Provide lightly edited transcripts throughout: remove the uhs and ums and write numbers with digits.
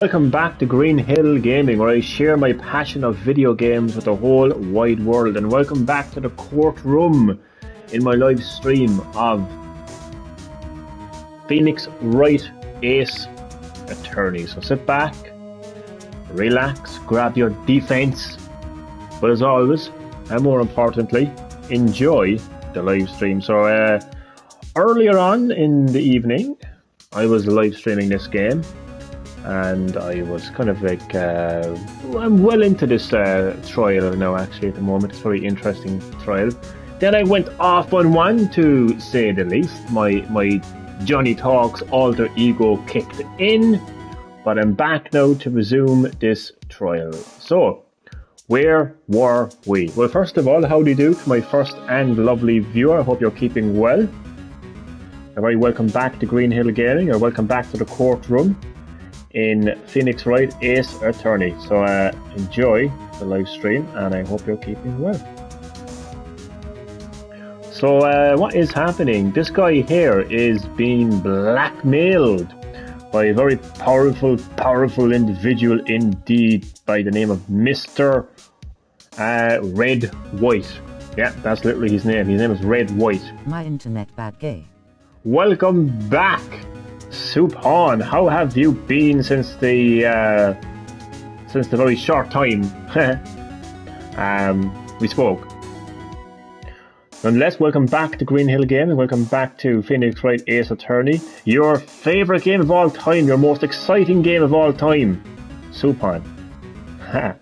Welcome back to Green Hill Gaming, where I share my passion of video games with the whole wide world. And welcome back to the courtroom in my live stream of Phoenix Wright Ace Attorney. So sit back, relax, grab your defense, but as always, and more importantly, enjoy the live stream. So earlier on in the evening, I was live streaming this game. And I was kind of like, I'm well into this trial now actually at the moment. It's a very interesting trial. Then I went off on one, to say the least. My Johnny Talks alter ego kicked in, but I'm back now to resume this trial. So, where were we? Well, first of all, how do you do to my first and lovely viewer? I hope you're keeping well. A very welcome back to Green Hill Gaming, or welcome back to the courtroom in Phoenix Wright Ace Attorney. So enjoy the live stream, and I hope you're keeping well. So what is happening? This guy here is being blackmailed by a very powerful individual indeed, by the name of Mr. Red White. Yeah, that's literally his name. His name is Red White. My internet bad gay. Welcome back, Suphan. How have you been since the very short time we spoke? Nonetheless, welcome back to Green Hill Gaming. Welcome back to Phoenix Wright Ace Attorney. Your favourite game of all time, your most exciting game of all time, Suphan. Yeah,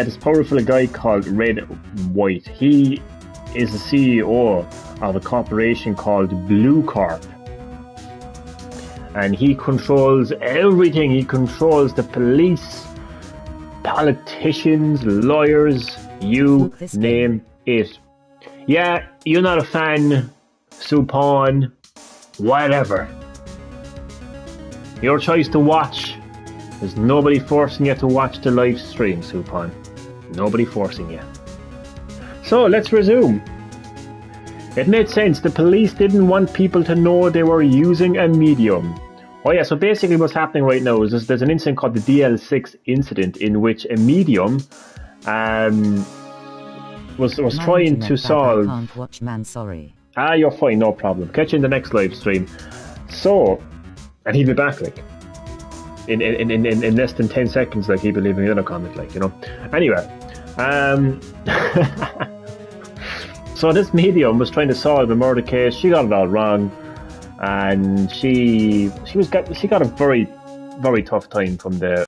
this powerful guy called Red White. He is the CEO of a corporation called Blue Corp. And he controls everything. He controls the police, politicians, lawyers, you name it. Yeah, you're not a fan, Suphan, whatever. Your choice to watch. There's nobody forcing you to watch the live stream, Suphan. Nobody forcing you. So, let's resume. It made sense. The police didn't want people to know they were using a medium. Oh yeah, so basically what's happening right now is there's an incident called the Dl6 Incident, in which a medium was trying to solve... I can't watch, man, sorry. Ah, you're fine, no problem. Catch you in the next live stream. So, and he'll be back, like, in less than 10 seconds, like, he'll be leaving another comment, like, you know. Anyway, so this medium was trying to solve a murder case. She got it all wrong, and she got a very tough time from there,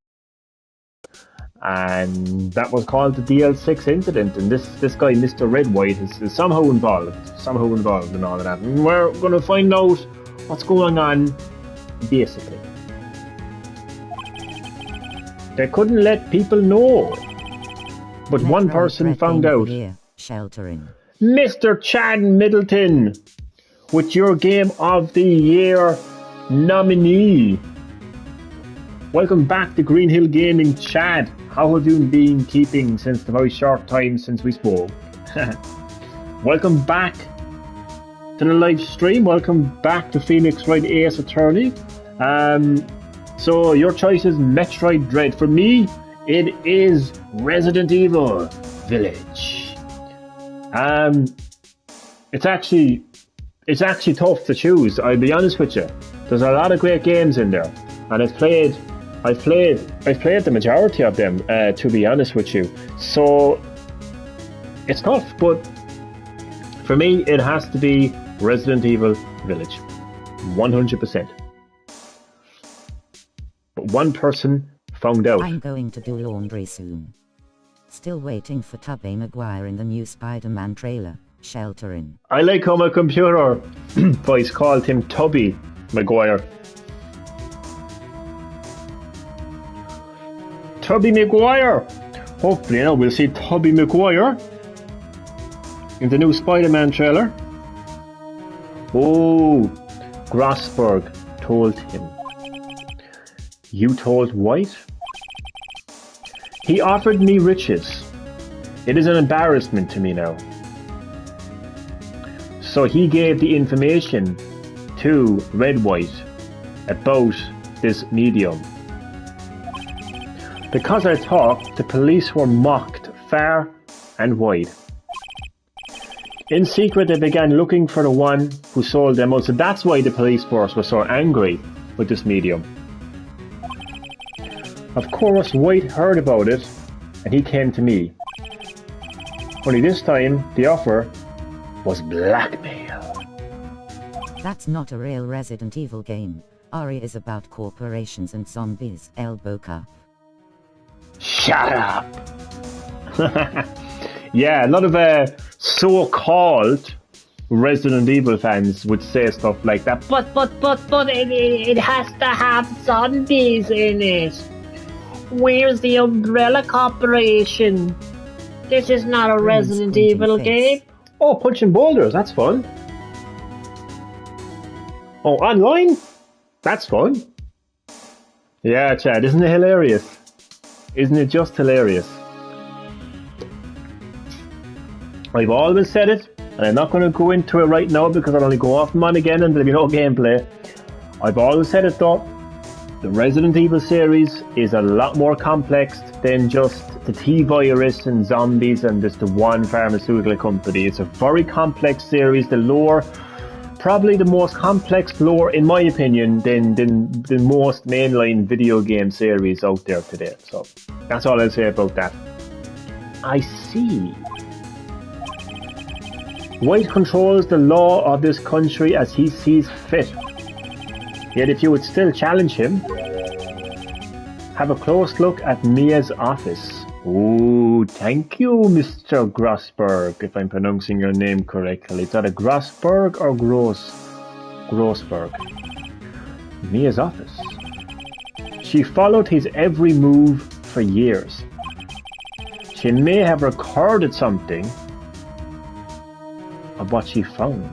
and that was called the Dl6 Incident. And this guy, Mr. Red White, is somehow involved in all of that. And we're going to find out what's going on. Basically, they couldn't let people know, but one person found out. Sheltering. Mr. Chad Middleton, with your Game of the Year nominee. Welcome back to Green Hill Gaming, Chad. How have you been keeping since the very short time since we spoke? Welcome back to the live stream. Welcome back to Phoenix Wright Ace Attorney. So your choice is Metroid Dread. For me, it is Resident Evil Village. It's actually tough to choose. I'll be honest with you. There's a lot of great games in there, and I've played the majority of them. To be honest with you, so it's tough. But for me, it has to be Resident Evil Village, 100%. But one person found out. I'm going to do laundry soon. Still waiting for Tobey Maguire in the new Spider-Man trailer. Sheltering. I like how my computer voice called him Tobey Maguire. Tobey Maguire! Hopefully now we'll see Tobey Maguire in the new Spider-Man trailer. Oh, Grossberg told him. You told White? He offered me riches. It is an embarrassment to me now. So he gave the information to Red White about this medium. Because I talked, the police were mocked far and wide. In secret, they began looking for the one who sold them out. So that's why the police force was so angry with this medium. Of course, Wright heard about it, and he came to me. Only this time, the offer was blackmail. That's not a real Resident Evil game. RE is about corporations and zombies. Elbow cup. Shut up! Yeah, a lot of so-called Resident Evil fans would say stuff like that. But it has to have zombies in it. Where's the Umbrella Corporation? This is not a Resident Evil game. Oh, punching boulders, that's fun. Oh, online? That's fun. Yeah, Chad, isn't it hilarious? Isn't it just hilarious? I've always said it, and I'm not going to go into it right now because I'll only go off and on again and there'll be no gameplay. I've always said it though, the Resident Evil series is a lot more complex than just the T-virus and zombies and just the one pharmaceutical company. It's a very complex series. The lore, probably the most complex lore in my opinion than most mainline video game series out there today. So that's all I'll say about that. I see. Wright controls the law of this country as he sees fit. Yet if you would still challenge him, have a close look at Mia's office. Oh, thank you, Mr. Grossberg, if I'm pronouncing your name correctly. Is that a Grossberg or Grossberg? Mia's office. She followed his every move for years. She may have recorded something of what she found.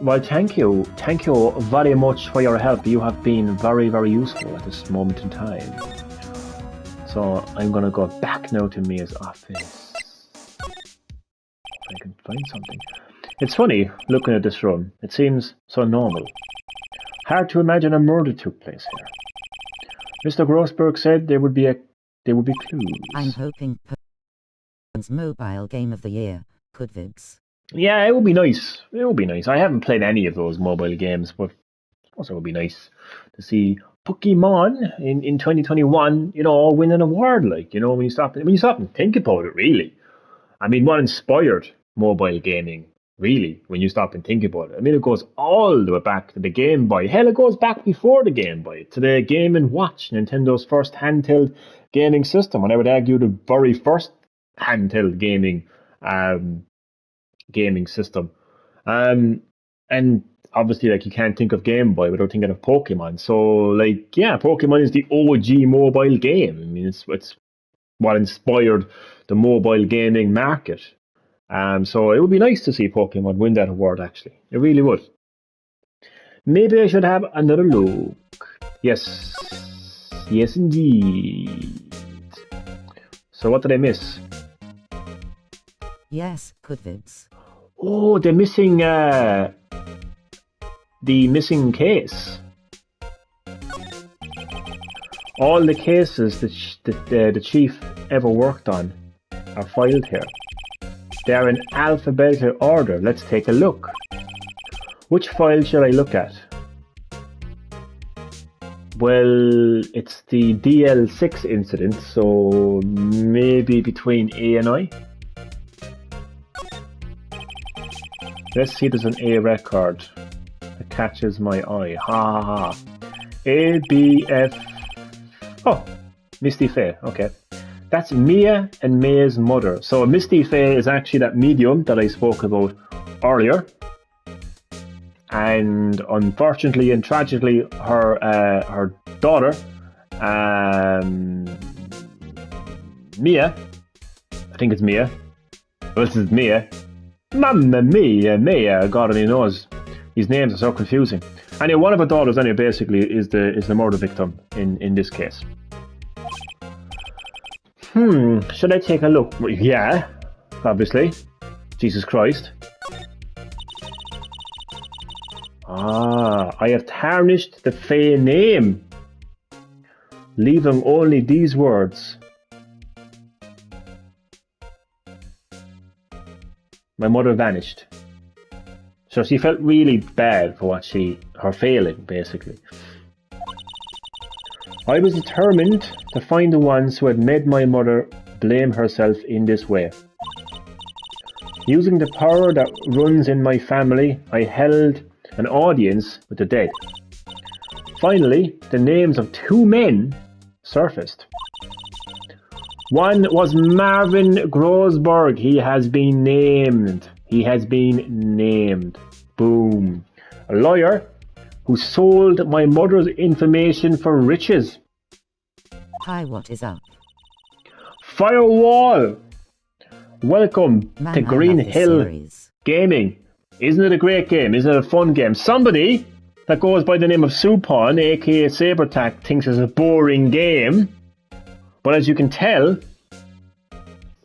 Well, thank you very much for your help. You have been very, very useful at this moment in time. So I'm gonna go back now to Mia's office. If I can find something. It's funny looking at this room. It seems so normal. Hard to imagine a murder took place here. Mr. Grossberg said there would be clues. I'm hoping mobile game of the year, Kudvids. Yeah, it would be nice. It would be nice. I haven't played any of those mobile games, but I suppose it would be nice to see Pokemon in 2021, you know, win an award. Like, you know, when you stop and think about it, really. I mean, what inspired mobile gaming, really, when you stop and think about it? I mean, it goes all the way back to the Game Boy. Hell, it goes back before the Game Boy, to the Game & Watch, Nintendo's first handheld gaming system, and I would argue the very first handheld gaming system. And obviously, like, you can't think of Game Boy without thinking of Pokemon. So, like, yeah, Pokemon is the OG mobile game. I mean, it's what inspired the mobile gaming market. So it would be nice to see Pokemon win that award, actually. It really would. Maybe I should have another look. Yes. Yes, indeed. So what did I miss? Yes, Kudvids. Oh, the missing case. All the cases that the chief ever worked on are filed here. They are in alphabetical order. Let's take a look. Which file should I look at? Well, it's the Dl6 incident, so maybe between A and I. Let's see, there's an A record that catches my eye. Ha ha ha. A, B, F. Oh, Misty Faye. Okay. That's Mia and Mia's mother. So Misty Faye is actually that medium that I spoke about earlier. And unfortunately and tragically, her daughter, Mia, I think it's Mia. Well, this is Mia. Mamma mia, Mia, God only knows. These names are so confusing. Anyway, one of her daughters, anyway, basically is the murder victim in this case. Should I take a look? Yeah, obviously. Jesus Christ. Ah, I have tarnished the Fae name, leaving only these words. My mother vanished. So she felt really bad for her failing, basically. I was determined to find the ones who had made my mother blame herself in this way. Using the power that runs in my family, I held an audience with the dead. Finally, the names of 2 men surfaced. One was Marvin Grosberg. He has been named. Boom. A lawyer who sold my mother's information for riches. Hi, what is up? Firewall! Welcome Man, to Green Hill Gaming. Isn't it a great game? Isn't it a fun game? Somebody that goes by the name of Supon, aka Sabertac, thinks it's a boring game. But as you can tell,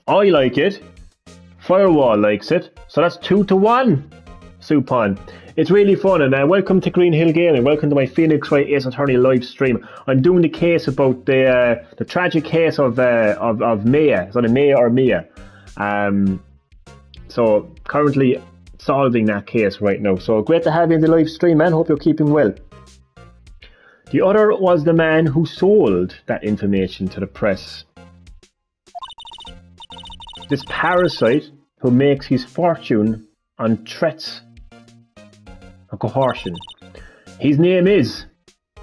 I like it. Firewall likes it. So that's 2-1, Supon. It's really fun, and welcome to Green Hill Gaming. Welcome to my Phoenix Wright Ace Attorney live stream. I'm doing the case about the tragic case of Mia. Is that a Mia or Mia? So currently solving that case right now. So great to have you in the live stream, man. Hope you're keeping well. The other was the man who sold that information to the press. This parasite who makes his fortune on threats and coercion. His name is...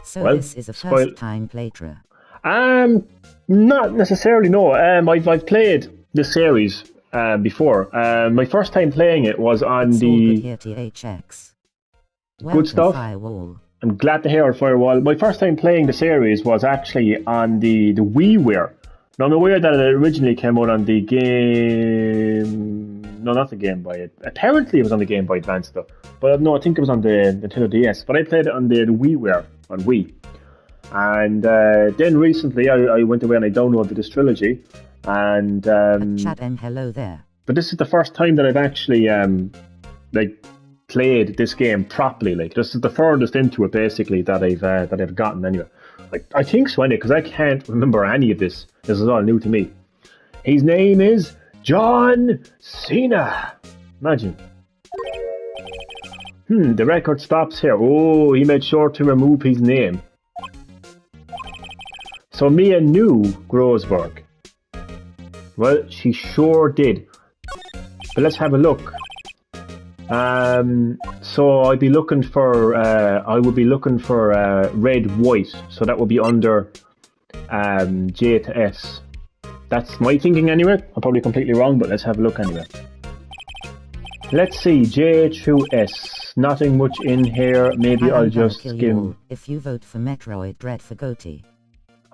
So well, this is a first-time playthrough? Not necessarily, no. I've played the series before. My first time playing it was on the... Good stuff. Firewall. I'm glad to hear Firewall. My first time playing the series was actually on the WiiWare. Now I'm aware that it originally came out on the game... No, not the Game Boy. Apparently it was on the Game Boy Advance though. But no, I think it was on the Nintendo DS. But I played it on the WiiWare, on Wii. And then recently I went away and I downloaded this trilogy. And... Chat and hello there. But this is the first time that I've actually played this game properly. Like, this is the furthest into it basically that I've gotten anyway. I think so anyway, because I can't remember any of this. This is all new to me. His name is John Cena. Imagine. The record stops here. Oh, he made sure to remove his name. So Mia knew Grosberg. Well, she sure did. But let's have a look. So I'd be looking for, I would be looking for red, white. So that would be under J to S. That's my thinking anyway. I'm probably completely wrong, but let's have a look anyway. Let's see, J through S. Nothing much in here. Maybe I'll just skim. If you vote for Metroid Dread for GOTY.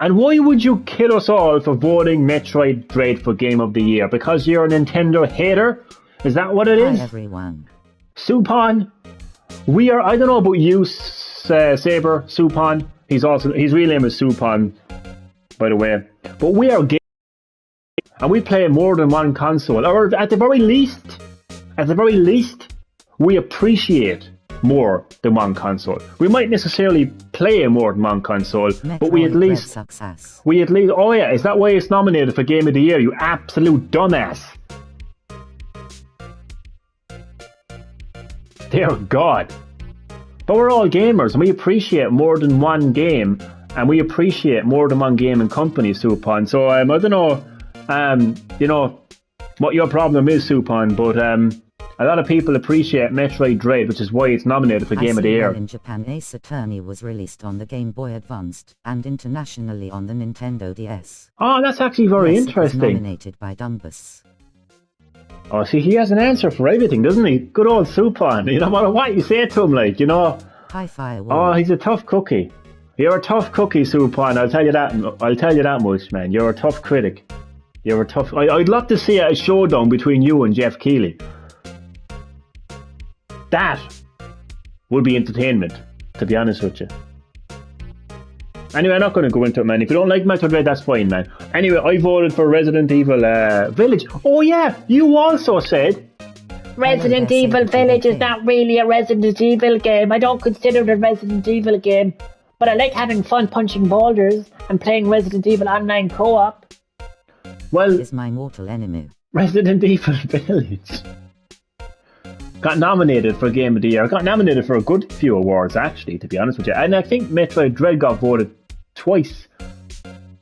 And why would you kill us all for voting Metroid Dread for Game of the Year? Because you're a Nintendo hater? Is that what it is? Hi everyone. Supon, we are, I don't know about you, Saber, Supon. His real name is Supon, by the way. But we are gamers, and we play more than one console. Or at the very least, we appreciate more than one console. We might necessarily play more than one console, but we at least, oh yeah, is that why it's nominated for Game of the Year, you absolute dumbass? Dear God. But we're all gamers and we appreciate more than one game, and we appreciate more than one game and company, Supon. So I don't know, you know, what your problem is, Supon, but a lot of people appreciate Metroid Dread, which is why it's nominated for Game of the Year. In Japan, Ace Attorney was released on the Game Boy Advanced and internationally on the Nintendo DS. Oh, that's actually very interesting. It was nominated by Dumbus. Oh, see, he has an answer for everything, doesn't he? Good old Supon. You know, no matter what you say to him, like, you know. Hi-Fi. Oh, he's a tough cookie. You're a tough cookie, Supon. I'll tell you that much, man. You're a tough critic. You're a tough... I'd love to see a showdown between you and Jeff Keighley. That would be entertainment, to be honest with you. Anyway, I'm not going to go into it, man. If you don't like Metroid Dread, that's fine, man. Anyway, I voted for Resident Evil Village. Oh yeah, you also said Resident there, Evil Sega Village is TV. not really a Resident Evil game. I don't consider it a Resident Evil game. But I like having fun punching boulders and playing Resident Evil Online co-op. Well, Is my mortal enemy. Resident Evil Village got nominated for Game of the Year. Got nominated for a good few awards, actually, to be honest with you. And I think Metroid Dread got voted twice.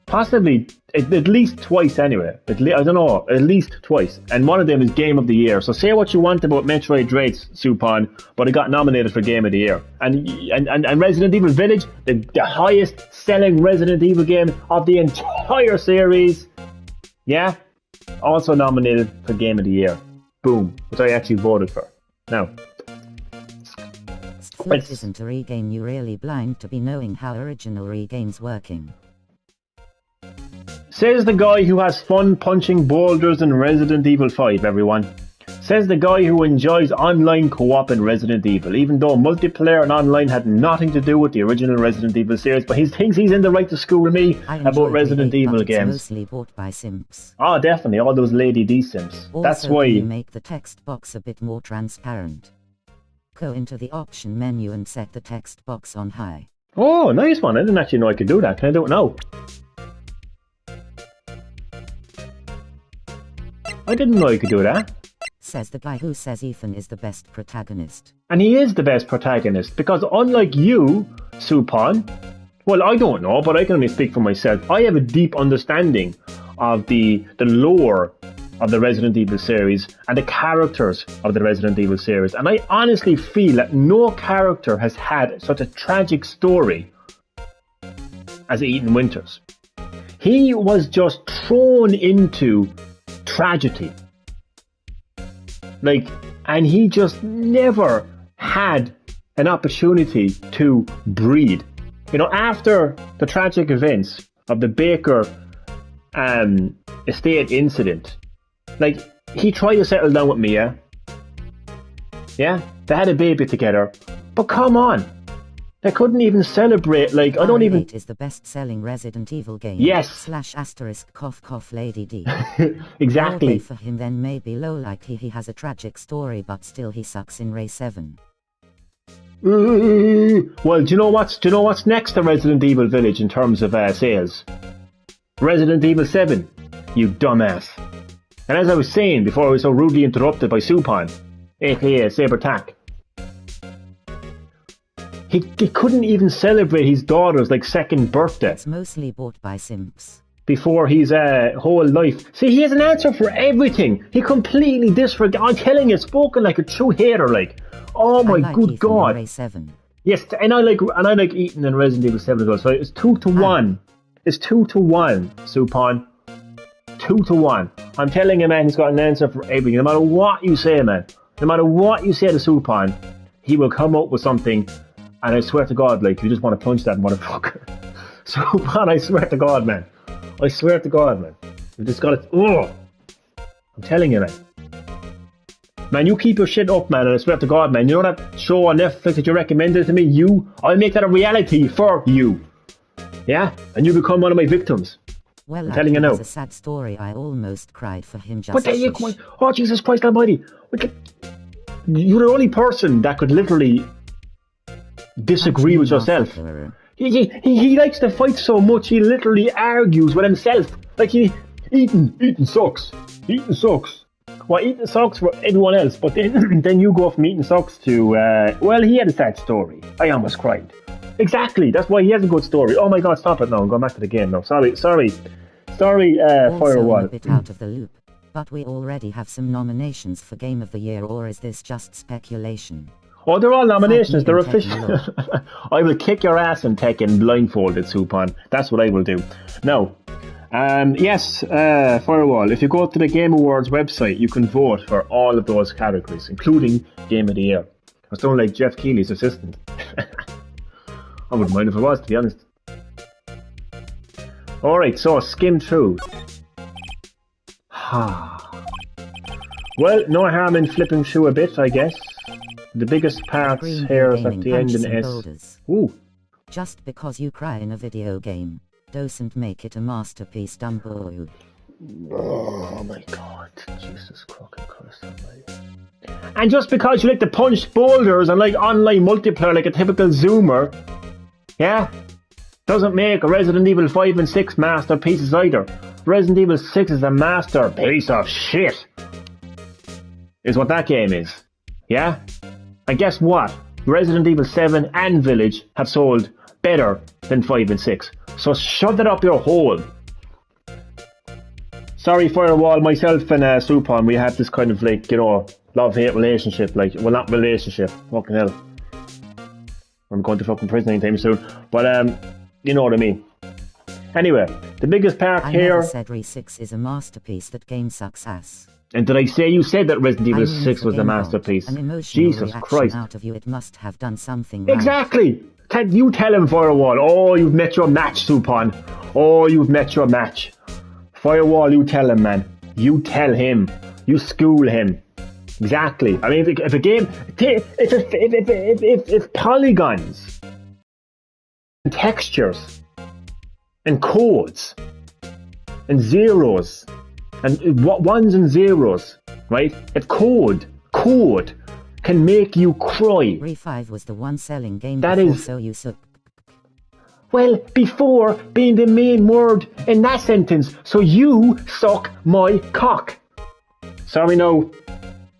Possibly, at least twice anyway. I don't know, at least twice. And one of them is Game of the Year. So say what you want about Metroid Dread, Supon, but it got nominated for Game of the Year. And Resident Evil Village, the highest selling Resident Evil game of the entire series. Yeah, also nominated for Game of the Year. Boom, which I actually voted for. Now, Food isn't a regame, you're really blind to be knowing how original regame's working. says the guy who has fun punching boulders in Resident Evil 5, everyone. Says the guy who enjoys online co-op in Resident Evil, even though multiplayer and online had nothing to do with the original Resident Evil series, but he thinks he's in the right to school with me about Resident Evil games. Mostly bought by simps. Oh, definitely, all those Lady D simps. Also, that's why you make the text box a bit more transparent. Go into the option menu and set the text box on high. Oh, nice one. I didn't actually know I could do that. Can I do it now? I didn't know I could do that. Says the guy who says Ethan is the best protagonist. And he is the best protagonist, because unlike you, Supon, well, I don't know, but I can only speak for myself. I have a deep understanding of the lore of the Resident Evil series and the characters of the Resident Evil series. And I honestly feel that no character has had such a tragic story as Ethan Winters. He was just thrown into tragedy. And he just never had an opportunity to breathe. You know, after the tragic events of the Baker estate incident, he tried to settle down with Mia. Yeah, they had a baby together. But come on, they couldn't even celebrate. I don't even. Is the best-selling Resident Evil game. Yes. / cough cough Lady D. Exactly. For him then may be low, like he has a tragic story, but still he sucks in Ray 7. Well, do you know what's next to Resident Evil Village in terms of sales? Resident Evil 7. You dumbass. And as I was saying before I was so rudely interrupted by Supon, aka Saber Tack, he couldn't even celebrate his daughter's second birthday. It's mostly bought by simps. Before his whole life. See, he has an answer for everything. He completely disregards. I'm telling you, spoken like a true hater. Oh my good Ethan God. In Ray 7. Yes, and I like Ethan and Resident Evil 7 as well. So it's 2-1. It's 2-1, Supon. 2-1. I'm telling you, man, he's got an answer for everything. No matter what you say, man. No matter what you say to Supon, he will come up with something. And I swear to God, you just want to punch that motherfucker. Supon, I swear to God, man. I swear to God, man. You just gotta. Oh! I'm telling you, man. Man, you keep your shit up, man, and I swear to God, man. You know that show on Netflix that you recommended to me? I'll make that a reality for you. Yeah? And you become one of my victims. Well, I'm telling you now. It's a sad story. I almost cried for him just. But there you go. Oh, Jesus Christ Almighty. You're the only person that could literally disagree with yourself. He likes to fight so much, he literally argues with himself. Eaton sucks. Eaton sucks. Well, Eaton sucks for everyone else, but then you go from Eaton sucks to, well, he had a sad story. I almost cried. Exactly, that's why he has a good story. Oh my God, stop it now, I'm going back to the game now. Sorry, Firewall. I'm a bit out of the loop, but we already have some nominations for Game of the Year, or is this just speculation? Oh, they're all nominations. They're official. I will kick your ass in Tekken blindfolded, Supon. That's what I will do. Now, yes, Firewall, if you go to the Game Awards website, you can vote for all of those categories, including Game of the Year. I sound like Jeff Keighley's assistant. I wouldn't mind if it was, to be honest. Alright, so skim through. Well, no harm in flipping through a bit, I guess. The biggest parts here is at the end in S. Ooh. Just because you cry in a video game doesn't make it a masterpiece, Dumbo. Oh my god, Jesus fucking Christ almighty. And just because you like to punch boulders and like online multiplayer like a typical Zoomer, yeah, doesn't make Resident Evil 5 and 6 masterpieces either. Resident Evil 6 is a masterpiece of shit, is what that game is. Yeah? And guess what? Resident Evil 7 and Village have sold better than 5 and 6. So shove it up your hole. Sorry, Firewall, myself and Supon, we have this kind of like, you know, love-hate relationship. Like, well, not relationship. Fucking hell. I'm going to fucking prison anytime soon. But, you know what I mean. Anyway, the biggest part here... I never said Re 6 is a masterpiece that gained success. And did I say you said that Resident Evil 6 was a masterpiece? An emotional Jesus Christ. Out of you, it must have done something right. Exactly! You tell him, Firewall. Oh, you've met your match, Supon. Oh, you've met your match. Firewall, you tell him, man. You tell him. You school him. Exactly. I mean, if a game... If polygons and textures and codes and zeros and ones and zeros, right? If code can make you cry. Re 5 was the one selling game that before, is, so you suck. Well, before being the main word in that sentence, so you suck my cock. Sorry, no,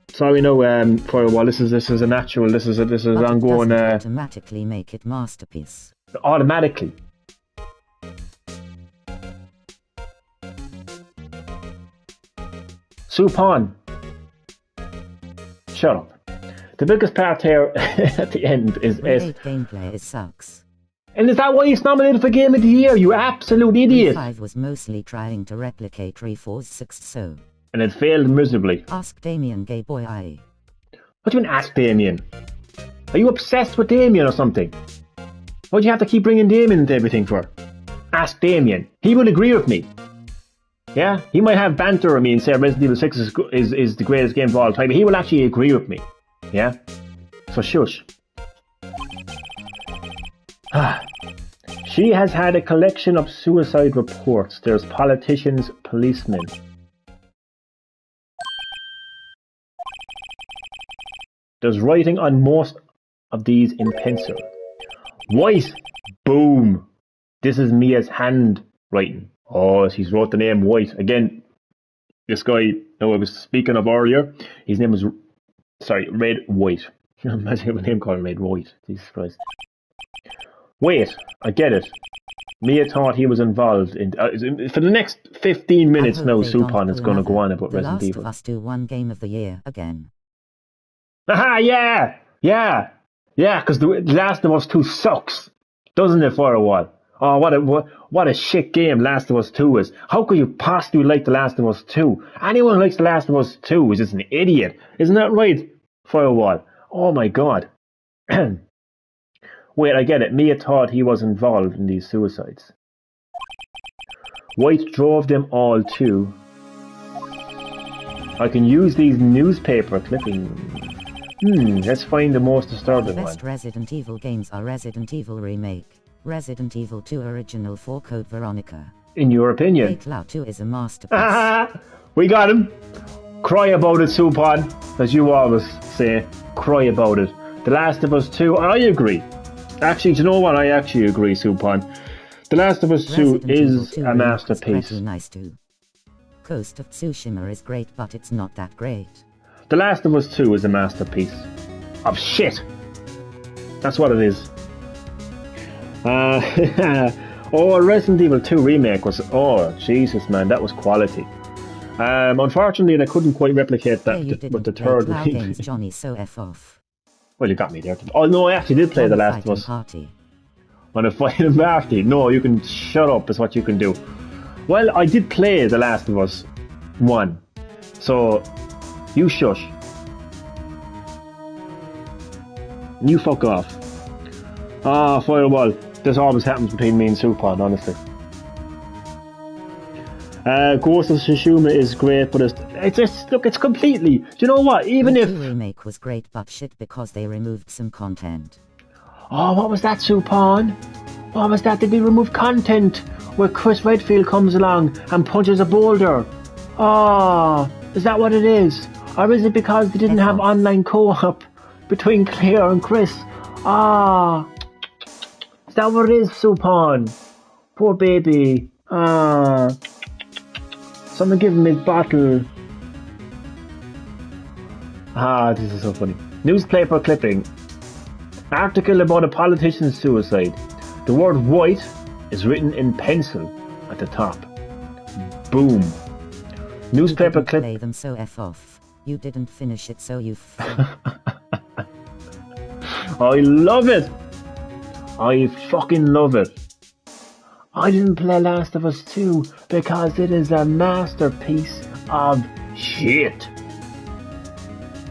Firewall. This is a natural. This is ongoing. But it doesn't automatically make it masterpiece. Automatically. Supon. Shut up. The biggest part here at the end is gameplay. It sucks. And is that why it's nominated for Game of the Year, you absolute idiot? Re 5 was mostly trying to replicate Re 4's 6th so. And it failed miserably. Ask Damien, gay boy. What do you mean ask Damien? Are you obsessed with Damien or something? What do you have to keep bringing Damien into everything for? Ask Damien. He will agree with me. Yeah? He might have banter with me and say Resident Evil 6 is the greatest game of all time, but he will actually agree with me. Yeah? So shush. She has had a collection of suicide reports. There's politicians, policemen. There's writing on most of these in pencil. White! Boom! This is Mia's handwriting. Oh, she's wrote the name White. Again, this guy, I was speaking of earlier, his name was, Red White. Imagine a name called Red White. Jesus Christ. Wait, I get it. Mia thought he was involved in... for the next 15 minutes now, Supon is going to go on about Resident Evil. The Last of Us 2 won Game of the Year again. Aha, yeah! Yeah! Yeah, because The Last of Us 2 sucks. Doesn't it, for a while? Oh, what a shit game Last of Us 2 is. How could you possibly like The Last of Us 2? Anyone who likes The Last of Us 2 is just an idiot. Isn't that right, for a while? Oh my god. Wait, I get it. Mia thought he was involved in these suicides. White drove them all too. I can use these newspaper clippings. Let's find the most disturbing one. Best Resident Evil games are Resident Evil Remake, Resident Evil 2 Original 4 Code Veronica. In your opinion? Fake Law 2 is a masterpiece. We got him! Cry about it, Supon. As you always say, cry about it. The Last of Us 2, I agree. Actually, do you know what? I actually agree, Supon. The Last of Us 2 is a masterpiece. Pretty nice too. Ghost of Tsushima is great, but it's not that great. The Last of Us 2 is a masterpiece of shit. That's what it is. Oh, Resident Evil 2 remake was... Oh, Jesus, man, that was quality. Unfortunately, I couldn't quite replicate that with the third remake. Games, Johnny, so F off. Well, you got me there. Oh, no, I actually did play The Last of Us. Party. On a fighting party. No, you can shut up is what you can do. Well, I did play The Last of Us 1. So, you shush. You fuck off. Ah, Firewall. This always happens between me and Supon, honestly. Ghost of Tsushima is great, but it's just, look, it's completely... Do you know what? Even if... The remake was great, but shit because they removed some content. Oh, what was that, Supon? What was that? Did they remove content? where Chris Redfield comes along and punches a boulder. Oh, is that what it is? Or is it because they didn't have online co-op between Claire and Chris? Ah, is that what it is, Supon? Poor baby. Ah, someone give him his bottle. Ah, this is so funny. Newspaper clipping. Article about a politician's suicide. The word Wright is written in pencil at the top. Boom. Newspaper clip. Play them, so F off. You didn't finish it, so you I love it. I fucking love it. I didn't play Last of Us 2 because it is a masterpiece of shit.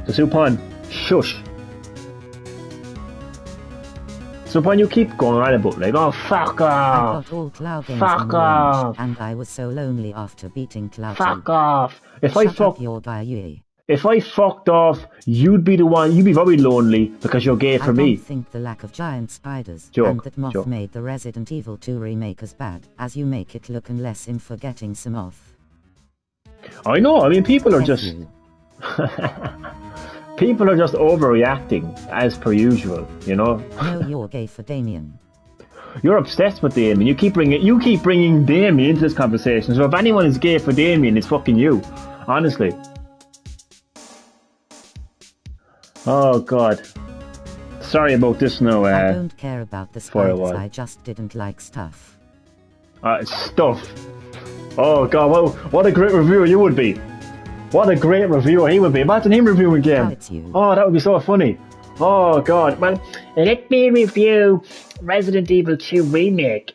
So Supon, shush. Supon, you keep going on about like, oh fuck off. I got all Cloud games Fuck on off. launch, and I was so lonely after beating Cloud. Fuck off. If I fucked off, you'd be the one. You'd be very lonely because you're gay for me. I don't think the lack of giant spiders Joke, and that moth joke. made the Resident Evil 2 remake as bad as you make it look, unless in forgetting some moth. I know. I mean, people are F just you. people are just overreacting as per usual. You know. No, you're gay for Damien. You're obsessed with Damien. You keep bringing Damien into this conversation. So if anyone is gay for Damien, it's fucking you. Honestly. Oh God. Sorry about this now. I don't care about the spiders, I just didn't like stuff. Stuff. Oh God, what a great reviewer you would be. What a great reviewer he would be. Imagine him reviewing game. It's you. Oh, that would be so funny. Oh God, man. Let me review Resident Evil 2 Remake.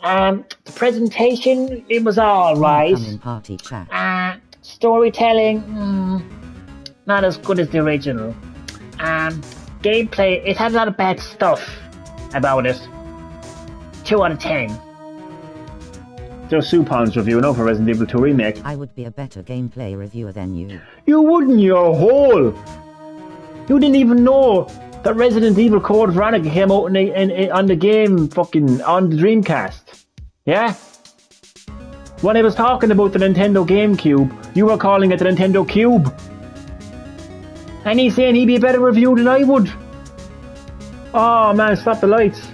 The presentation, it was alright. Incoming party chat. Storytelling, not as good as the original. Gameplay, it had a lot of bad stuff about it. 2 out of 10. There's Supon's review now for Resident Evil 2 Remake. I would be a better gameplay reviewer than you. You wouldn't, you hole! You didn't even know that Resident Evil Code Veronica came out on the game fucking on the Dreamcast. Yeah? When I was talking about the Nintendo GameCube, you were calling it the Nintendo Cube. And he's saying he'd be a better review than I would. Oh man, stop the lights.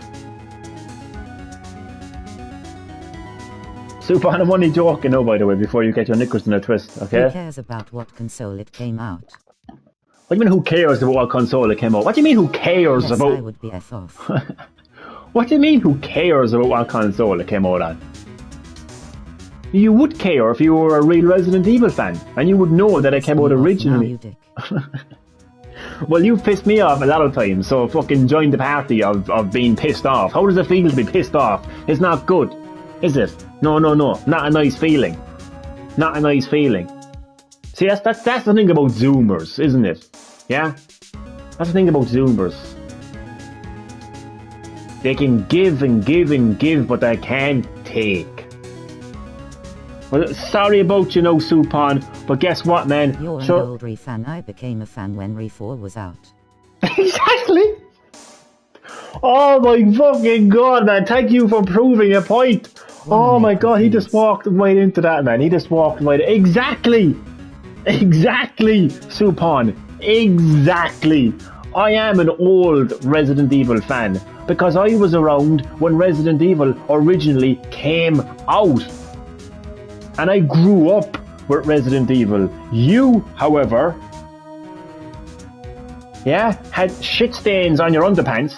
Supon, I'm only joking now, by the way, before you get your knickers in a twist, okay? Who cares about what console it came out? What do you mean who cares about what console it came out? What do you mean who cares Yes, about... I would be F off. What do you mean who cares about what console it came out on? You would care if you were a real Resident Evil fan, and you would know that it came out originally. Now, you dick. Well, you've pissed me off a lot of times, so fucking join the party of being pissed off. How does it feel to be pissed off? It's not good, is it? No. Not a nice feeling. Not a nice feeling. See, that's the thing about Zoomers, isn't it? Yeah? That's the thing about Zoomers. They can give and give and give, but they can't take. Well, sorry about you, Supon, but guess what, man? You're an old Re fan. I became a fan when Re 4 was out. Exactly! Oh my fucking God, man, thank you for proving a point. Oh my God, he just walked right into that, man. He just walked right... Exactly! Exactly, Supon. Exactly. I am an old Resident Evil fan because I was around when Resident Evil originally came out. And I grew up with Resident Evil. You, however, had shit stains on your underpants,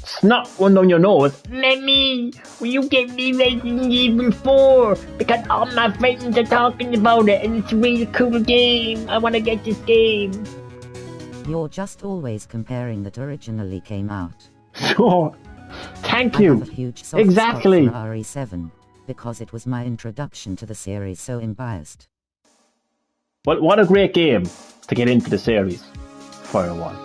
snot one down your nose. Mommy, will you get me Resident Evil 4? Because all my friends are talking about it and it's a really cool game. I want to get this game. You're just always comparing that originally came out. So, thank you. I have a huge soft Exactly. spot for RE7. Because it was my introduction to the series, so unbiased. Well, what a great game to get into the series for a while.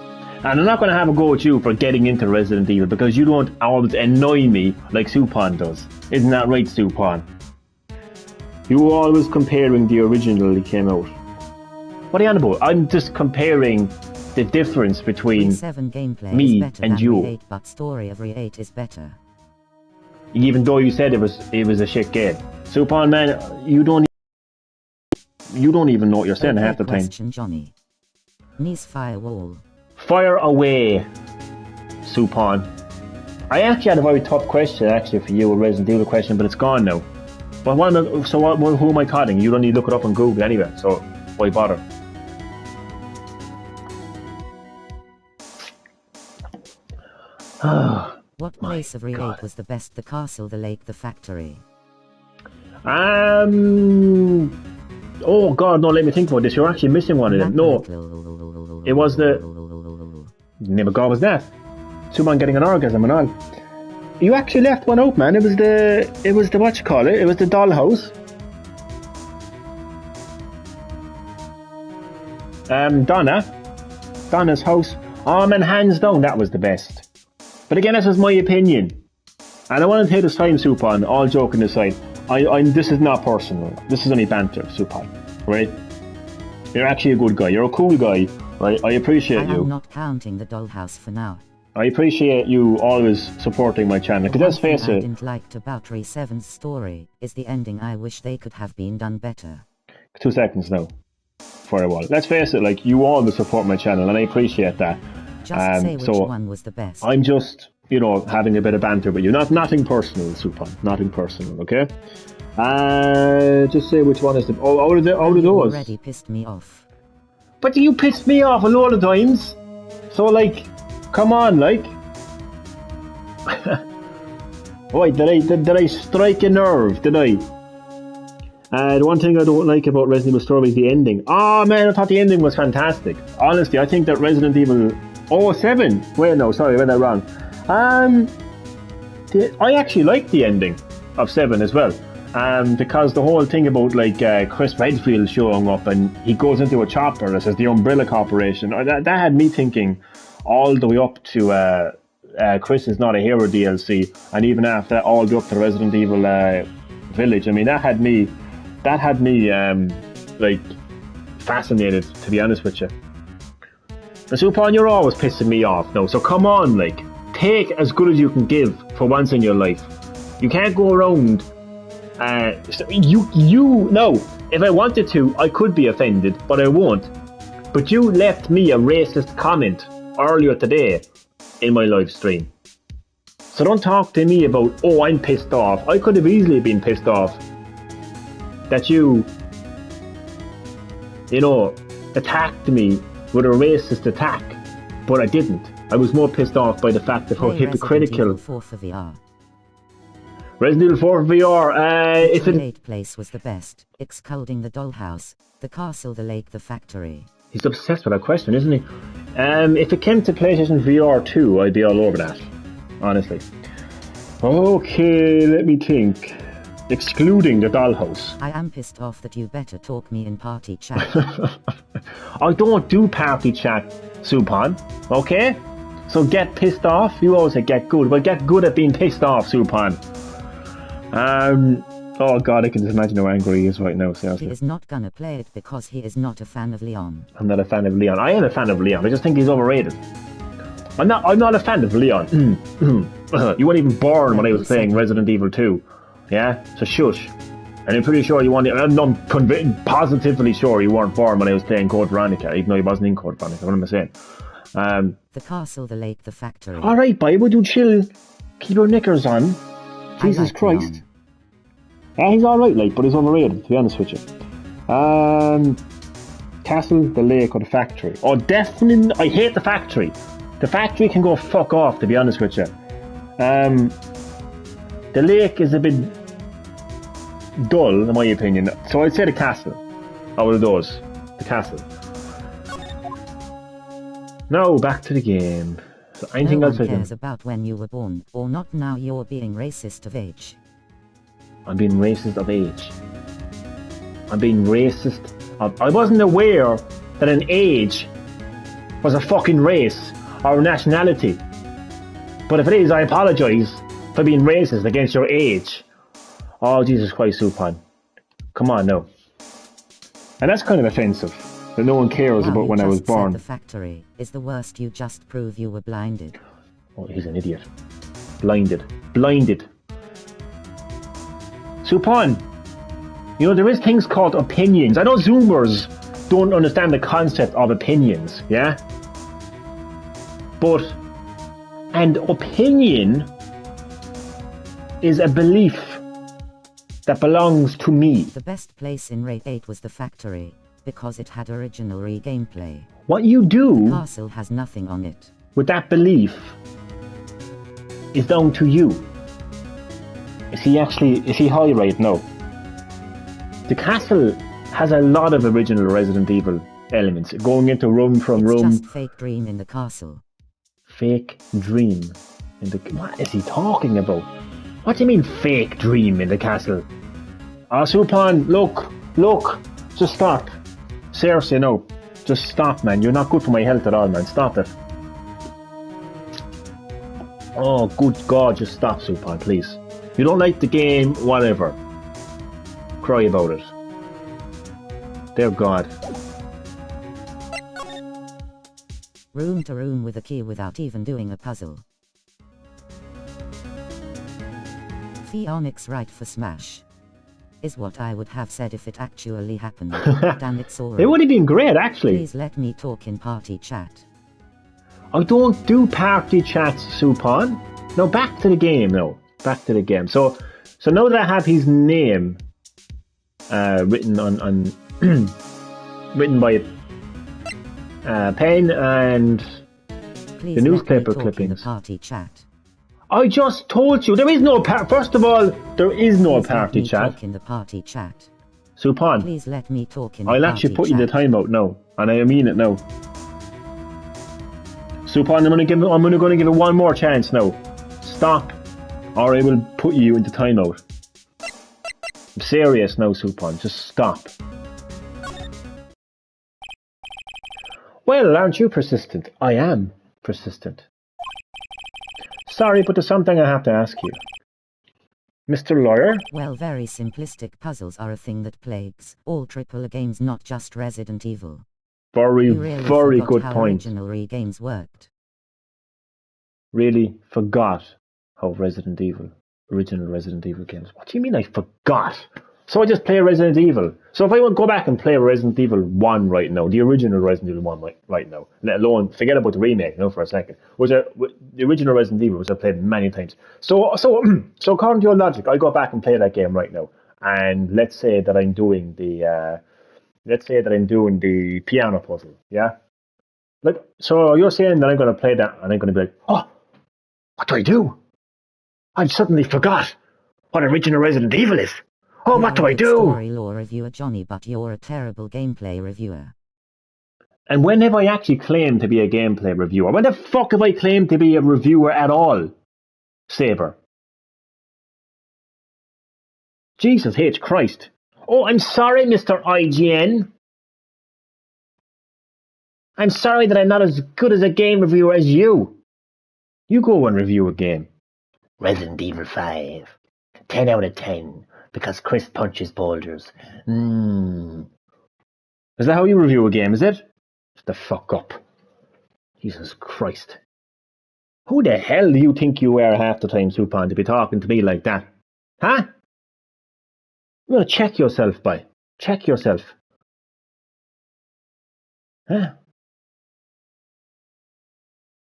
And I'm not going to have a go at you for getting into Resident Evil because you don't always annoy me like Supon does. Isn't that right, Supon? You were always comparing the original that came out. What are you on about? I'm just comparing the difference between Re7 gameplay me is better and than you. Re8, but story of Re8 is better. Even though you said it was a shit game. Supon, man, you don't even know what you're saying half the time. Question, Johnny. Knees firewall. Fire away, Supon. I actually had a very tough question actually for you, a Resident Evil question, but it's gone now. But who am I calling? You don't need to look it up on Google anyway, so why bother? What place of Wright was the best? The castle, the lake, the factory? Oh God, no, let me think about this. You're actually missing one of them. No. It was the name of God was that. Someone getting an orgasm and all. You actually left one out, man. It was the what you call it? It was the dollhouse. Donna's house. Oh man, hands down, that was the best. But again, this is my opinion, and I want to take this time, Supon. All joking aside, this is not personal. This is only banter, Supon. Right? You're actually a good guy. You're a cool guy. Right? I appreciate you. I'm not counting the dollhouse for now. I appreciate you always supporting my channel. Because let's face it. What I didn't like about Re 7's story is the ending. I wish they could have been done better. 2 seconds now. For a while. Let's face it. Like, you always support my channel, and I appreciate that. Just say which one was the best. I'm just, having a bit of banter with you. Nothing personal, Supon. Nothing personal, okay? Just say which one is the... out of those. You already pissed me off. But you pissed me off a lot of times. So, like, come on, like. Wait, did I strike a nerve? Did I? The one thing I don't like about Resident Evil Story is the ending. Oh man, I thought the ending was fantastic. Honestly, I think that Resident Evil 7. Wait, no, sorry, I read that wrong. I actually liked the ending of 7 as well. Because the whole thing about Chris Redfield showing up and he goes into a chopper that says the Umbrella Corporation, that had me thinking all the way up to Chris is not a hero DLC, and even after that, all the way up to Resident Evil Village. I mean, that had me fascinated, to be honest with you. And Supon, you're always pissing me off now, so come on, take as good as you can give for once in your life. You can't go around. No, if I wanted to, I could be offended, but I won't. But you left me a racist comment earlier today in my live stream. So don't talk to me about, I'm pissed off. I could have easily been pissed off that you attacked me with a racist attack, but I didn't. I was more pissed off by the fact of how hypocritical. Resident Evil 4 for VR. Resident Evil 4 for VR. The late place was the best. Excluding the dollhouse, the castle, the lake, the factory. He's obsessed with that question, isn't he? If it came to PlayStation VR 2, I'd be all over that. Honestly. Okay, let me think. Excluding the dollhouse. I am pissed off that you better talk me in party chat. I don't do party chat, Supon. Okay? So get pissed off. You always say get good. Well, get good at being pissed off, Supon. Oh god, I can just imagine how angry he is right now, seriously. He is not gonna play it because he is not a fan of Leon. I'm not a fan of Leon. I am a fan of Leon. I just think he's overrated. I'm not a fan of Leon. You weren't even born when I was playing Resident Evil 2. Yeah? So shush. And I'm pretty sure I'm positively sure you weren't born when I was playing Code Veronica, even though he wasn't in Code Veronica. What am I saying? The castle, the lake, the factory. Alright, boy, would you chill? Keep your knickers on. Jesus Christ. Yeah, he's alright, but he's overrated, to be honest with you. Castle, the lake, or the factory? Oh, definitely, I hate the factory. The factory can go fuck off, to be honest with you. The lake is a bit dull, in my opinion. So I'd say the castle. Out of those. The castle. Now, back to the game. So anything no else one cares about when you were born, or not now you're being racist of age. I'm being racist of age. I'm being racist of... I wasn't aware that an age was a fucking race or a nationality. But if it is, I apologise for being racist against your age. Oh, Jesus Christ, Supon. Come on, no. And that's kind of offensive, that no one cares about when I was born. The factory is the worst. You just prove you were blinded. Oh, he's an idiot. Blinded. Blinded. Supon, you know, there is things called opinions. I know Zoomers don't understand the concept of opinions, yeah? But an opinion is a belief that belongs to me. The best place in Wright 8 was the factory, because it had original gameplay. What you do The castle has nothing on it. with that belief is down to you. Is he high right now? The castle has a lot of original Resident Evil elements, going into room from It's room. just fake dream in the castle. Fake dream in the... What is he talking about? What do you mean fake dream in the castle? Supon, look, just stop. Seriously, no. Just stop, man. You're not good for my health at all, man. Stop it. Oh, good God, just stop, Supon, please. You don't like the game, whatever. Cry about it. Dear God. Room to room with a key without even doing a puzzle. Phoenix right for smash. Is what I would have said if it actually happened. Damn it, sorry. It would have been great, actually. Please let me talk in party chat. I don't do party chats, Supon. No, back to the game, no. Back to the game. So now that I have his name written on written by a pen and Please the newspaper let me talk in clippings. the party chat. I just told you there is no first of all, there is no Please party let me chat. talk in the party chat. Supon, Please let me talk in the I'll party actually put you in the chat. timeout now, and I mean it now. Supon, I'm gonna give it one more chance now. Stop, or I will put you into timeout. I'm serious now, Supon. Just stop. Well, aren't you persistent? I am persistent. Sorry, but there's something I have to ask you. Mr. Lawyer? Well, very simplistic puzzles are a thing that plagues all AAA games, not just Resident Evil. Very, You really very forgot good how point. original games worked. Really forgot how original Resident Evil games. What do you mean I forgot? So I just play Resident Evil. So if I would go back and play Resident Evil 1 right now, the original Resident Evil 1 right now, let alone, forget about the remake, for a second, the original Resident Evil, which I've played many times. So according to your logic, I go back and play that game right now, and let's say that I'm doing the piano puzzle, yeah? Like, so you're saying that I'm going to play that, and I'm going to be like, oh, what do I do? I suddenly forgot what original Resident Evil is. Oh, what do I do? Story lore reviewer Johnny, but you're a terrible gameplay reviewer. And when have I actually claimed to be a gameplay reviewer? When the fuck have I claimed to be a reviewer at all? Saber. Jesus H. Christ. Oh, I'm sorry, Mr. IGN. I'm sorry that I'm not as good as a game reviewer as you. You go and review a game. Resident Evil 5. 10 out of 10. Because Chris punches boulders. Is that how you review a game, is it? Shut the fuck up. Jesus Christ. Who the hell do you think you are half the time, Supon, to be talking to me like that? Huh? You gotta check yourself, boy. Check yourself. Huh?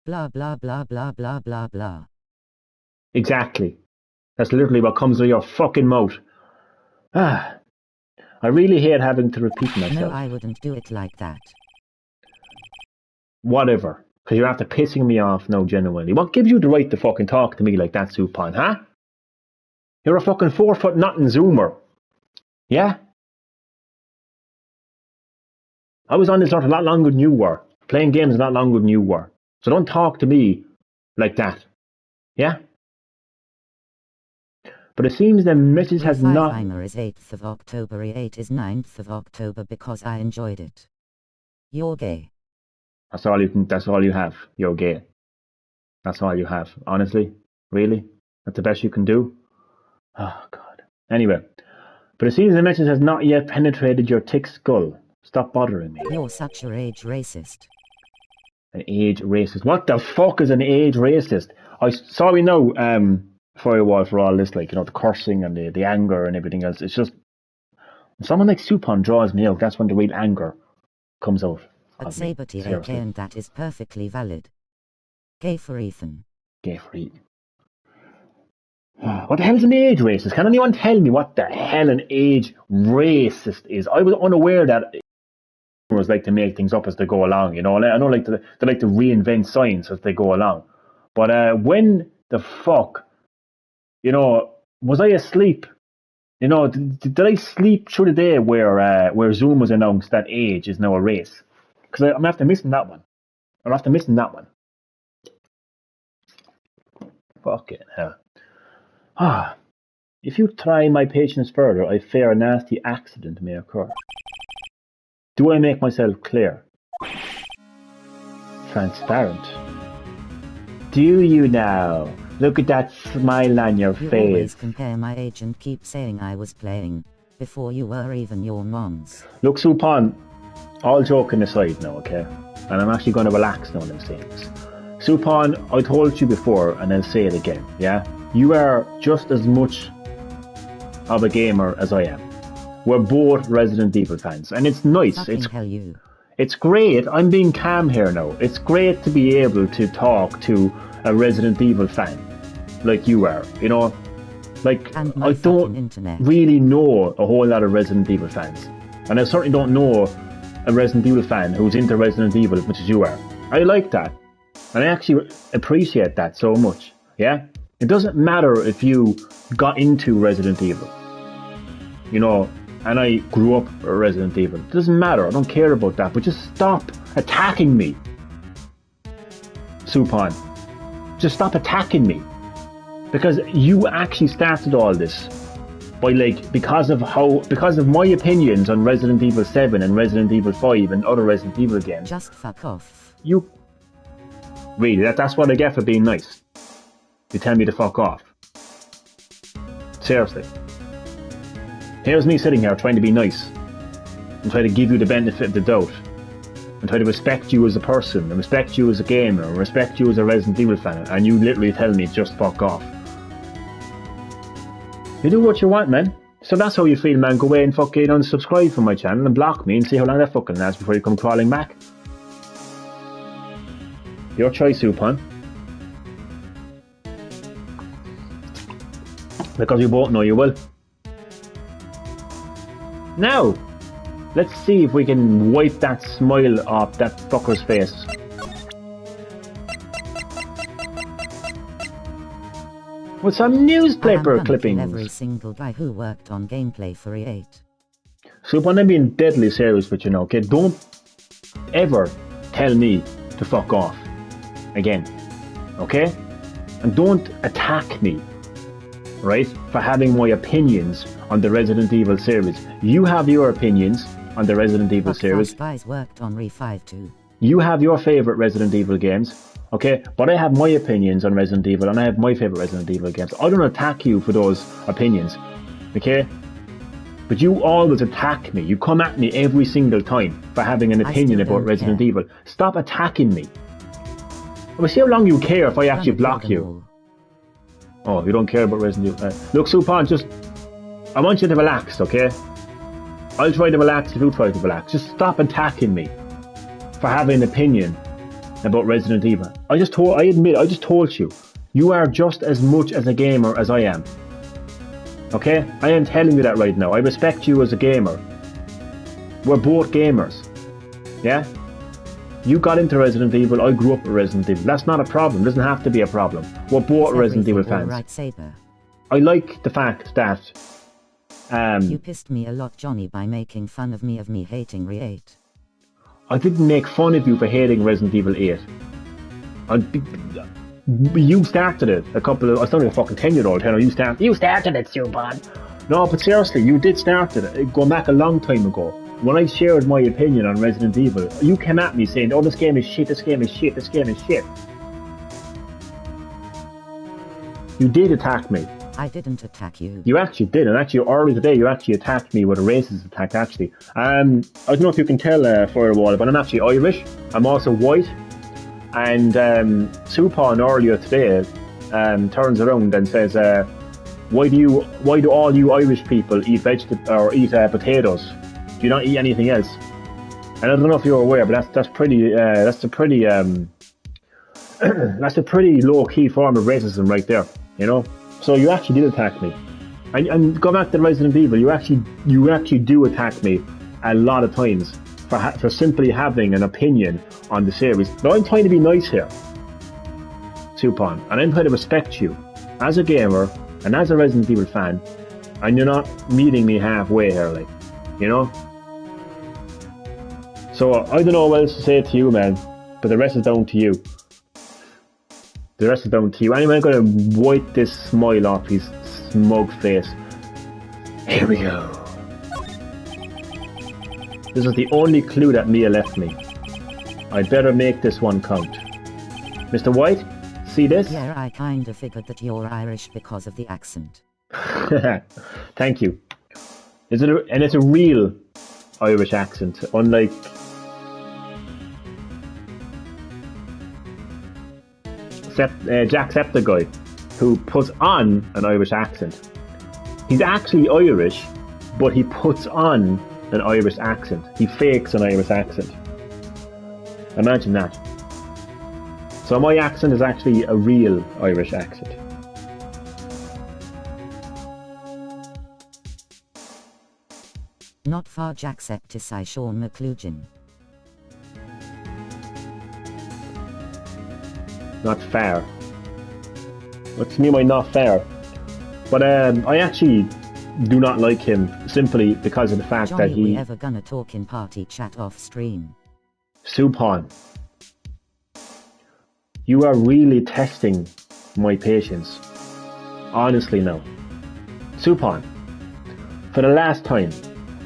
Blah blah blah blah blah blah blah. Exactly. That's literally what comes out of your fucking mouth. I really hate having to repeat myself. No, I wouldn't do it like that. Whatever. Because you're after pissing me off now, genuinely. What gives you the right to fucking talk to me like that, Supon, huh? You're a fucking 4-foot-nothing Zoomer. Yeah? I was on this earth a lot longer than you were. Playing games a lot longer than you were. So don't talk to me like that. Yeah? But it seems the message has not... Timer is 8th of October, 8 is 9th of October because I enjoyed it. You're gay. That's all you have. You're gay. That's all you have. Honestly? Really? That's the best you can do? Oh, God. Anyway. But it seems the message has not yet penetrated your thick skull. Stop bothering me. You're such a age racist. An age racist? What the fuck is an age racist? Sorry, no, firewall for all this, like, you know, the cursing and the anger and everything else. It's just, when someone like Supon draws me out, that's when the real anger comes out. But Saberty AK, and that is perfectly valid. Gay for Ethan. Gay for Ethan. What the hell is an age racist? Can anyone tell me what the hell an age racist is? I was unaware that was like to make things up as they go along, you know. I know like they like to reinvent science as they go along. But when the fuck, you know, was I asleep? You know, did I sleep through the day where Zoom was announced that age is now a race? Because I'm after missing that one. Fucking hell. If you try my patience further, I fear a nasty accident may occur. Do I make myself clear? Transparent. Do you now? Look at that smile on your face. You always compare my age and keep saying I was playing before you were even your moms. Look, Supon, all joking aside now, okay? And I'm actually going to relax now when I'm saying this. Supon, I told you before, and I'll say it again, yeah? You are just as much of a gamer as I am. We're both Resident Evil fans, and it's nice. It's great. I'm being calm here now. It's great to be able to talk to a Resident Evil fan like you are, you know? Like, I don't really know a whole lot of Resident Evil fans. And I certainly don't know a Resident Evil fan who's into Resident Evil as much as you are. I like that. And I actually appreciate that so much, yeah? It doesn't matter if you got into Resident Evil, you know, and I grew up with Resident Evil. It doesn't matter. I don't care about that. But just stop attacking me, Supon. Just stop attacking me. Because you actually started all this by, like, because of my opinions on Resident Evil 7 and Resident Evil 5 and other Resident Evil games. Just fuck off. Really, that's what I get for being nice. You tell me to fuck off. Seriously. Here's me sitting here trying to be nice and try to give you the benefit of the doubt and try to respect you as a person and respect you as a gamer and respect you as a Resident Evil fan, and you literally tell me just fuck off. You do what you want, man. So that's how you feel, man. Go away and fucking unsubscribe from my channel and block me and see how long that fucking lasts before you come crawling back. Your choice, Supon. Because we both know you will. Now, let's see if we can wipe that smile off that fucker's face. With some newspaper clippings. Every single guy who worked on gameplay for E8. Supon, I'm being deadly serious with you now, okay? Don't ever tell me to fuck off again, okay? And don't attack me, right, for having my opinions on the Resident Evil series. You have your opinions on the Resident Evil series. Guys worked on Re5 too. You have your favourite Resident Evil games, okay? But I have my opinions on Resident Evil, and I have my favourite Resident Evil games. I don't attack you for those opinions, okay? But you always attack me. You come at me every single time for having an opinion about Resident Evil. Stop attacking me. We'll see how long you care if I actually block you. Oh, you don't care about Resident Evil. Look, Supon, just... I want you to relax, okay? I'll try to relax if you try to relax. Just stop attacking me for having an opinion about Resident Evil. I just told you. You are just as much as a gamer as I am. Okay? I am telling you that right now. I respect you as a gamer. We're both gamers. Yeah? You got into Resident Evil, I grew up with Resident Evil. That's not a problem. It doesn't have to be a problem. We're both Resident Evil fans. Right, Saber. I like the fact that... you pissed me a lot, Johnny, by making fun of me hating Re8. I didn't make fun of you for hating Resident Evil 8. You started it I was only a fucking 10-year-old. You started it, Supon. No, but seriously, you did start it. Going back a long time ago. When I shared my opinion on Resident Evil, you came at me saying, oh, this game is shit, this game is shit, this game is shit. You did attack me. I didn't attack you. You actually did, and actually earlier today you actually attacked me with a racist attack, actually. I don't know if you can tell, Firewall, but I'm actually Irish. I'm also white. And Supon earlier today turns around and says, why do all you Irish people eat potatoes? Do you not eat anything else? And I don't know if you're aware, but that's a pretty low key form of racism right there, you know. So you actually did attack me, and go back to Resident Evil. You actually do attack me a lot of times for simply having an opinion on the series. Now I'm trying to be nice here, Supon, and I'm trying to respect you as a gamer and as a Resident Evil fan, and you're not meeting me halfway here, like, you know. So I don't know what else to say to you, man, but the rest is down to you. The rest is down to you. Anyway, I'm going to wipe this smile off his smug face. Here we go. This is the only clue that Mia left me. I'd better make this one count. Mr. White, see this? Yeah, I kinda figured that you're Irish because of the accent. Thank you. And it's a real Irish accent, unlike... Jacksepticeye, who puts on an Irish accent. He's actually Irish, but he puts on an Irish accent. He fakes an Irish accent. Imagine that. So my accent is actually a real Irish accent. Not far Jacksepticeye Sean McLuhan. Not fair. What's me by not fair? But I actually do not like him simply because of the fact Johnny, that he... we ever gonna talk in party chat off stream? Supon, you are really testing my patience. Honestly now. Supon, for the last time,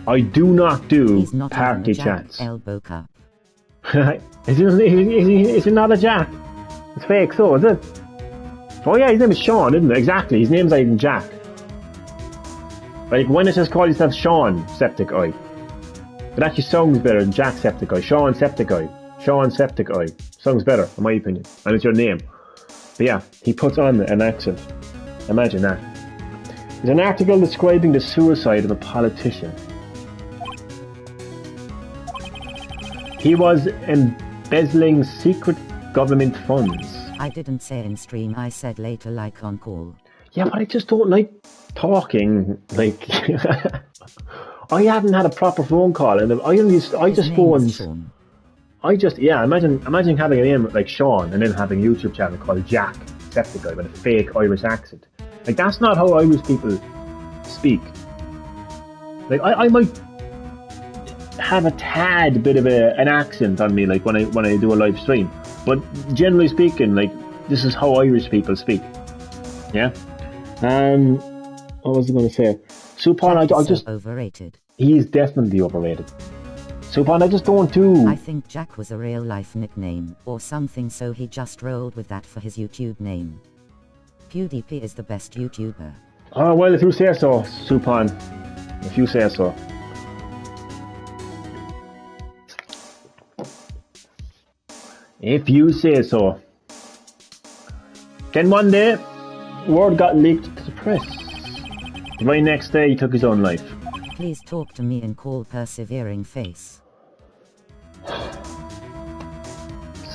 I do not do party chats. Elbow cup. Is he not a Jack? It's fake, so is it? Oh yeah, his name is Sean, isn't it? Exactly, his name's not even Jack. Like, when it says call yourself Sean Septic Eye, it actually sounds better than Jack Septic Eye. Sean Septic Eye. Sean Septic Eye. Sounds better, in my opinion. And it's your name. But yeah, he puts on an accent. Imagine that. There's an article describing the suicide of a politician. He was embezzling secret government funds. I didn't say in stream, I said later, like on call. Yeah, but I just don't like talking, like... I haven't had a proper phone call, and imagine having a name like Sean, and then having a YouTube channel called Jack Septiceye with a fake Irish accent. Like, that's not how Irish people speak. Like, I might have a tad bit of an accent on me, like when I do a live stream, but generally speaking, like, this is how Irish people speak. Yeah. What was I going to say? Supon, I just overrated. He's definitely overrated. Supon, I just don't do. I think Jack was a real life nickname or something, so he just rolled with that for his YouTube name. PewDiePie is the best YouTuber. Oh well, if you say so, Supon. If you say so. If you say so. Then one day, word got leaked to the press. The very next day, he took his own life. Please talk to me and call persevering face.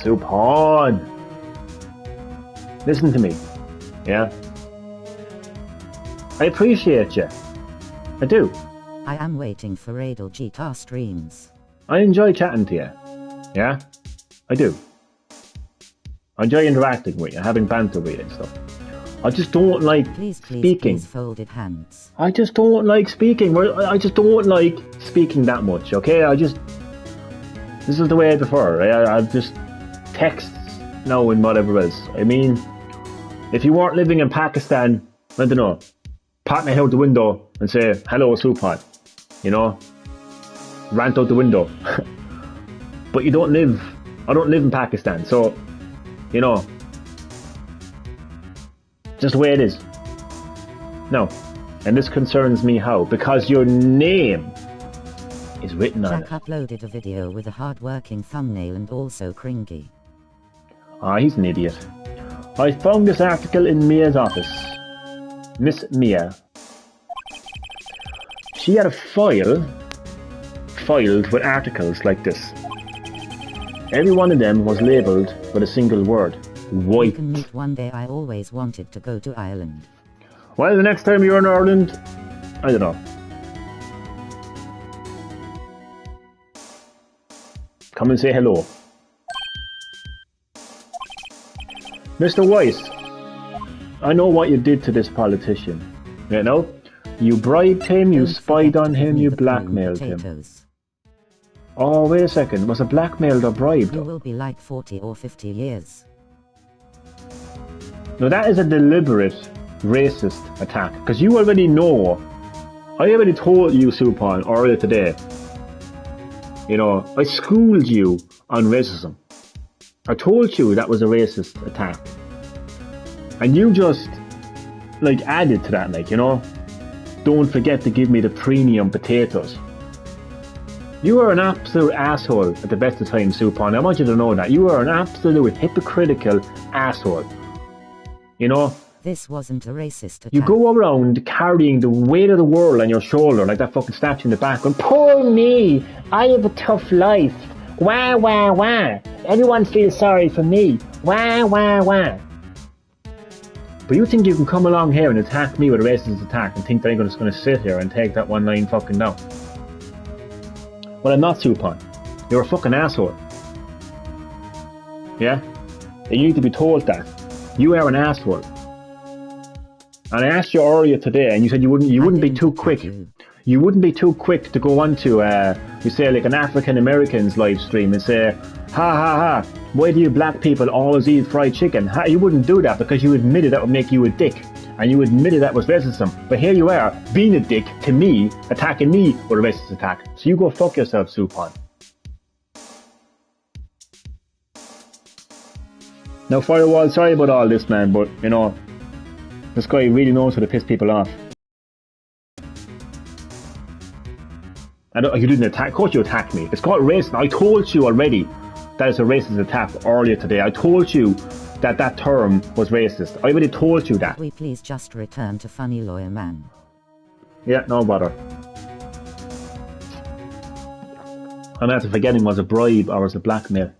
Supon. Listen to me. Yeah? I appreciate you. I do. I am waiting for Radel Guitar streams. I enjoy chatting to you. Yeah? I do. I enjoy interacting with you, having banter with you and stuff. I just don't like speaking. Please, folded hands. I just don't like speaking. I just don't like speaking that much, okay? This is the way I prefer. I just text now and whatever else. I mean, if you weren't living in Pakistan, I don't know, pat me out the window and say, hello, Supon. You know? Rant out the window. But I don't live in Pakistan, so, you know, just the way it is. No. And this concerns me how? Because your name is written on it. Jack uploaded a video with a hard-working thumbnail and also cringy. Ah, he's an idiot. I found this article in Mia's office. Miss Mia. She had a file filed with articles like this. Every one of them was labelled with a single word. White. You can meet one day. I always wanted to go to Ireland. Well, the next time you're in Ireland, I don't know. Come and say hello. Mr. White, I know what you did to this politician. You know? You bribed him, you spied on him, you blackmailed him. Oh, wait a second. Was it blackmailed or bribed? You will be like 40 or 50 years. No, that is a deliberate racist attack. Because you already know. I already told you, Supon, earlier today. You know, I schooled you on racism. I told you that was a racist attack. And you just, like, added to that, like, you know. Don't forget to give me the premium potatoes. You are an absolute asshole at the best of times, Supon. I want you to know that. You are an absolute hypocritical asshole. You know? This wasn't a racist attack. You go around carrying the weight of the world on your shoulder like that fucking statue in the back going, poor me, I have a tough life. Wah, wah, wah. Everyone feels sorry for me. Wah, wah, wah. But you think you can come along here and attack me with a racist attack and think that I'm just going to sit here and take that one line fucking down? Well, I'm not, Supon. You're a fucking asshole. Yeah? And you need to be told that. You are an asshole. And I asked you earlier today, and you said you wouldn't be too quick. You wouldn't be too quick to go onto, you say, like an African American's live stream and say, ha ha ha, why do you black people always eat fried chicken? Ha, you wouldn't do that because you admitted that would make you a dick. And you admitted that was racism. But here you are, being a dick to me, attacking me with a racist attack. So you go fuck yourself, Supon. Now, Firewall, sorry about all this, man, but, you know, this guy really knows how to piss people off. And you didn't attack. Of course you attacked me. It's called racism. I told you already that it's a racist attack earlier today. I told you that that term was racist. I already told you that. We please just return to funny lawyer man. Yeah, no bother. I'm after forgetting, was a bribe or was a blackmail?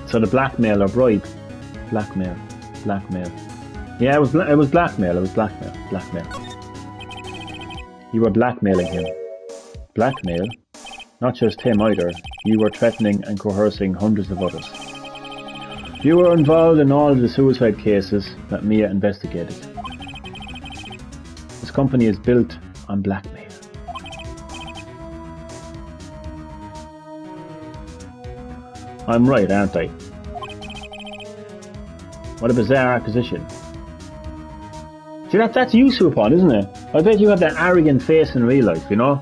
So the blackmail or bribe? Blackmail. Yeah, it was blackmail. It was blackmail. You were blackmailing him. Blackmail? Not just him either. You were threatening and coercing hundreds of others. You were involved in all of the suicide cases that Mia investigated. This company is built on blackmail. I'm right, aren't I? What a bizarre acquisition. See, that's you, Supon, isn't it? I bet you have that arrogant face in real life, you know?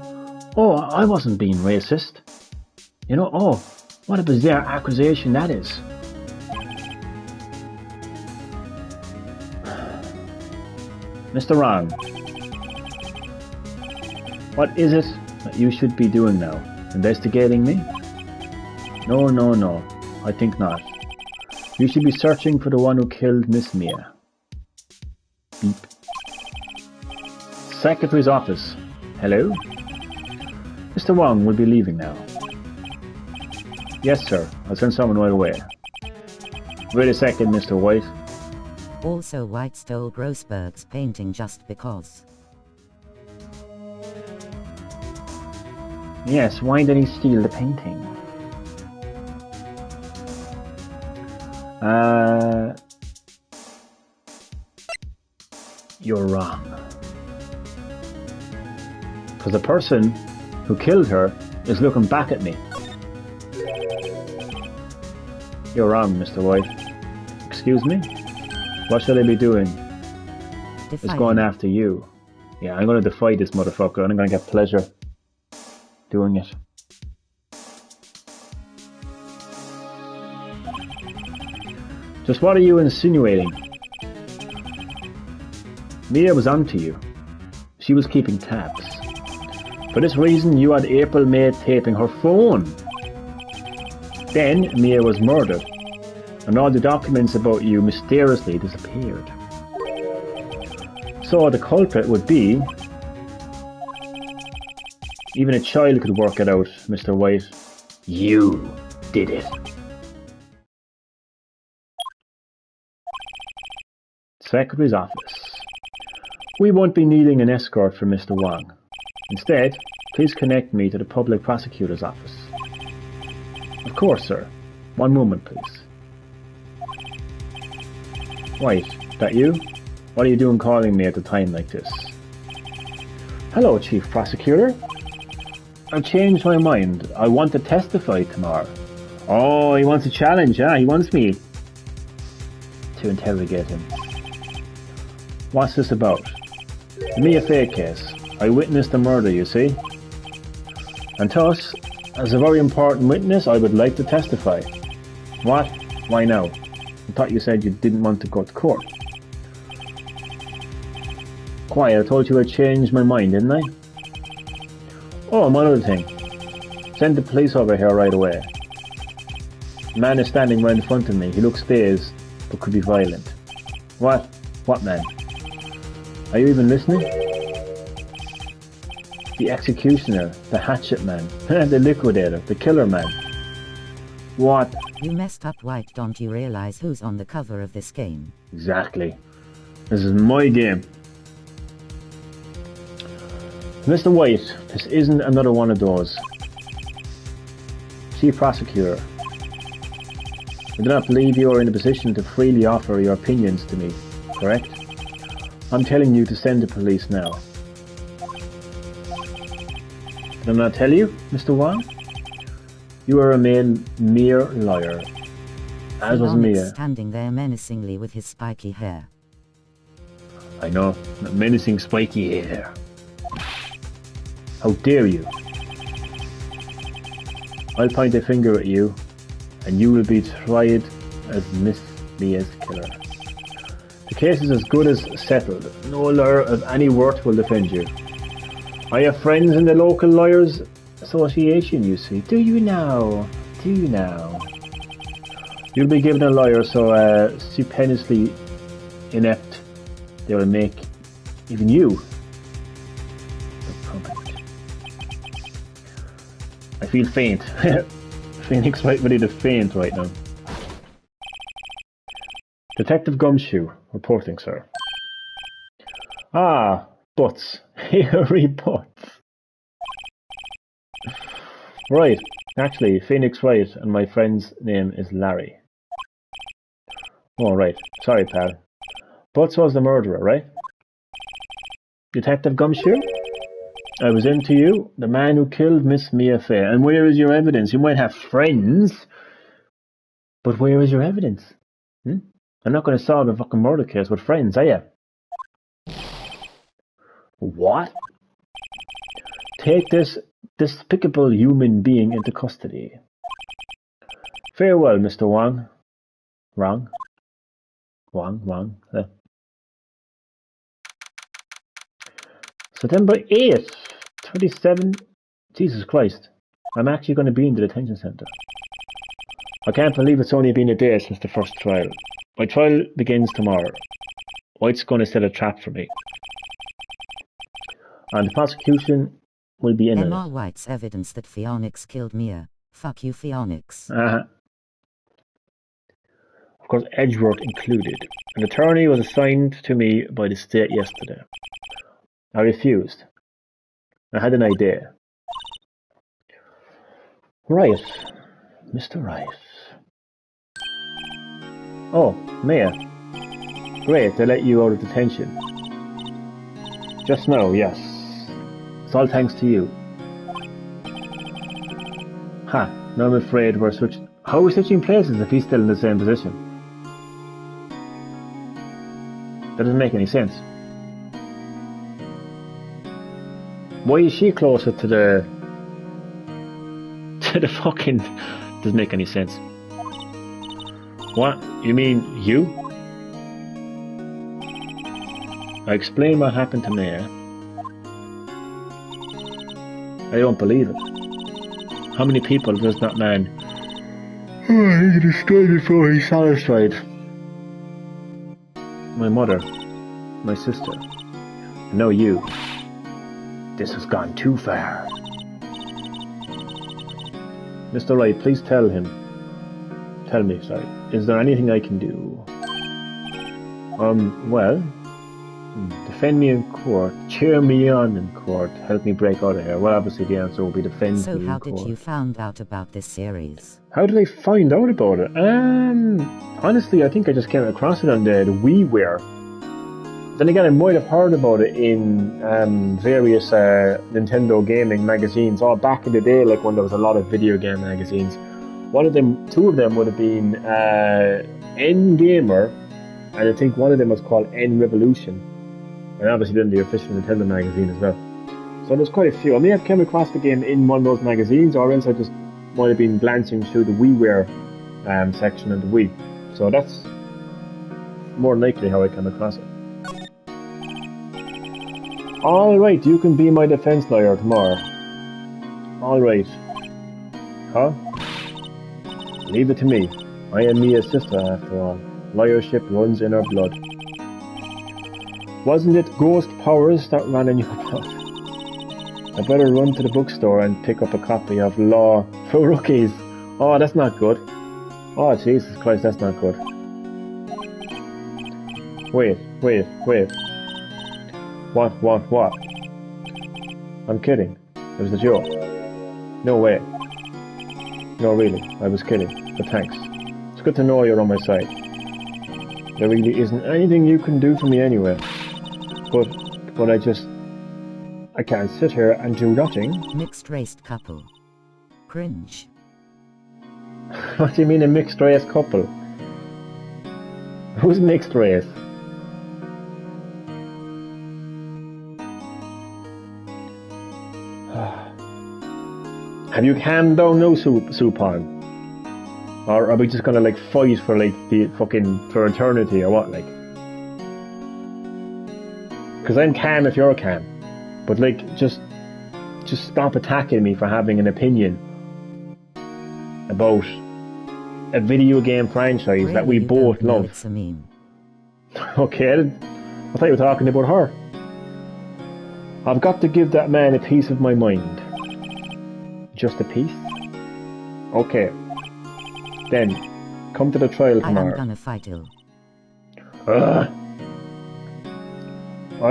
Oh, I wasn't being racist. You know, oh, what a bizarre accusation that is. Mr. Wrong. What is it that you should be doing now? Investigating me? No, I think not. You should be searching for the one who killed Miss Mia. Beep. Secretary's office. Hello? Mr. Wong will be leaving now. Yes, sir. I'll send someone right away. Wait a second, Mr. White. Also, White stole Grossberg's painting just because. Yes, why did he steal the painting? You're wrong. Because the person who killed her is looking back at me. You're wrong, Mr. White. Excuse me? What should I be doing? It's going after you. Yeah, I'm going to defy this motherfucker and I'm going to get pleasure doing it. Just what are you insinuating? Mia was onto you. She was keeping tabs. For this reason, you had April May taping her phone. Then, Mia was murdered, and all the documents about you mysteriously disappeared. So the culprit would be... Even a child could work it out, Mr. White. You did it. Secretary's office. We won't be needing an escort from Mr. Wang. Instead, please connect me to the public prosecutor's office. Of course, sir. One moment, please. White, that you? What are you doing calling me at a time like this? Hello, Chief Prosecutor. I've changed my mind. I want to testify tomorrow. Oh, he wants a challenge, huh? He wants me to interrogate him. What's this about? The Mia Fay case. I witnessed the murder, you see. And thus, as a very important witness, I would like to testify. What? Why now? I thought you said you didn't want to go to court. Quiet, I told you I changed my mind, didn't I? Oh, one other thing. Send the police over here right away. The man is standing right in front of me. He looks dazed, but could be violent. What? What man? Are you even listening? The executioner, the hatchet man, the liquidator, the killer man. What? You messed up, White. Don't you realize who's on the cover of this game? Exactly. This is my game. Mr. White, this isn't another one of those. Chief Prosecutor, I do not believe you are in a position to freely offer your opinions to me, correct? I'm telling you to send the police now. Did I not tell you, Mr. Wang? You are a mere liar, as was Mia. Standing there menacingly with his spiky hair. I know, that menacing spiky hair. How dare you? I'll point a finger at you, and you will be tried as Miss Mia's killer. The case is as good as settled. No lawyer of any worth will defend you. I have friends in the local lawyers association, you see. Do you now? Do you now? You'll be given a lawyer so stupendously inept they will make even you competent. I feel faint. Phoenix Wright ready to faint right now. Detective Gumshoe, reporting, sir. Ah, Butts. Harry Butts. Right, actually, Phoenix Wright and my friend's name is Larry. Oh, right. Sorry, pal. Butts was the murderer, right? Detective Gumshoe? I was into you, the man who killed Miss Mia Fay. And where is your evidence? You might have friends, but where is your evidence? I'm not going to solve a fucking murder case with friends, are you? What? Take this despicable human being into custody. Farewell, Mr. Wang. Wrong. Wang. September 8th, 27. Jesus Christ. I'm actually going to be in the detention centre. I can't believe it's only been a day since the first trial. My trial begins tomorrow. White's going to set a trap for me. And the prosecution will be in M.R. White's evidence that Phoenix killed Mia. Fuck you, Phoenix. Of course, Edgeworth included. An attorney was assigned to me by the state yesterday. I refused. I had an idea. Right, Mr. Wright. Oh, Mia. Great, they let you out of detention. Just now, yes. It's all thanks to you. Ha, now I'm afraid we're switching. How are we switching places if he's still in the same position? That doesn't make any sense. Why is she closer to the fucking... Doesn't make any sense. What? You mean you? I explained what happened to Mia. I don't believe it. How many people does that man he can destroy before he's satisfied? My mother, my sister, and now you. This has gone too far. Mr. Wright, please tell me, is there anything I can do? Well, defend me in court, cheer me on in court, help me break out of here. Well, obviously the answer will be defend me in court. So how did you find out about this series? How did I find out about it? Honestly, I think I just came across it on the WiiWare. Then again, I might have heard about it in various Nintendo gaming magazines, all back in the day, like when there was a lot of video game magazines. Two of them would have been N Gamer, and I think one of them was called N Revolution, and obviously then the official Nintendo magazine as well. So there's quite a few. I may have come across the game in one of those magazines, or else I just might have been glancing through the WiiWare section of the Wii. So that's more than likely how I came across it. Alright, you can be my defense lawyer tomorrow. Alright. Huh? Leave it to me. I am Mia's sister after all. Lawyership runs in her blood. Wasn't it ghost powers that ran in your blood? I better run to the bookstore and pick up a copy of Law for Rookies. Oh, that's not good. Oh, Jesus Christ, that's not good. Wait. What? I'm kidding. It was a joke. No way. No, really, I was kidding, but thanks. It's good to know you're on my side. There really isn't anything you can do for me anyway. But I can't sit here and do nothing. Mixed-race couple. Cringe. What do you mean a mixed-race couple? Who's mixed race? Have you calmed down now, Supon? Or are we just gonna like fight for like the fucking for eternity or what, like? Because I'm calm if you're calm, but like just stop attacking me for having an opinion about a video game franchise really, that we both love. It's a meme. Okay, I thought you were talking about her. I've got to give that man a piece of my mind. Just a piece? Okay. Then, come to the trial tomorrow. I'm gonna fight you. I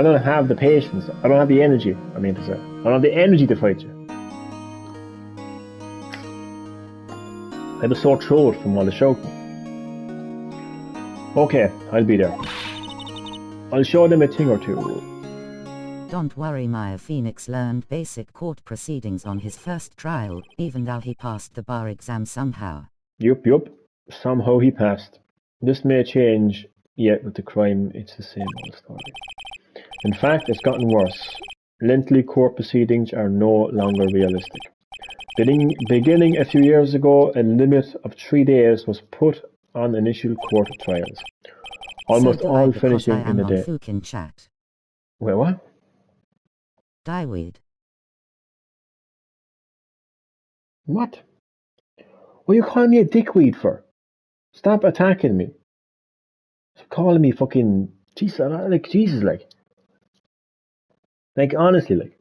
don't have the patience. I don't have the energy, I mean to say. I don't have the energy to fight you. I have a sore throat from all the shouting. Okay, I'll be there. I'll show them a thing or two. Don't worry, Maya Phoenix learned basic court proceedings on his first trial, even though he passed the bar exam somehow. Yup. Somehow he passed. This may change, yet with the crime, it's the same old story. In fact, it's gotten worse. Lengthy court proceedings are no longer realistic. Beginning a few years ago, a limit of 3 days was put on initial court trials. Almost so all finishing in a day. Chat. Wait, what? Dieweed. What? What are you calling me a dickweed for? Stop attacking me. Stop calling me fucking... Jesus, like... Like, honestly, like...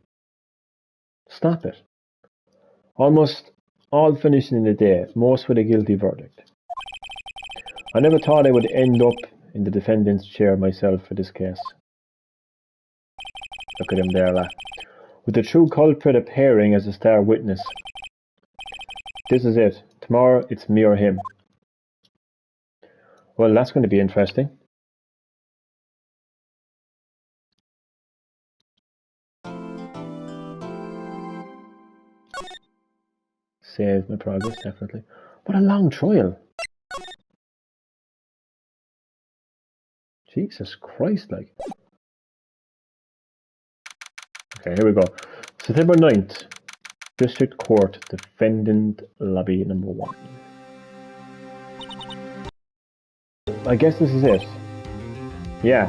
Stop it. Almost all finishing in a day, most with a guilty verdict. I never thought I would end up in the defendant's chair myself for this case. Look at him there, lad. With the true culprit appearing as a star witness. This is it. Tomorrow, it's me or him. Well, that's going to be interesting. Save my progress, definitely. What a long trial. Jesus Christ, like. Okay, here we go. September 9th, District Court, Defendant Lobby number 1. I guess this is it. Yeah.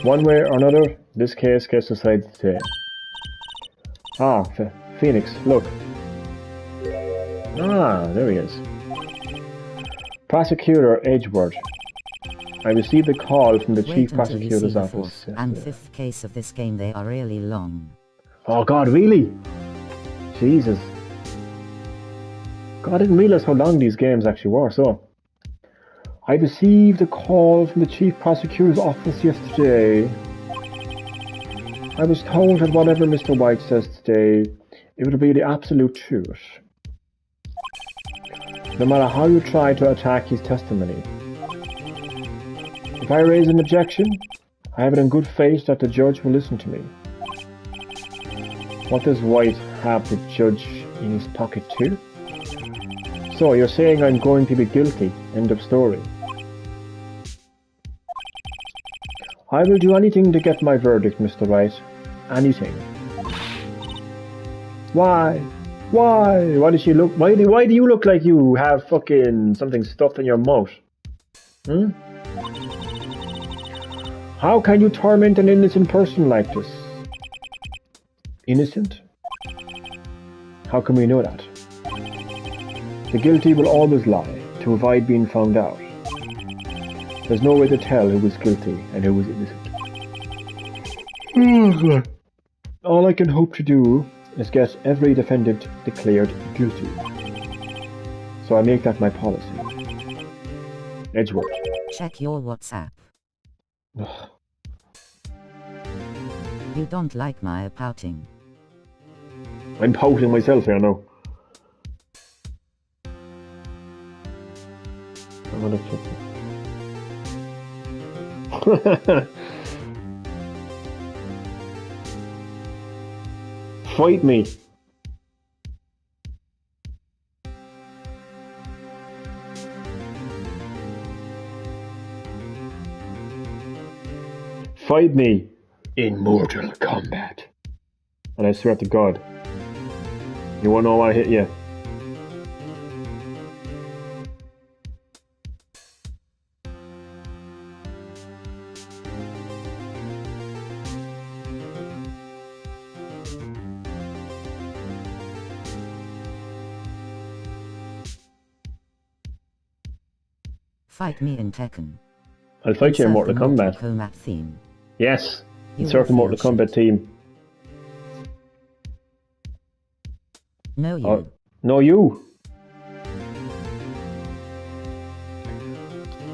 One way or another, this case gets decided today. Phoenix, look. Ah, there he is. Prosecutor Edgeworth. I received a call from the Chief Prosecutor's office. And fifth case of this game, they are really long. Oh God, really? Jesus. God, I didn't realize how long these games actually were, so. I received a call from the Chief Prosecutor's office yesterday. I was told that whatever Mr. White says today, it would be the absolute truth. No matter how you try to attack his testimony. If I raise an objection, I have it in good faith that the judge will listen to me. What does White have the judge in his pocket too? So you're saying I'm going to be guilty, end of story. I will do anything to get my verdict, Mr. Wright. Anything. Why? Why? Why does she look? Why do you look like you have fucking something stuffed in your mouth? Hmm? How can you torment an innocent person like this? Innocent? How can we know that? The guilty will always lie to avoid being found out. There's no way to tell who was guilty and who was innocent. All I can hope to do is get every defendant declared guilty. So I make that my policy. Edgeworth. Check your WhatsApp. You don't like my pouting. I'm pouting myself here now. I'm gonna fight me. Fight me in Mortal Kombat. And I swear to God, you wanna know why I hit you? Fight me in Tekken. I'll fight you in Mortal Kombat. Kombat theme. Yes, insert the Mortal Kombat theme. No, you. No, you.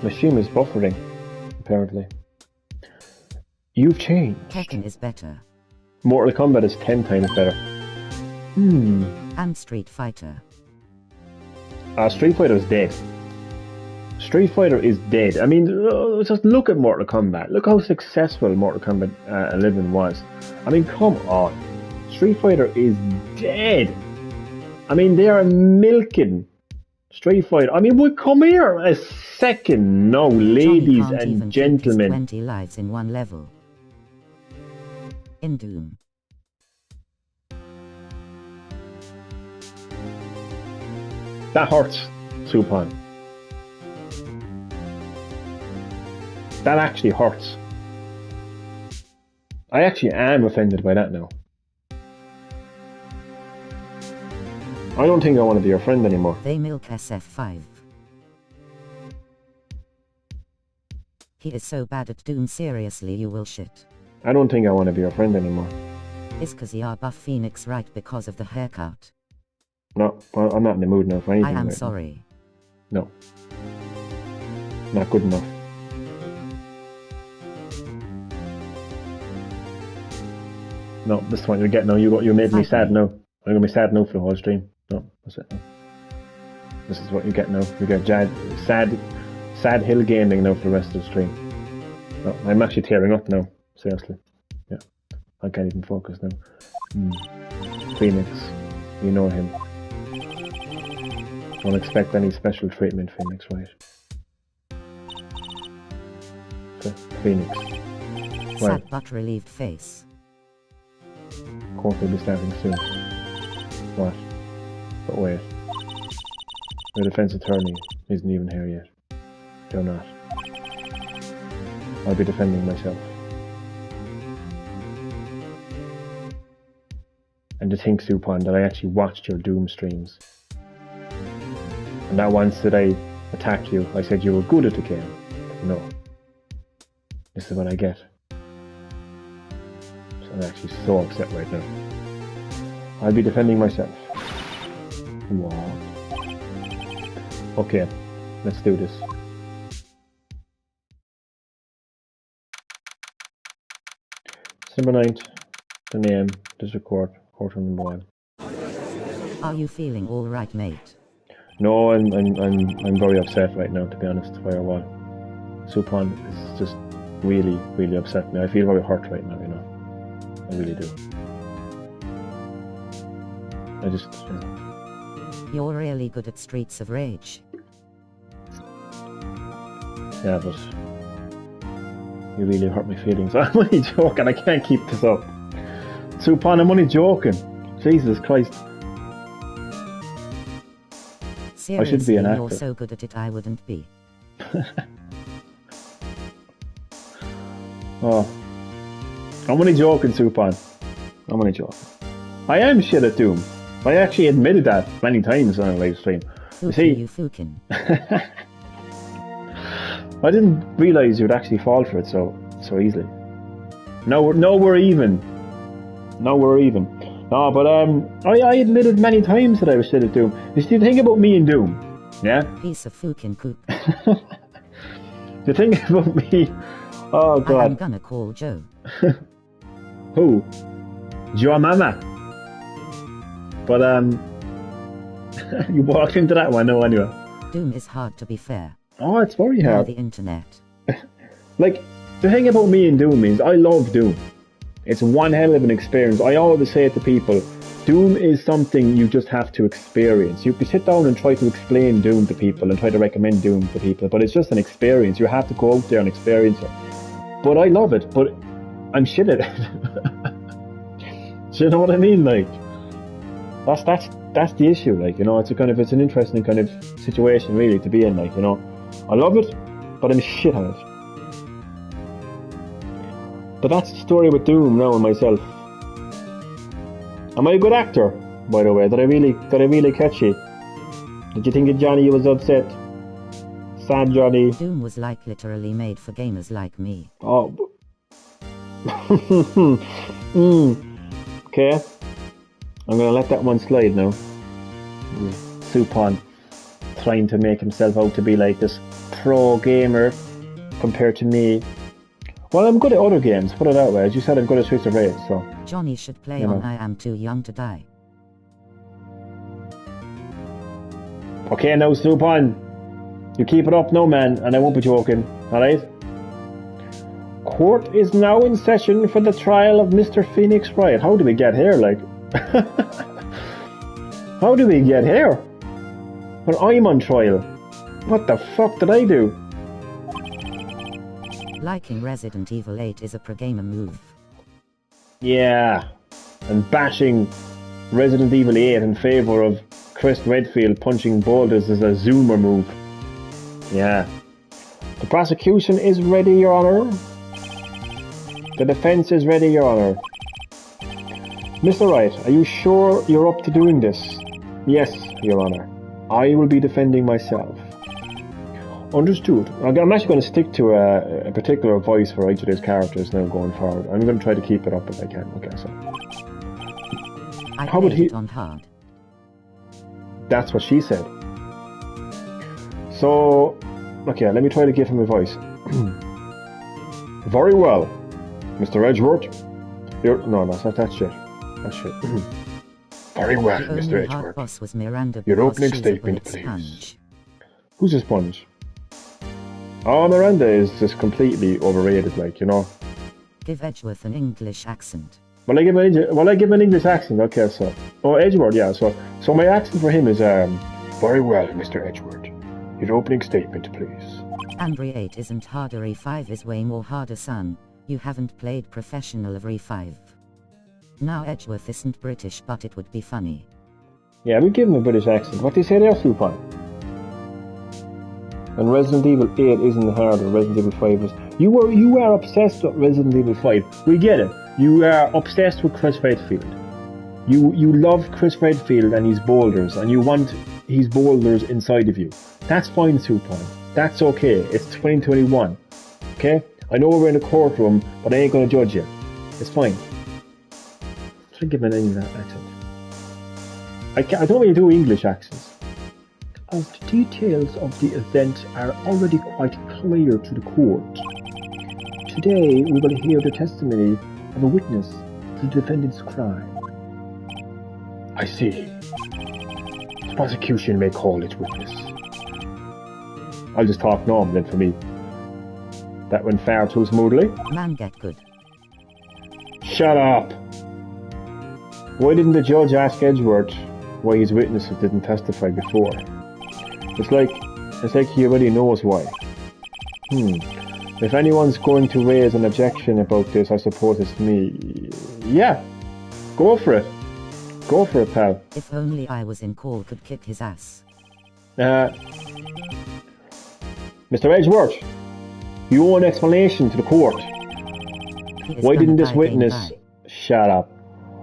Machine is buffering, apparently. You've changed. Tekken is better. Mortal Kombat is 10 times better. And Street Fighter. Street Fighter is dead. Street Fighter is dead. I mean, just look at Mortal Kombat. Look how successful Mortal Kombat 11 was. I mean, come on. Street Fighter is dead. I mean, they are milking Street Fighter. I mean, well, come here a second now, ladies and gentlemen. 20 lives in one level. In Doom. That hurts, Supon. That actually hurts. I actually am offended by that now. I don't think I want to be your friend anymore. They milk SF5. He is so bad at Doom, seriously you will shit. I don't think I want to be your friend anymore. Is cause you are buff Phoenix Wright because of the haircut? No, I'm not in the mood now for anything. I am right sorry. Now. No. Not good enough. No, this is what you're getting now. You made me sad now. I'm gonna be sad now for the whole stream. No, that's it. No. This is what you get now. You get sad hill gaming now for the rest of the stream. No, I'm actually tearing up now. Seriously. Yeah. I can't even focus now. Phoenix. You know him. Don't expect any special treatment, Phoenix, right? So, Phoenix. Sad but relieved face. Court will be starting soon. What? But wait. The defense attorney isn't even here yet. They're not. I'll be defending myself. And to think, Supon, that I actually watched your Doom streams. And that once that I attacked you, I said you were good at the game. No. This is what I get. So I'm actually so upset right now. I'll be defending myself. What? Okay, let's do this. December 9th, the name, District Court, courtroom number 1. Are you feeling all right, mate? No, I'm very upset right now, to be honest, Firewall. Supon is just really, really upset me. I feel very hurt right now, you know. I really do. I just, you know. You're really good at Streets of Rage. Yeah, but you really hurt my feelings. I'm only joking, I can't keep this up. Supon, I'm only joking. Jesus Christ. Seriously, I should be an actor. You're so good at it, I wouldn't be. Oh. I'm only joking, Supon. I'm only joking. I am shit at Doom. I actually admitted that many times on a live stream. You fucking. I didn't realise you'd actually fall for it so easily. No, we're even. No, but I admitted many times that I was shit at Doom. You see, the thing about me and Doom, yeah? Piece of fucking poop. The thing about me, oh God. I'm gonna call Joe. Who? Joe Mama. But you walked into that one, no, anyway. Doom is hard, to be fair. Oh, it's very hard. The internet. Like, the thing about me and Doom is I love Doom. It's one hell of an experience. I always say it to people, Doom is something you just have to experience. You can sit down and try to explain Doom to people and try to recommend Doom to people, but it's just an experience. You have to go out there and experience it. But I love it, but I'm shit at it. Do you know what I mean? Like, that's the issue, like, you know, it's an interesting kind of situation really to be in, like, you know. I love it, but I'm shit at it. But that's the story with Doom now and myself. Am I a good actor, by the way? Did I really catch you? Did you think that Johnny was upset? Sad Johnny. Doom was like literally made for gamers like me. Oh. Okay. I'm gonna let that one slide now. Supon trying to make himself out to be like this pro gamer compared to me. Well, I'm good at other games, put it that way. As you said, I'm good at Streets of Rage, so... Johnny should play you know. on I Am Too Young to Die. Okay, now, Supon. You keep it up now, man, and I won't be joking, alright? Court is now in session for the trial of Mr. Phoenix Wright. How do we get here, like? How do we get here? When I'm on trial. What the fuck did I do? Liking Resident Evil 8 is a pro-gamer move. Yeah, and bashing Resident Evil 8 in favour of Chris Redfield punching boulders is a zoomer move. Yeah. The prosecution is ready, Your Honour. The defence is ready, Your Honour. Mr. Wright, are you sure you're up to doing this? Yes, Your Honour. I will be defending myself. Understood. I'm actually going to stick to a particular voice for each of these characters now going forward. I'm going to try to keep it up if I can. Okay, so. How would he? On hard. That's what she said. So, okay, let me try to give him a voice. Very well, Mr. Edgeworth. No, that's not that shit. That's shit. Very well, Mr. Edgeworth. Boss was Miranda. Your opening statement, please. Sponge. Who's a sponge? Oh, Miranda is just completely overrated, like, you know. Give Edgeworth an English accent. Will I give an English accent? Okay, so... Oh, Edgeworth, yeah, so my accent for him is, very well, Mr. Edgeworth. Your opening statement, please. Ambry 8 isn't harder, E5 is way more harder, son. You haven't played professional of E5. Now Edgeworth isn't British, but it would be funny. Yeah, we give him a British accent. What do you say there, Supon? And Resident Evil 8 isn't harder, Resident Evil 5 is... You are obsessed with Resident Evil 5. We get it. You are obsessed with Chris Redfield. You love Chris Redfield and his boulders, and you want his boulders inside of you. That's fine, Supine. That's okay. It's 2021. Okay? I know we're in a courtroom, but I ain't gonna judge you. It's fine. Try to give an English accent. I don't really do English accents. As the details of the event are already quite clear to the court, today we will hear the testimony of a witness to the defendant's crime. I see. The prosecution may call its witness. I'll just talk normal then for me. That went far too smoothly. Man, get good. Shut up! Why didn't the judge ask Edgeworth why his witnesses didn't testify before? It's like he already knows why. If anyone's going to raise an objection about this, I suppose it's me. Yeah, go for it. Go for it, pal. If only I was in call, could kick his ass. Mr. Edgeworth, you owe an explanation to the court. Why didn't this witness... Shut up.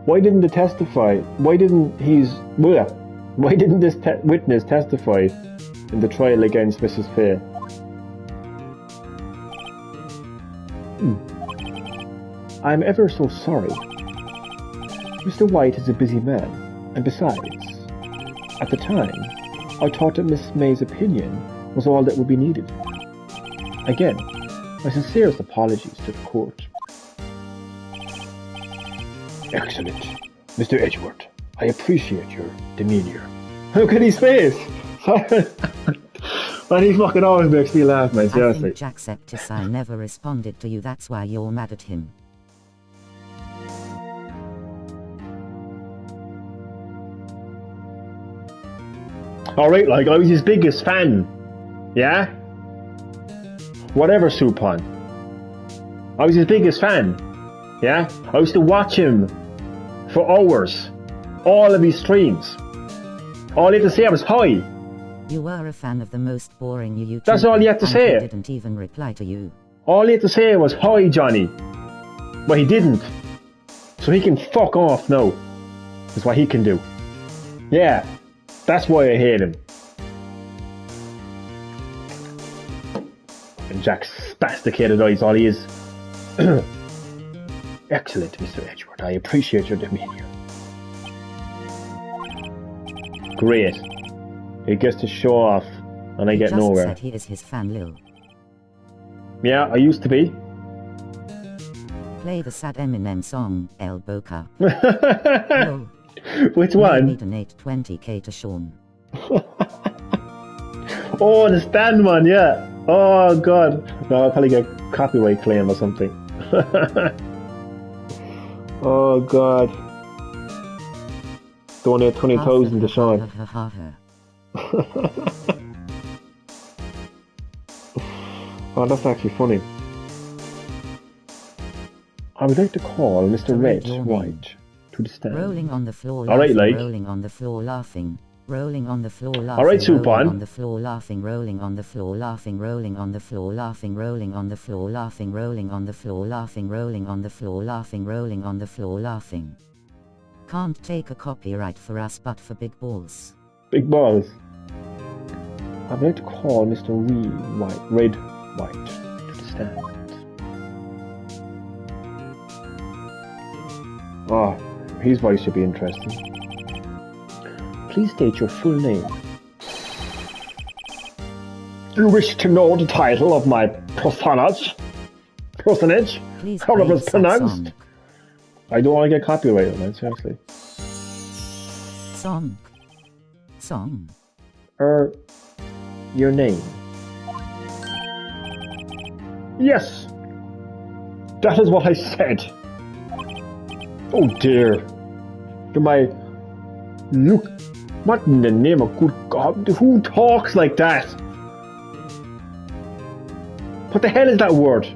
Why didn't it testify? Why didn't this witness testify in the trial against Mrs. Fay? I'm ever so sorry. Mr. White is a busy man, and besides, at the time, I thought that Miss May's opinion was all that would be needed. Again, my sincerest apologies to the court. Excellent. Mr. Edgeworth, I appreciate your demeanor. Look at his face! Man, he fucking always makes me laugh, man, seriously. I think Jacksepticeye never responded to you, that's why you're mad at him. Alright, like, I was his biggest fan. Yeah? Whatever, Supon. I was his biggest fan. Yeah? I used to watch him for hours. All of his streams. All he had to say was hi. You were a fan of the most boring YouTuber. That's all you had to say. He didn't even reply to you. All he had to say was hi, Johnny. But he didn't. So he can fuck off now. That's what he can do. Yeah. That's why I hate him. And Jack's spasticated eyes, all he is. Excellent, Mr. Edgeworth. I appreciate your demeanor. Great. He gets to show off, and I get nowhere. Said he is his fan, Lil. Yeah, I used to be. Play the sad Eminem song, El Boca. No. Which one? Maybe donate 20k to Sean. Oh, the stand one, yeah. Oh god. No, I'll probably get copyright claim or something. Oh god. Donate 20,000 to Sean. Oh, that's actually funny. I would like to call Mr. Wright to the stand. Rolling on the floor, laughing, alright, like. Rolling on the floor, laughing. Rolling on the floor, laughing. Alright, Supon. Rolling on the floor, laughing. Rolling on the floor, laughing. Rolling on the floor, laughing. Rolling on the floor, laughing. Rolling on the floor, laughing. Rolling on the floor, laughing. Rolling on the floor, laughing. Can't take a copyright for us, but for big balls. Big balls. I'd like to call Mr. Red White to the stand. Oh, his voice should be interesting. Please state your full name. Do you wish to know the title of my personage? Please how it was pronounced? Song. I don't want to get copyrighted, man, seriously. Song. Your name. Yes! That is what I said. Oh dear. Look, what in the name of good God, who talks like that? What the hell is that word?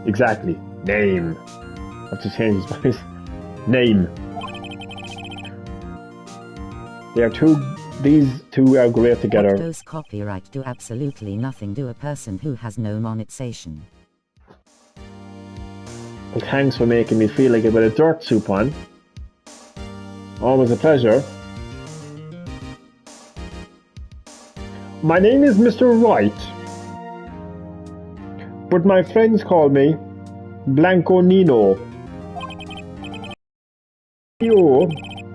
Exactly. Name. I have to change his voice. Name. These two are great together. What does copyright do? Absolutely nothing. Do a person who has no monetization. Thanks for making me feel like a bit of dirt soup on. Always a pleasure. My name is Mr. Wright, but my friends call me Blanco Nino. You,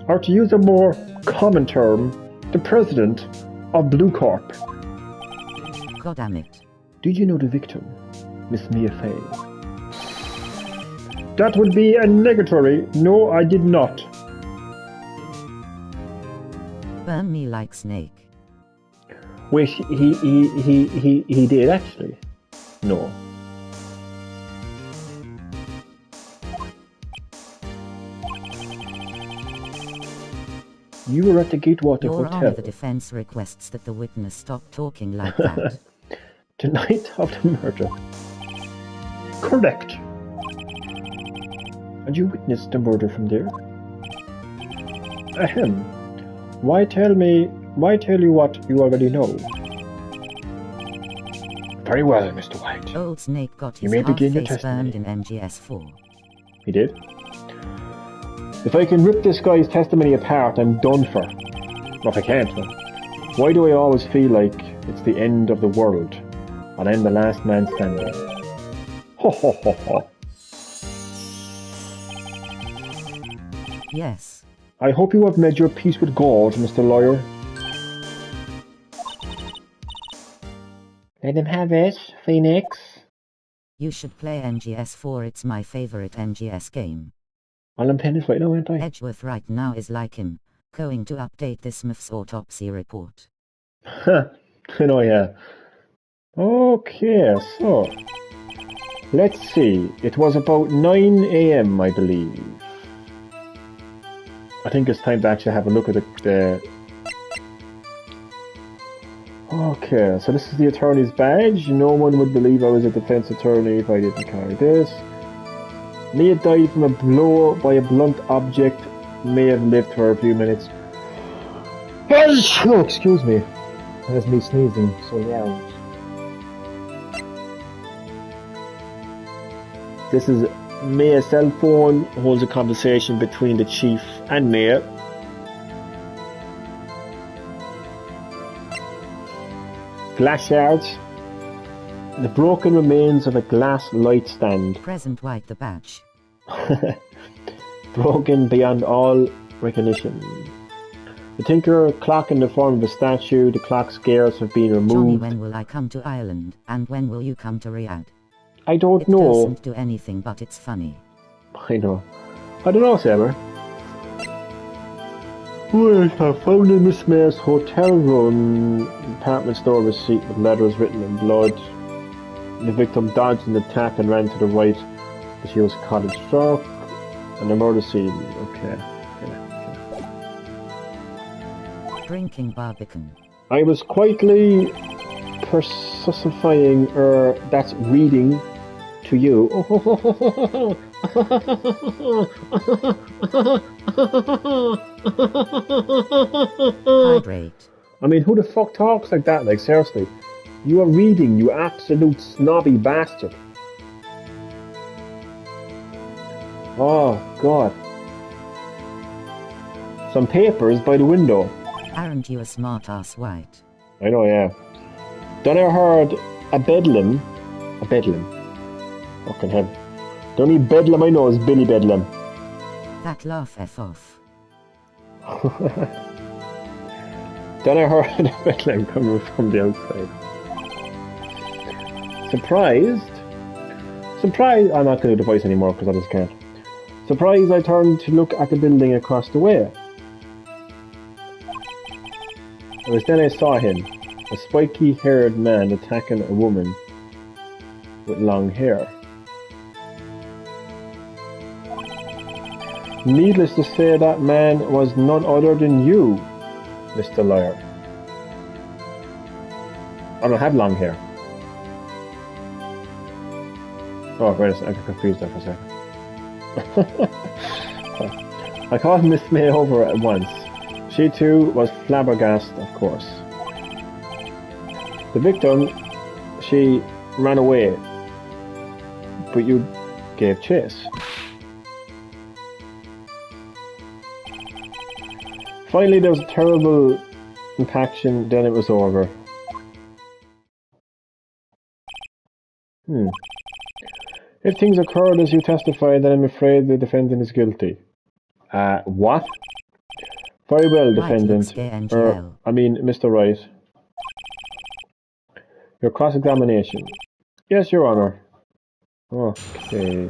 or to use a more common term, the president of Blue Corp. God damn it. Did you know the victim, Miss Mia Fey? That would be a negatory. No, I did not. Burn me like snake. Wait, he did actually? No. You were at the Gatewater Your Hotel. Honor, the defense requests that the witness stop talking like that. The night of the murder. Correct. And you witnessed the murder from there? Ahem. Why tell you what you already know? Very well, Mr. White. Old Snake got You his may begin your half-face testimony. burned in MGS4. He did? If I can rip this guy's testimony apart, I'm done for. Well, if I can't, then. Why do I always feel like it's the end of the world, and I'm the last man standing? Ho ho ho ho. Yes. I hope you have made your peace with God, Mr. Lawyer. Let him have it, Phoenix. You should play MGS4, it's my favorite MGS game. Well, I'm playing this right now, ain't I? Edgeworth right now is like him, going to update the Smith's autopsy report. I know, yeah. Okay, so... Let's see. It was about 9 AM, I believe. I think it's time to actually have a look at the... Okay, so this is the attorney's badge. No one would believe I was a defense attorney if I didn't carry this. Mia died from a blow by a blunt object. May have lived for a few minutes. Oh, excuse me. That's me sneezing so loud. This is Mia's cell phone. Holds a conversation between the chief and Mia. Glass shards. The broken remains of a glass light stand. Present White the badge. Broken beyond all recognition. The Tinker clock in the form of a statue. The clock's gears have been removed. Johnny, when will I come to Ireland, and when will you come to Riyadh? I don't It know. doesn't do anything, but it's funny. I know. I don't know, Saber. Well, I found in Miss May's hotel room department store receipt with letters written in blood. The victim dodged an attack and ran to the right, but she was cottage struck. And the murder scene. Okay. Drinking Barbican. I was quietly persifying that's reading to you. Hydrate. I mean, who the fuck talks like that? Like, seriously. You are reading, you absolute snobby bastard. Oh, God. Some papers by the window. Aren't you a smart-ass, White? I know, yeah. Then I heard a bedlam. A bedlam. Fucking hell. The only bedlam I know is Billy Bedlam. That laugh F off. Then I heard a bedlam coming from the outside. Surprised? I'm not going to do the voice anymore because I just can't. Surprised, I turned to look at the building across the way. It was then I saw him, a spiky-haired man attacking a woman with long hair. Needless to say, that man was none other than you, Mr. Lawyer. I don't have long hair. Oh, wait a second, I got confused there for a second. I called Miss May over at once. She too was flabbergasted, of course. The victim, she ran away, but you gave chase. Finally, there was a terrible impaction, then it was over. If things occurred as you testified, then I'm afraid the defendant is guilty. What? Very well, defendant. I mean, Mr. Wright. Your cross-examination. Yes, Your Honor. Okay.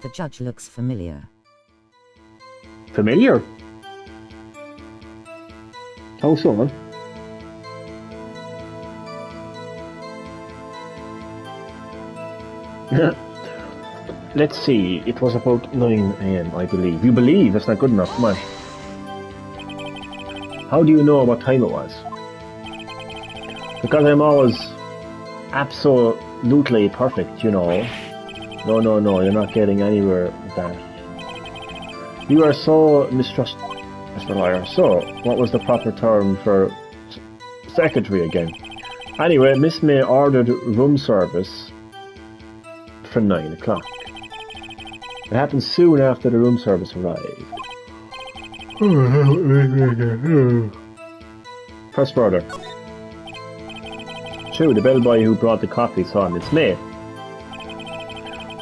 The judge looks familiar. Familiar? How so, man? Let's see, it was about 9 AM, I believe. You believe? That's not good enough, come on. How do you know what time it was? Because I'm always absolutely perfect, you know. No, you're not getting anywhere with that. You are so mistrustful, Mr. Lawyer. So, what was the proper term for secretary again? Anyway, Miss May ordered room service for 9 o'clock. It happened soon after the room service arrived. First order. True, the bellboy who brought the coffee saw Miss May,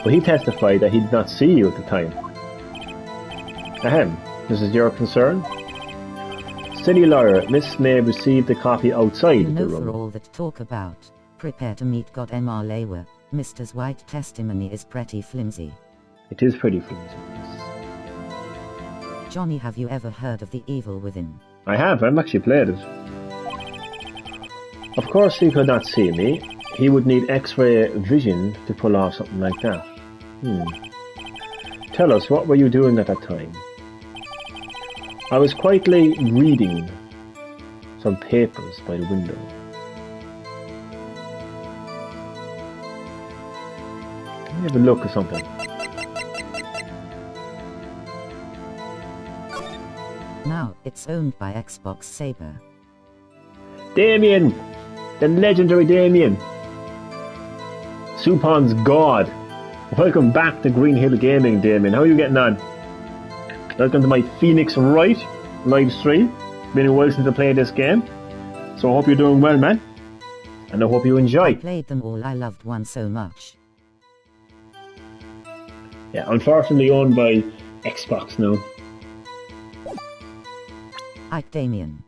but he testified that he did not see you at the time. Ahem, this is your concern? City lawyer, Miss May received the coffee outside the room. For all that talk about, prepare to meet God Mr. Lewa. Mr. White's testimony is pretty flimsy. It is pretty flimsy. Johnny, have you ever heard of the evil within? I have, I've actually played it. Of course he could not see me. He would need X-ray vision to pull off something like that. Tell us, what were you doing at that time? I was quietly reading some papers by the window. Let me have a look at something. Now, it's owned by Xbox Saber. Damien! The legendary Damien! Supon's god! Welcome back to Green Hill Gaming, Damien. How are you getting on? Welcome to my Phoenix Wright live stream. Been a while since I played this game. So I hope you're doing well, man. And I hope you enjoy. I played them all, I loved one so much. Yeah, unfortunately owned by Xbox now. Ike Damien.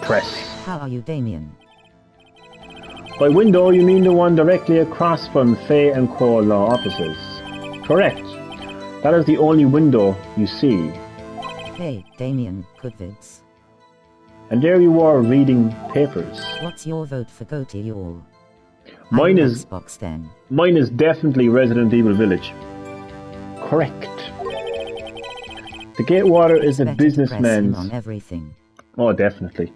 Press. How are you, Damien? By window, you mean the one directly across from Fay and Co. law offices. Correct. That is the only window you see. Hey, Damien, Goodvids. And there you are reading papers. What's your vote for Goatee Y'all? Mine is Xbox then. Mine is definitely Resident Evil Village. Correct. The Gatewater is a businessman's... on everything. Oh, definitely.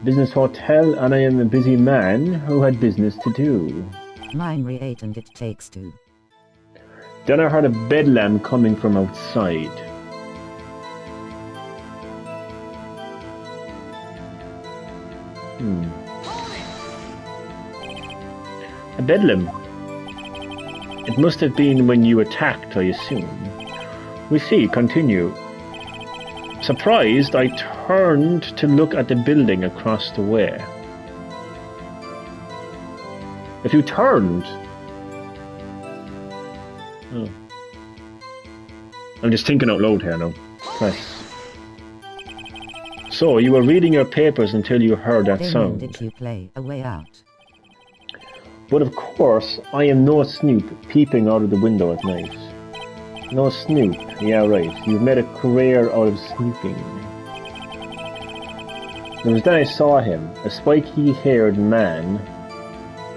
Business hotel, and I am a busy man who had business to do. Mine re-ate and it takes two. Then I heard a bedlam coming from outside. A bedlam. It must have been when you attacked, I assume. We see, continue. Surprised, I turned to look at the building across the way. If you turned... Oh. I'm just thinking out loud here now. Press. So, you were reading your papers until you heard that sound. Did you play A Way Out? But of course, I am no snoop peeping out of the window at night. No snoop, yeah right, you've made a career out of snooping. It was then I saw him, a spiky-haired man,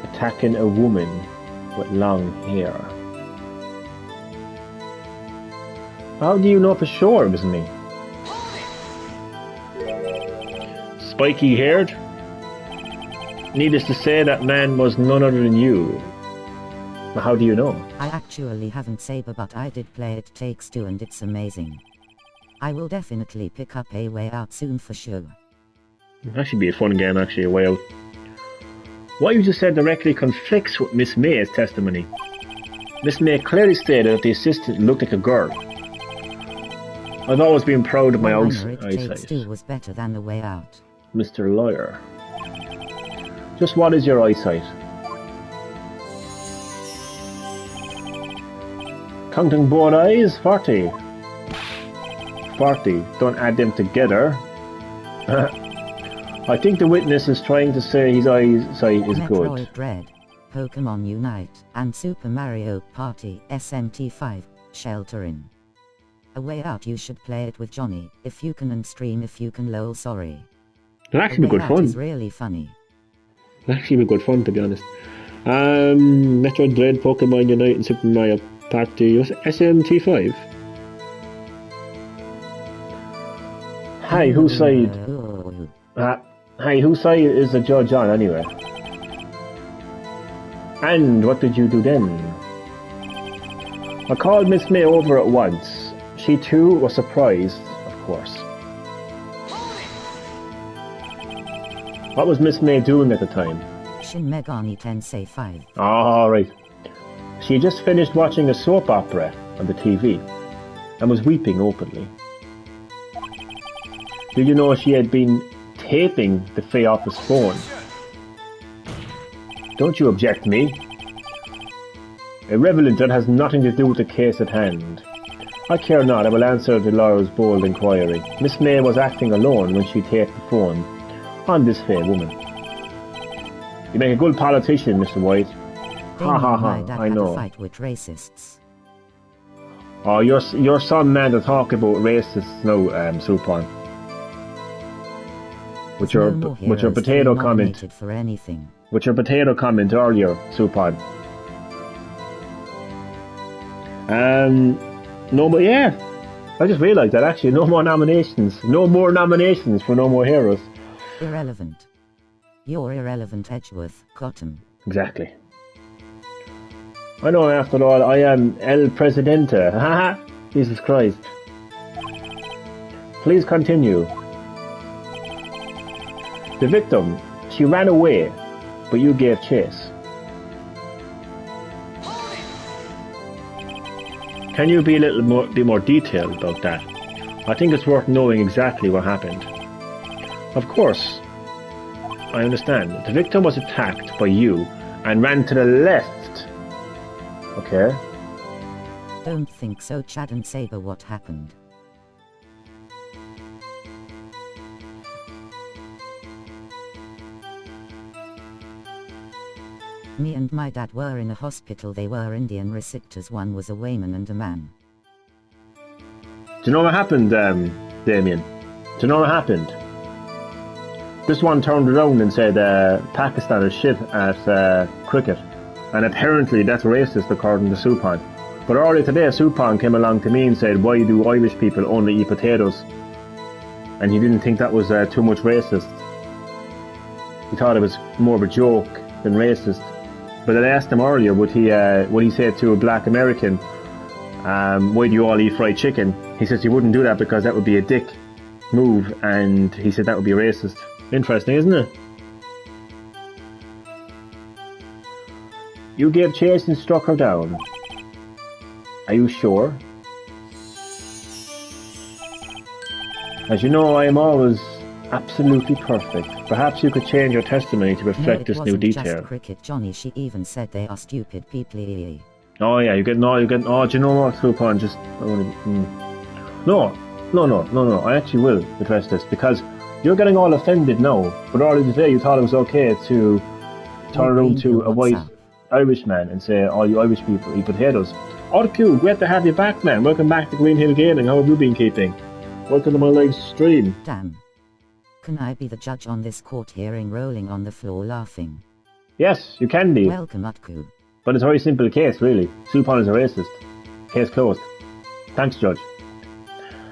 attacking a woman with long hair. How do you know for sure it was me? Spiky-haired? Needless to say, that man was none other than you. But how do you know? I actually haven't Saber, but I did play It Takes Two and it's amazing. I will definitely pick up A Way Out soon for sure. That should be a fun game, actually, A Way Out. What you just said directly conflicts with Miss May's testimony. Miss May clearly stated that the assistant looked like a girl. I've always been proud of my eyesight. It Takes Two was better than A Way Out. Mr. Lawyer. Just what is your eyesight? Counting both eyes, 40. 40. Don't add them together. I think the witness is trying to say his eyesight is good. Metroid Dread, Pokemon Unite, and Super Mario Party SMT5, Sheltering. A Way Out, you should play it with Johnny, if you can, and stream if you can, lol, sorry. It'll actually be good fun. It's really funny. It'll actually be good fun, to be honest. Metroid Dread, Pokemon Unite, and Super Mario Party SMT5. Hey, whose side? Hey, whose side is the judge on anyway? And what did you do then? I called Miss May over at once. She too was surprised, of course. What was Miss May doing at the time? Shin Megami Tensei 5. Alright. She had just finished watching a soap opera on the TV and was weeping openly. Did you know she had been taping the Fae Office phone? Don't you object, me? Irrelevant, that has nothing to do with the case at hand. I care not, I will answer the lawyer's bold inquiry. Miss May was acting alone when she taped the phone on this fair woman. You make a good politician, Mr. White. Ha ha ha, I know. Fight with racists. Oh, you're some man to talk about racists now, Supon. With your potato comment. For anything. With your potato comment earlier, Supon. No, but yeah. I just realised that actually, no more nominations. No more nominations for No More Heroes. Irrelevant. You're irrelevant, Edgeworth, Cotton. Exactly. I know, after all, I am El Presidente. Haha! Jesus Christ. Please continue. The victim, she ran away, but you gave chase. Can you be a bit more detailed about that? I think it's worth knowing exactly what happened. Of course, I understand. The victim was attacked by you and ran to the left. Okay. Don't think so, Chad and Saber. What happened? Me and my dad were in a hospital. They were Indian receptors. One was a Wayman and a man. Do you know what happened, Damien? Do you know what happened? This one turned around and said Pakistan is shit at cricket. And apparently that's racist according to Supon. But earlier today, Supon came along to me and said, why do Irish people only eat potatoes? And he didn't think that was too much racist. He thought it was more of a joke than racist. But I asked him earlier, would he say to a black American, why do you all eat fried chicken? He says he wouldn't do that because that would be a dick move, and he said that would be racist. Interesting, isn't it? You gave chase and struck her down. Are you sure? As you know, I am always absolutely perfect. Perhaps you could change your testimony to reflect this new detail. Just cricket, Johnny. She even said they are stupid people. Oh yeah, you're getting. Do you know what, Supon? Just No. I actually will address this because you're getting all offended now. But earlier today, you thought it was okay to turn around to a white Irishman and say, all you Irish people eat potatoes. RQ, great to have you back, man. Welcome back to Green Hill Gaming. How have you been keeping? Welcome to my live stream. Damn. Can I be the judge on this court hearing, rolling on the floor laughing? Yes, you can be. Welcome, Utku. But it's a very simple case, really. Supon is a racist. Case closed. Thanks, Judge.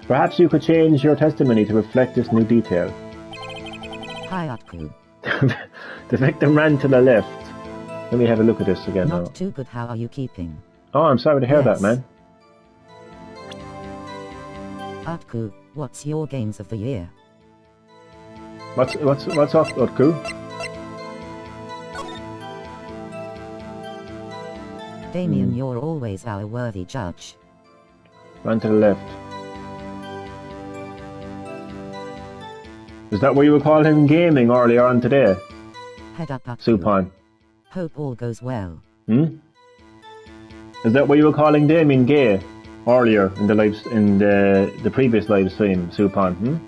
Perhaps you could change your testimony to reflect this new detail. Hi, Utku. The victim ran to the left. Let me have a look at this again now. Not too good. How are you keeping? Oh, I'm sorry to hear that, Yes. man. Atku, what's your games of the year? What's up, Utku? Damien, you're always our worthy judge. Ran to the left. Is that what you were calling gaming earlier on today? Head up, Atku. Supine. Hope all goes well. Is that what you were calling Damien gay earlier in the previous live stream, Supine?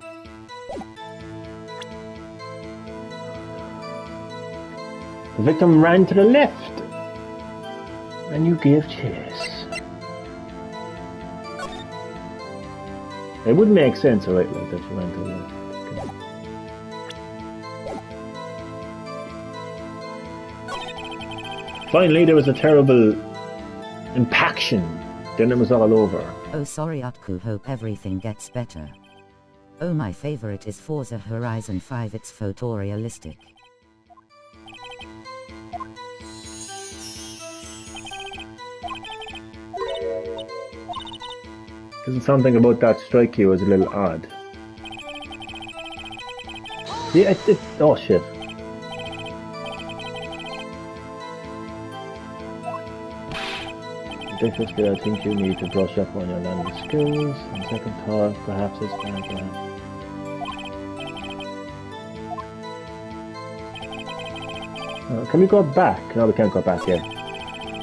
The victim ran to the left, and you gave chase. It would make sense, alright, like that you ran to the left. Okay. Finally, there was a terrible impaction. Then it was all over. Oh, sorry, Atku. Hope everything gets better. Oh, my favorite is Forza Horizon 5. It's photorealistic. Doesn't something about that strike you as a little odd? Yeah, oh shit. Firstly, I think you need to brush up on your landing skills. On second thought, perhaps it's better. Can we go back? No, we can't go back yet.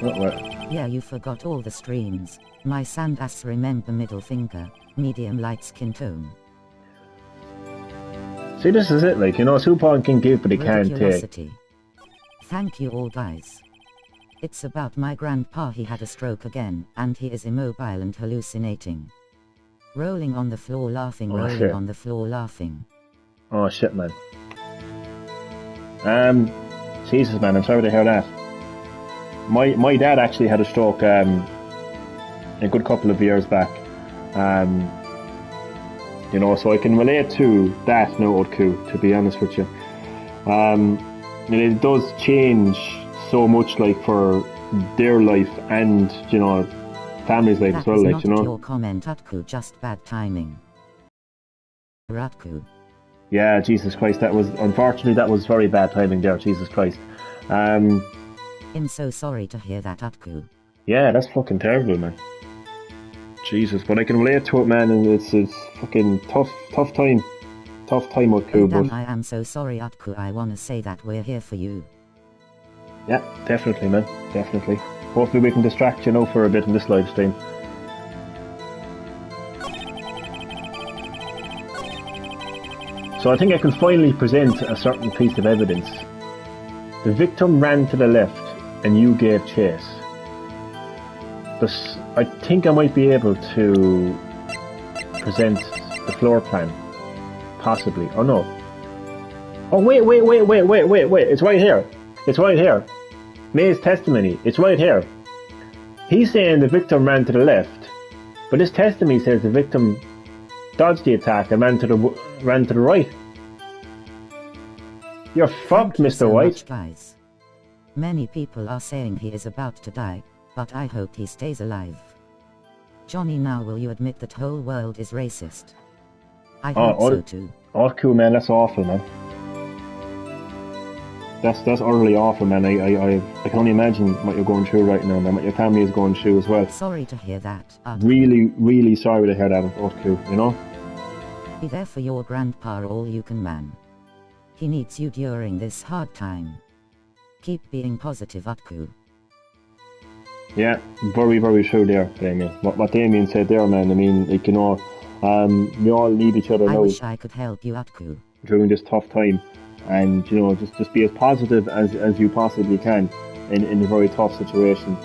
Oh, well. Yeah, you forgot all the streams. My sandass remember middle finger, medium light skin tone. See, this is it, like, you know, Supine can give, but he can't take. Ridiculosity. Thank you all, guys. It's about my grandpa. He had a stroke again, and he is immobile and hallucinating. Rolling on the floor laughing, rolling shit. on the floor laughing. Oh shit, man. Jesus, man, I'm sorry to hear that. My dad actually had a stroke a good couple of years back. You know, so I can relate to that now, Utku, to be honest with you. And it does change so much, like, for their life and, you know, family's life as well, like, you know. That is not your comment, Atku, just bad timing. Ratku. Yeah, Jesus Christ, unfortunately that was very bad timing there, Jesus Christ. I'm so sorry to hear that, Atku. Yeah, that's fucking terrible, man. Jesus, but I can relate to it, man, and it's fucking tough time. Tough time, Utku, Oh, damn, but... I am so sorry, Atku. I wanna say that we're here for you. Yeah, definitely, man, definitely. Hopefully we can distract you now for a bit in this live stream. So I think I can finally present a certain piece of evidence. The victim ran to the left and you gave chase. But I think I might be able to present the floor plan. Possibly. Oh no. Oh wait, it's right here. It's right here. May's testimony. It's right here. He's saying the victim ran to the left, but his testimony says the victim dodged the attack and ran to the right. You're fucked, Thank you Mr. so White. much, guys. Many people are saying he is about to die, but I hope he stays alive. Johnny, now will you admit that whole world is racist? I hope so too. Oh, cool, man. That's awful, man. That's utterly awful, man. I can only imagine what you're going through right now, man. What your family is going through as well. Sorry to hear that. Really sorry to hear that, Utku, you know? Be there for your grandpa all you can, man. He needs you during this hard time. Keep being positive, Utku. Yeah, very true there, Damien. What Damien said there, man, I mean, like, you know, we all need each other I now wish I could help you, Utku. during this tough time. And, you know, just be as positive as you possibly can in a very tough situation.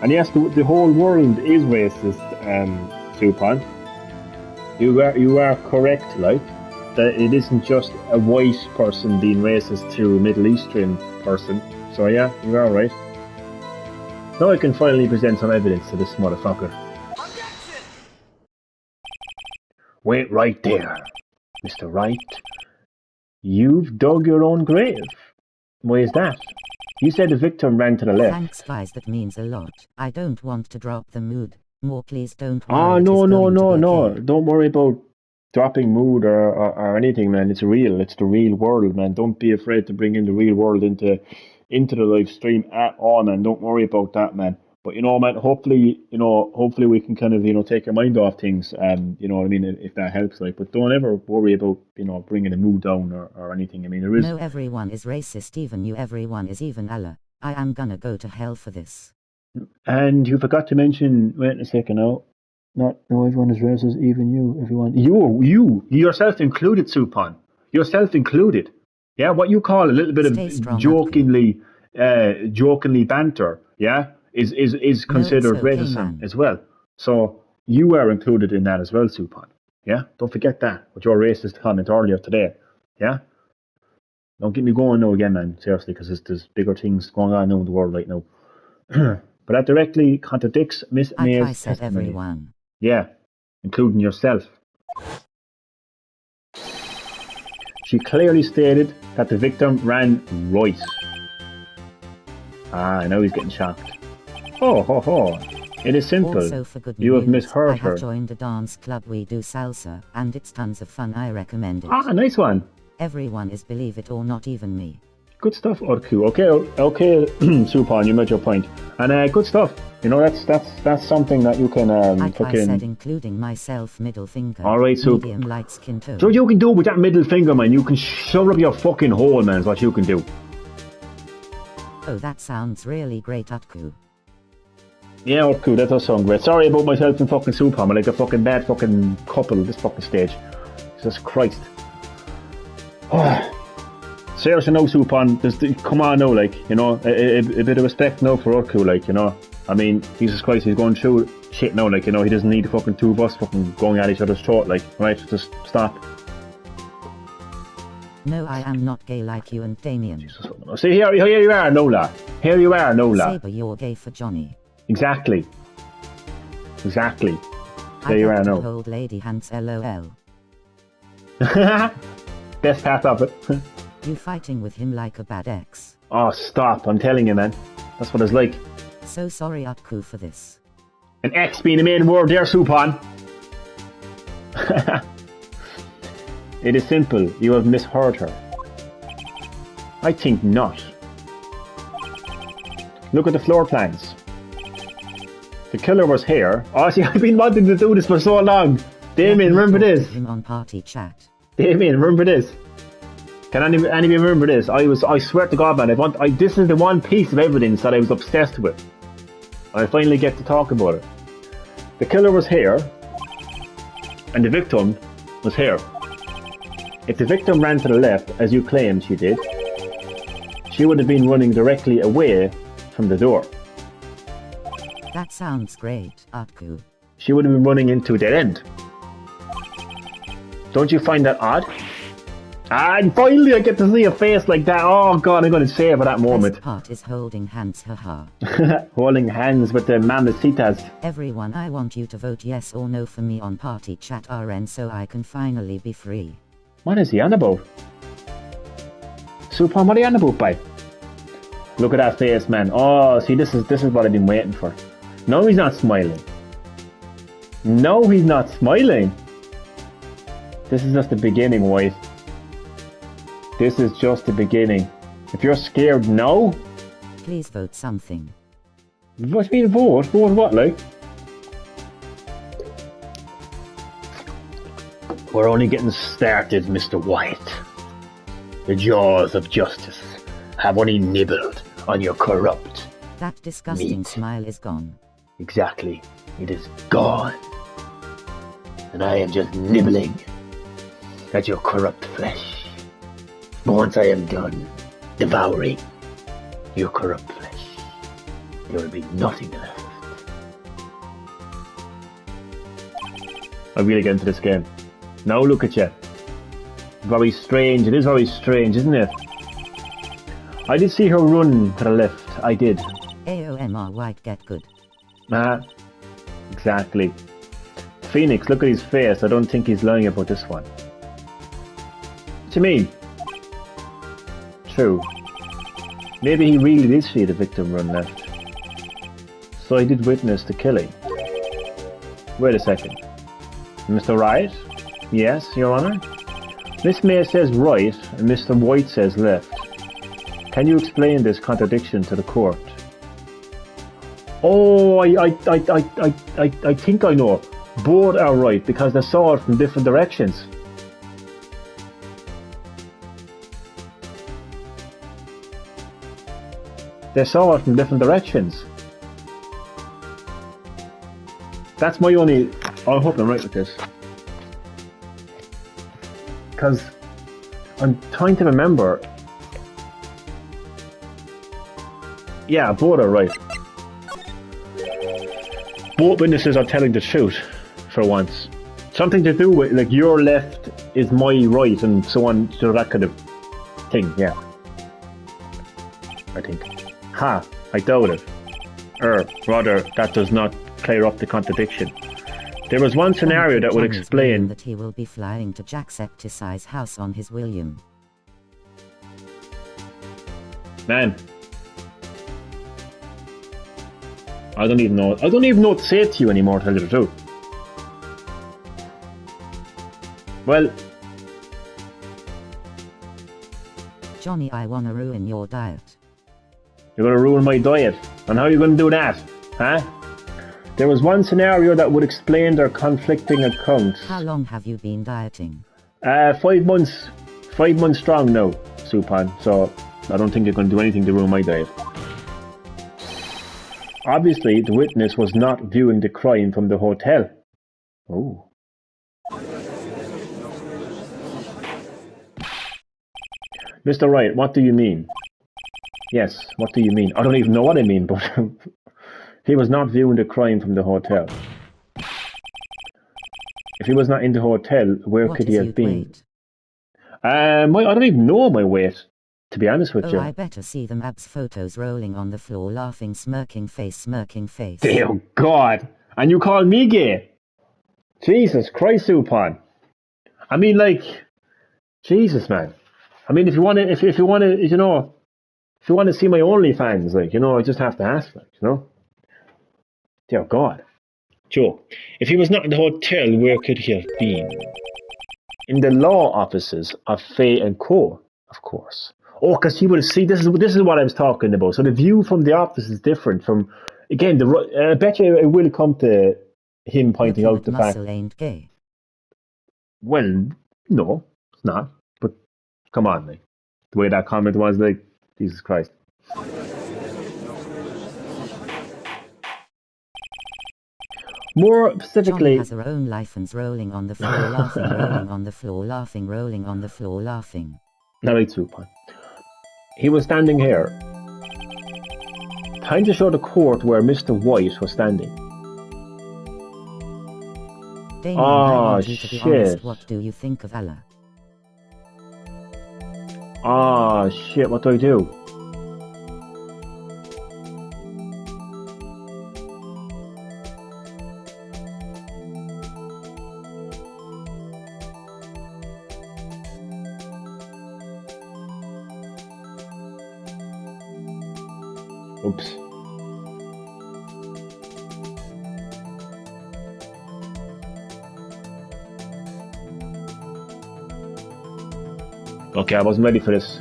And yes, the whole world is racist, Supine. You are correct, like, that it isn't just a white person being racist to a Middle Eastern person. So yeah, you are right. Now I can finally present some evidence to this motherfucker. Wait right there, Mr. Wright. You've dug your own grave. Why is that? You said the victim ran to the left. Thanks guys, that means a lot. I don't want to drop the mood. More please don't worry. Oh, it is no. going to be okay. Don't worry about dropping mood or anything, man. It's real. It's the real world, man. Don't be afraid to bring in the real world into the live stream at all, man. Don't worry about that, man. But, man, hopefully we can kind of, take your mind off things, you know what I mean, if that helps, like, but don't ever worry about, bringing the mood down or anything. I mean, there is... No, everyone is racist, even you, everyone is even Allah. I am gonna go to hell for this. And you forgot to mention, wait a second now, no, everyone is racist, even you, everyone. You yourself included, Supon. Yourself included. Yeah, what you call a little bit of jokingly banter, yeah, is considered racism as well. So you are included in that as well, Supon. Yeah, don't forget that with your racist comment earlier today. Yeah, don't get me going now again, man. Seriously, because there's bigger things going on now in the world right now. But that directly contradicts Miss May's said testimony. Everyone. Yeah, including yourself. She clearly stated that the victim ran right. Ah, now he's getting shocked. Oh. It is simple. Also, for good you have misheard I her. have joined a dance club. We do salsa, and it's tons of fun. I recommend it. Ah, nice one. Everyone is, believe it or not, even me. Good stuff, Urku. Okay, Supon, you made your point. And good stuff. That's something that you can I said including myself, middle finger. Alright, so medium light skin tone. So what you can do with that middle finger, man, you can shove up your fucking hole, man, is what you can do. Oh, that sounds really great, Utku. Yeah, Urku, that does sound great. Sorry about myself and fucking Supon. I'm like a fucking bad fucking couple at this fucking stage. Jesus Christ. Seriously, no, Supon, come on now, like, a bit of respect now for Urku, like, I mean, Jesus Christ, he's going through shit now, like, he doesn't need the fucking two of us fucking going at each other's throat, like, right, just stop. No, I am not gay like you and Damien. Jesus, see, here you are, Nola. Here you are, Nola. Saber, you're gay for Johnny. Exactly. There you are, no. Old lady hands, LOL. Best part of it. You fighting with him like a bad ex. Oh, stop, I'm telling you, man. That's what it's like. So sorry, Utku, for this. An ex being the main word there, Supon. It is simple. You have misheard her. I think not. Look at the floor plans. The killer was here. Oh, see, I've been wanting to do this for so long. Damien, remember this? Him on party chat. Damien, remember this? Can anybody remember this? I swear to God, man, this is the one piece of evidence that I was obsessed with. I finally get to talk about it. The killer was here, and the victim was here. If the victim ran to the left, as you claimed she did, she would have been running directly away from the door. That sounds great, Utku. She would have been running into a dead end. Don't you find that odd? And finally I get to see a face like that. Oh God, I'm going to save for that moment. Best part is holding hands, haha. Holding hands with the mamacitas. Everyone, I want you to vote yes or no for me on party chat RN so I can finally be free. What is he on about? Supon, what are you on about, bye? Look at that face, man. Oh, see, this is what I've been waiting for. No, he's not smiling. No, he's not smiling. This is just the beginning, White. This is just the beginning. If you're scared now... Please vote something. What do you mean vote? Vote what, like? We're only getting started, Mr. White. The jaws of justice have only nibbled on your corrupt That disgusting meat. Smile is gone. Exactly. It is gone. And I am just nibbling at your corrupt flesh. But once I am done devouring your corrupt flesh, there will be nothing left. I really get into this game. Now look at you. Very strange. It is very strange, isn't it? I did see her run to the left. I did. AOMR White, get good. Exactly. Phoenix, look at his face. I don't think he's lying about this one. What do you mean? True. Maybe he really did see the victim run left. So he did witness the killing. Wait a second. Mr. Wright? Yes, Your Honor? Miss May says right and Mr. White says left. Can you explain this contradiction to the court? Oh, I think I know. Both are right because they saw it from different directions. They saw it from different directions. That's my only... I hope I'm right with this. Because I'm trying to remember... Yeah, both are right. Both witnesses are telling the truth, for once. Something to do with, like, your left is my right and so on, so that kind of thing, yeah. I think. Ha! I doubt it. Rather, that does not clear up the contradiction. There was one scenario that would explain that he will be flying to Jacksepticeye's house on his William. Man. I don't even know what to say to you anymore, to tell you the truth. Well... Johnny, I wanna ruin your diet. You're gonna ruin my diet? And how are you gonna do that? Huh? There was one scenario that would explain their conflicting accounts. How long have you been dieting? 5 months. 5 months strong now, Supan. So, I don't think you're gonna do anything to ruin my diet. Obviously, the witness was not viewing the crime from the hotel. Oh. Mr. Wright, what do you mean? Yes, what do you mean? I don't even know what I mean, but he was not viewing the crime from the hotel. If he was not in the hotel, where could he have been? I don't even know my weight, to be honest with you. I better see them abs photos rolling on the floor, laughing, smirking face. Dear God! And you call me gay? Jesus Christ, Supan. I mean, like, Jesus, man. I mean, if you want to, if you want to, you know, if you want to see my OnlyFans, like, you know, I just have to ask, like, you know. Dear God. Joe, if he was not in the hotel, where could he have been? In the law offices of Fay and Co, of course. Oh, because he will see, this is what I was talking about. So the view from the office is different from, again, I bet you it will come to him pointing out the fact. Muscle ain't gay. Well, no, it's not. But come on, like, the way that comment was, like, Jesus Christ. More specifically, Johnny has her own life and's rolling on the floor, laughing, rolling on the floor, laughing, rolling on the floor, laughing. Now it's Supan. He was standing here. Time to show the court where Mr. White was standing. Damien, I want you to be honest. What do you think of Allah? Ah, shit, what do I do? Oops. Okay, I wasn't ready for this.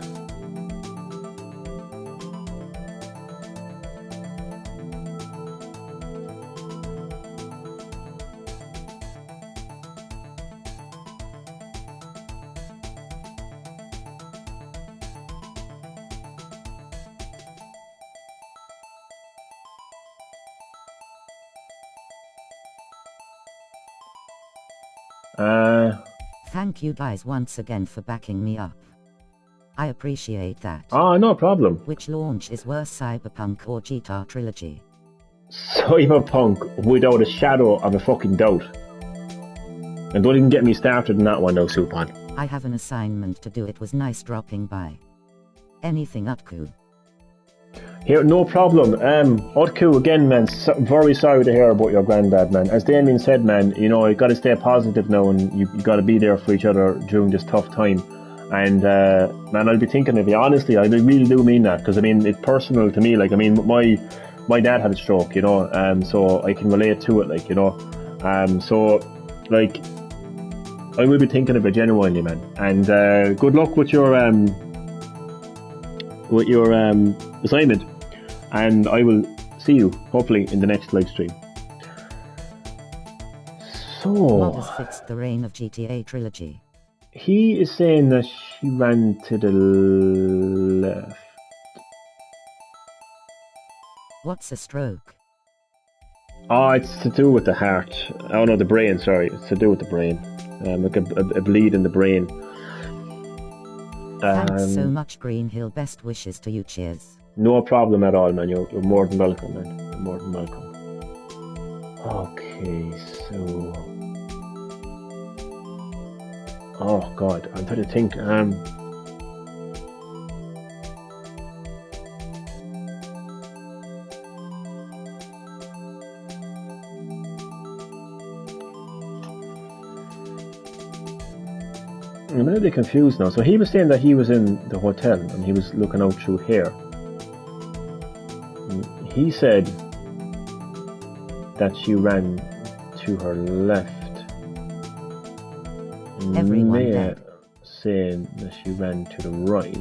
Thank you guys once again for backing me up. I appreciate that. Ah, no problem. Which launch is worse, Cyberpunk or GTA Trilogy? Cyberpunk, without a shadow of a fucking doubt. And don't even get me started on that one though, Supan. I have an assignment to do. It was nice dropping by. Anything, Utku? Here, no problem. Utku, again, man, very sorry to hear about your granddad, man. As Damien said, man, you know, you gotta stay positive now and you gotta be there for each other during this tough time. And man, I'll be thinking of you. Honestly, I really do mean that, because I mean it's personal to me. Like, I mean, my dad had a stroke, you know, so I can relate to it, like, you know, so like I will be thinking of it genuinely, man. And good luck with your assignment, and I will see you hopefully in the next live stream. So, What has fixed the reign of GTA trilogy? He is saying that she ran to the left. What's a stroke? Oh, it's to do with the heart. Oh no, the brain, sorry. It's to do with the brain. Like a bleed in the brain. Thanks so much, Green Hill. Best wishes to you. Cheers. No problem at all, man. You're more than welcome, man. You're more than welcome. Okay, so... Oh god, I'm trying to think. I'm a little bit confused now. So he was saying that he was in the hotel and he was looking out through here. He said that she ran to her left. Everyone Mia dead. saying that she ran to the right.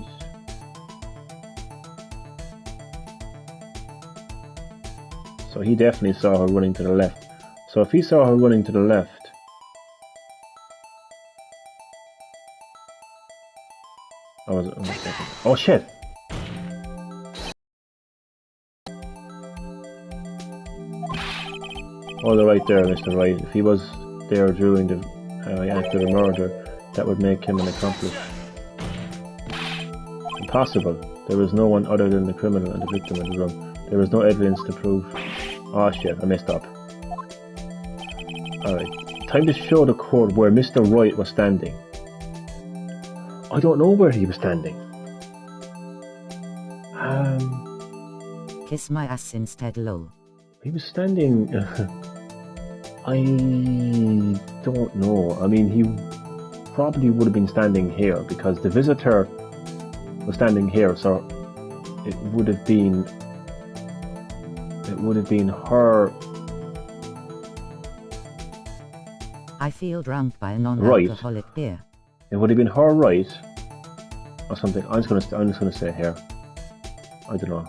So he definitely saw her running to the left. So if he saw her running to the left, oh shit! Oh, they're right there, Mr. Wright. If he was there during the act of the murder, that would make him an accomplice. Impossible. There was no one other than the criminal and the victim in the room. There was no evidence to prove. Oh shit, I messed up. Alright. Time to show the court where Mr. Wright was standing. I don't know where he was standing. Kiss my ass instead, lol. He was standing... I don't know. I mean, he probably would have been standing here because the visitor was standing here, so it would have been her. I feel drunk by a non-alcoholic beer. It would have been her, right, or something. I'm just gonna say here. I don't know.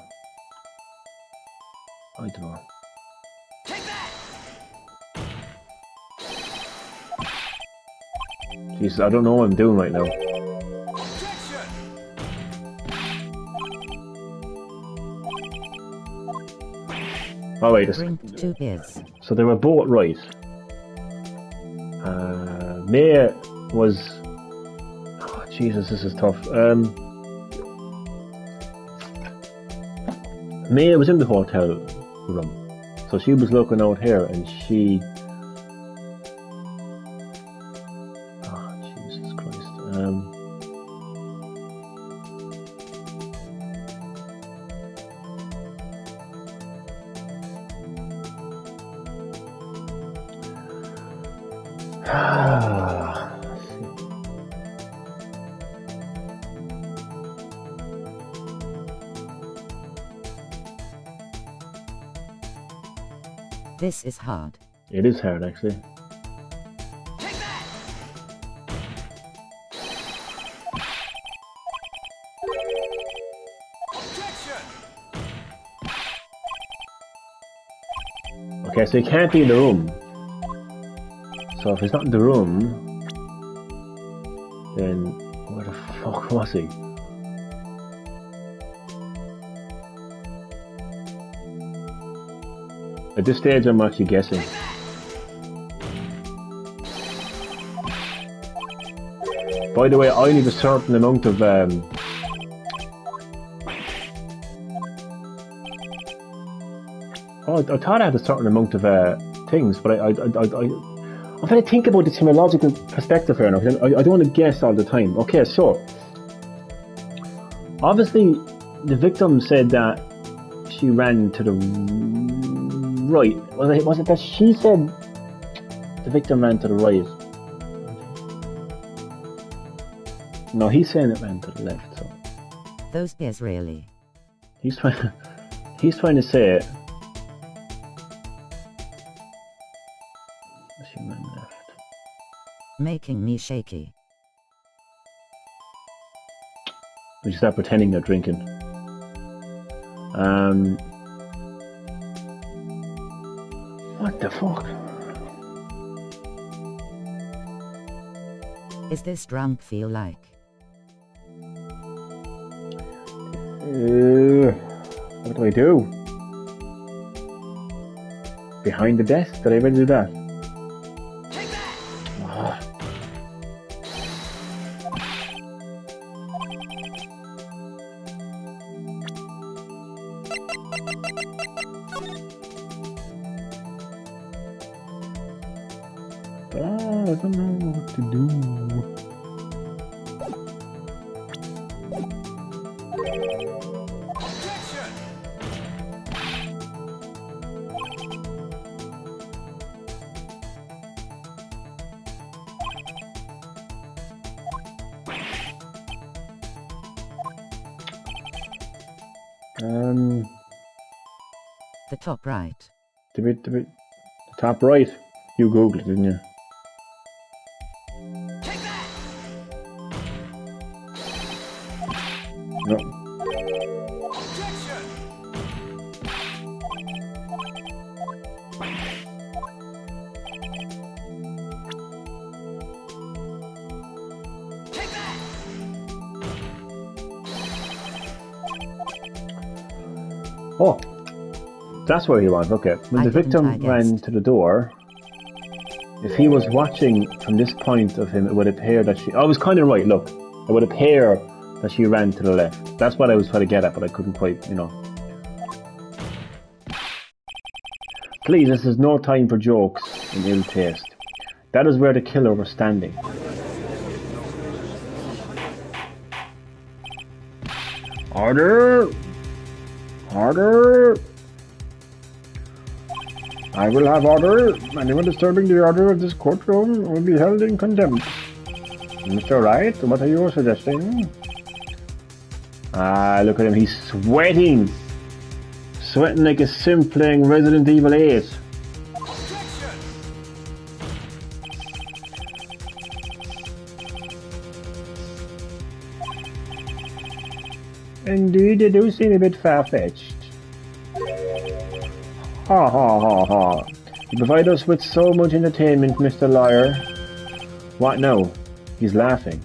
Jesus, I don't know what I'm doing right now. Oh wait, Drink 2 beers. So they were both right. Mia was... Oh, Jesus, this is tough. Mia was in the hotel room. So she was looking out here and she... Oh, Jesus Christ. This is hard. It is hard, actually. Okay, so he can't be in the room. So if he's not in the room, then where the fuck was he? At this stage, I'm actually guessing. By the way, I need a certain amount of Oh, I thought I had a certain amount of things, but I'm trying to think about this from a logical perspective here now. I don't want to guess all the time. Okay, so obviously the victim said that she ran to the right. Was it that she said the victim ran to the right? No, he's saying it ran to the left, so... Those beers really. He's trying to say it. She ran left. Making me shaky. We should start pretending they're drinking. What the fuck? Is this drunk feel like? What do I do? Behind the desk? Did I ever do that? Take that! I don't know what to do. The top right. The top right. You googled it, didn't you? Take that! No. Objection! Take that! Oh, that's where he was. Okay. When the victim ran to the door, if he was watching from this point of him, it would appear that she... Oh, I was kind of right, look. It would appear that she ran to the left. That's what I was trying to get at, but I couldn't quite, you know. Please, this is no time for jokes and ill taste. That is where the killer was standing. Order! Order! I will have order. Anyone disturbing the order of this courtroom will be held in contempt. Mr. Wright, what are you suggesting? Ah, look at him. He's sweating. Sweating like a sim playing Resident Evil 8. Indeed, they do seem a bit far-fetched. Ha ha ha ha. You provide us with so much entertainment, Mr. Lawyer. What now? He's laughing.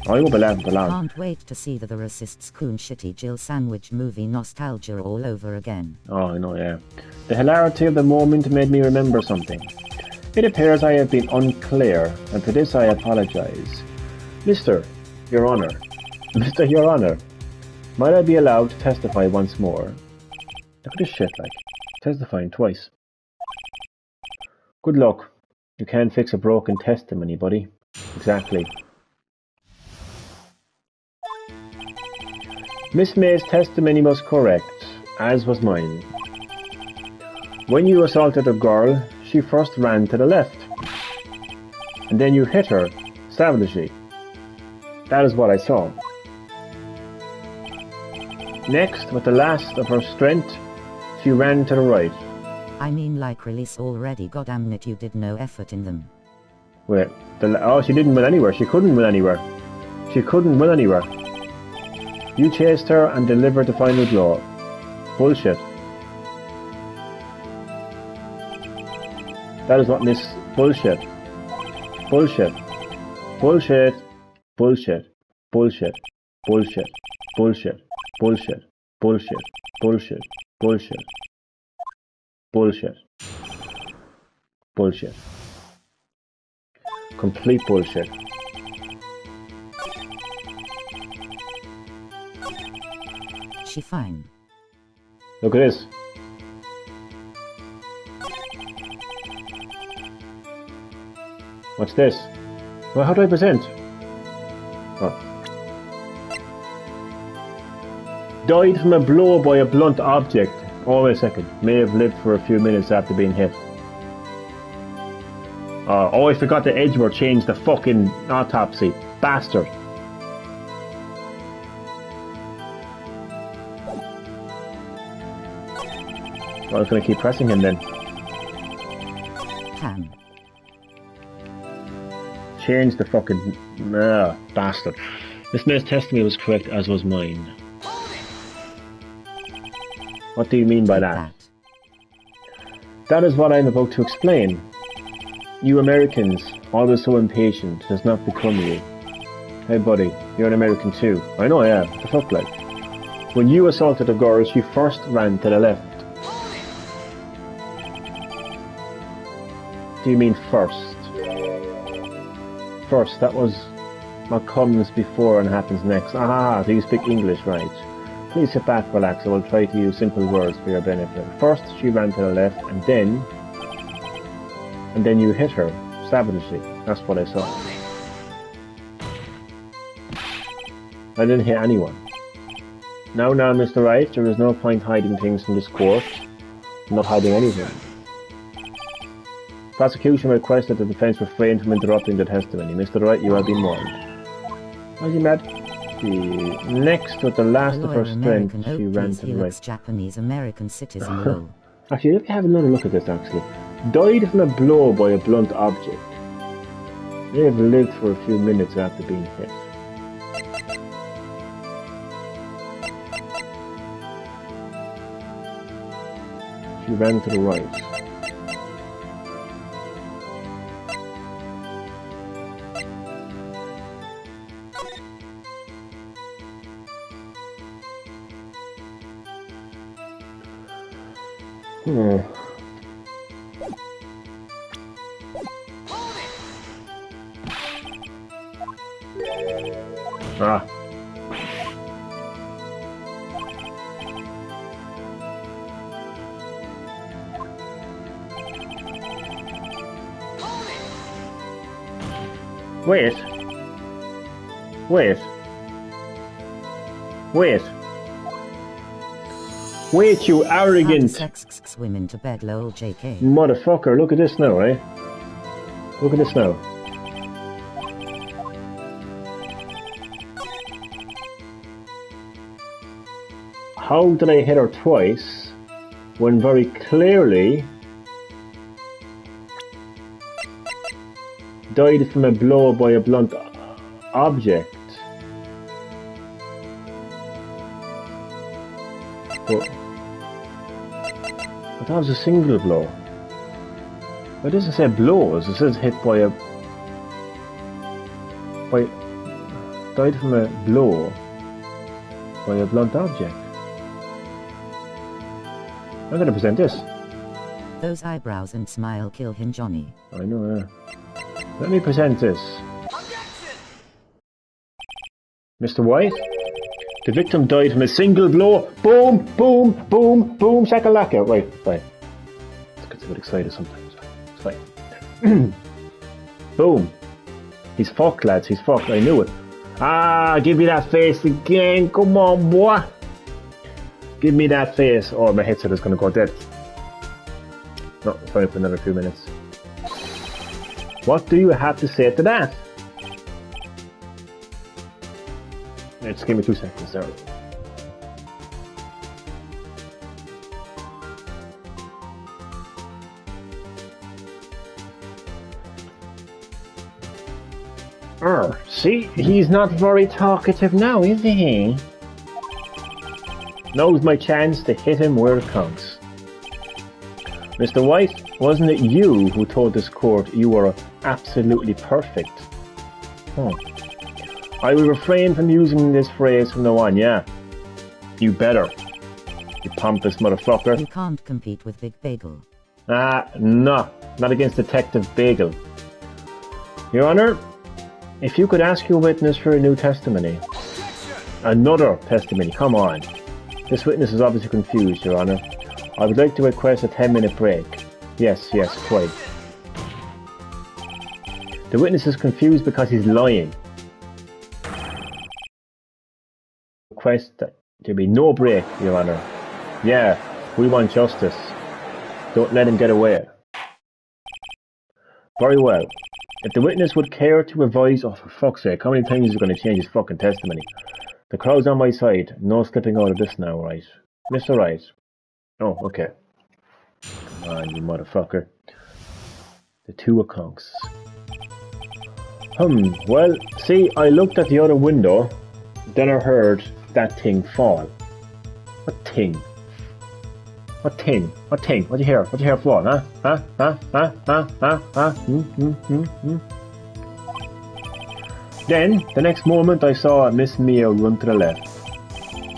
I won't be laughing for long. Can't wait to see the racist's coon shitty Jill sandwich movie nostalgia all over again. Oh, I know, yeah. The hilarity of the moment made me remember something. It appears I have been unclear, and for this I apologize. Mr. Your Honor. Mr. Your Honor. Might I be allowed to testify once more? Look at this shit, like. Testifying twice. Good luck. You can't fix a broken testimony, buddy. Exactly. Miss May's testimony was correct, as was mine. When you assaulted a girl, she first ran to the left. And then you hit her, savagely. That is what I saw. Next, with the last of her strength, she ran to the right. I mean like release already, goddamn it, you did no effort in them. Wait, she didn't win anywhere. She couldn't win anywhere. She couldn't win anywhere. You chased her and delivered the final blow. Bullshit. That is what Miss... Bullshit. Bullshit. Bullshit. Bullshit. Bullshit. Bullshit. Bullshit. Bullshit. Bullshit. Bullshit. Bullshit. Bullshit. Bullshit. Complete bullshit. She fine. Look at this. What's this? Well, how do I present? Oh. Died from a blow by a blunt object. Oh, wait a second. May have lived for a few minutes after being hit. Oh, I forgot the Edgeworth changed the fucking autopsy. Bastard. I was going to keep pressing him then. Can. Change the fucking... bastard. This man's testimony was correct, as was mine. What do you mean by that? That is what I'm about to explain. You Americans, always so impatient, does not become you. Hey buddy, you're an American too. I know, yeah. What the fuck, like? When you assaulted a girl, she first ran to the left. Do you mean first? First, that was what comes before and happens next. Ah, do you speak English, right? Please sit back, relax. I will try to use simple words for your benefit. First, she ran to the left, and then you hit her savagely. That's what I saw. I didn't hit anyone. Now, Mr. Wright, there is no point hiding things from this court. I'm not hiding anything. Prosecution requests that the defense refrain from interrupting the testimony. Mr. Wright, you have been warned. Was he mad? Next, with the last of her strength, she ran to the right. Japanese American citizen law. Actually, let me have another look at this, actually. Died from a blow by a blunt object. May have lived for a few minutes after being hit. She ran to the right. Ah. Wait. Wait, you arrogant women to bed, lol, JK. motherfucker. Look at this now, right? Look at this now. How did I hit her twice when very clearly died from a blow by a blunt object? But that was a single blow. It doesn't say blows, it says hit by a... died from a blow by a blunt object. I'm going to present this. Those eyebrows and smile kill him, Johnny. I know, yeah. Let me present this. Mr. White, the victim died from a single blow. Boom, boom, boom, boom, shakalaka. Wait. This gets a bit excited sometimes. It's fine. Boom. He's fucked, lads. He's fucked. I knew it. Ah, give me that face again. Come on, boy. Give me that face. Oh, my headset is going to go dead. No, it's only for another few minutes. What do you have to say to that? Yeah, just give me 2 seconds, sorry. See, he's not very talkative now, is he? Now's my chance to hit him where it counts. Mr. White, wasn't it you who told this court you were absolutely perfect? I will refrain from using this phrase from now on, yeah? You better. You pompous motherfucker. You can't compete with Big Bagel. No. Not against Detective Bagel. Your Honor, if you could ask your witness for a new testimony. Another testimony, come on. This witness is obviously confused, Your Honor. I would like to request a 10-minute break. Yes, quite. The witness is confused because he's lying. Request that there be no break, Your Honor. Yeah, we want justice. Don't let him get away. Very well. If the witness would care to revise... Oh, for fuck's sake, how many times is he going to change his fucking testimony? The crowd's on my side. No slipping out of this now, right? Mr. Wright. Oh, okay. Come on, you motherfucker. The two accounts. Well, see, I looked at the other window, then I heard that thing fall. What thing? What thing? What thing? What you hear? What you hear fall, huh? Then, the next moment I saw Miss Mia run to the left.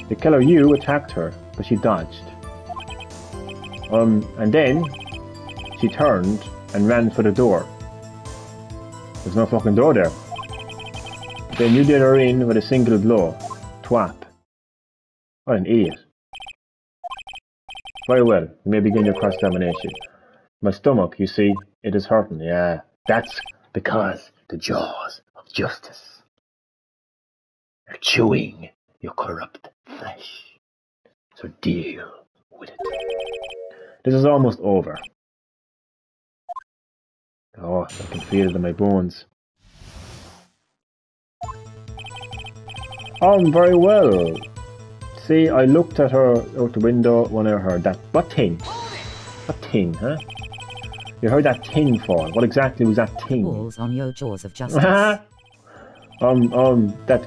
The killer you attacked her, but she dodged. And then, she turned and ran for the door. There's no fucking door there. Then you did her in with a single blow. Twap. What an idiot. Very well, you may begin your cross-examination. My stomach, you see, it is hurting. Yeah, that's because the jaws of justice are chewing your corrupt flesh. So deal with it. This is almost over. Oh, I can feel it in my bones. Very well. See, I looked at her out the window when I heard that. What thing? What thing, huh? You heard that thing fall. What exactly was that thing? Balls on your jaws of justice. That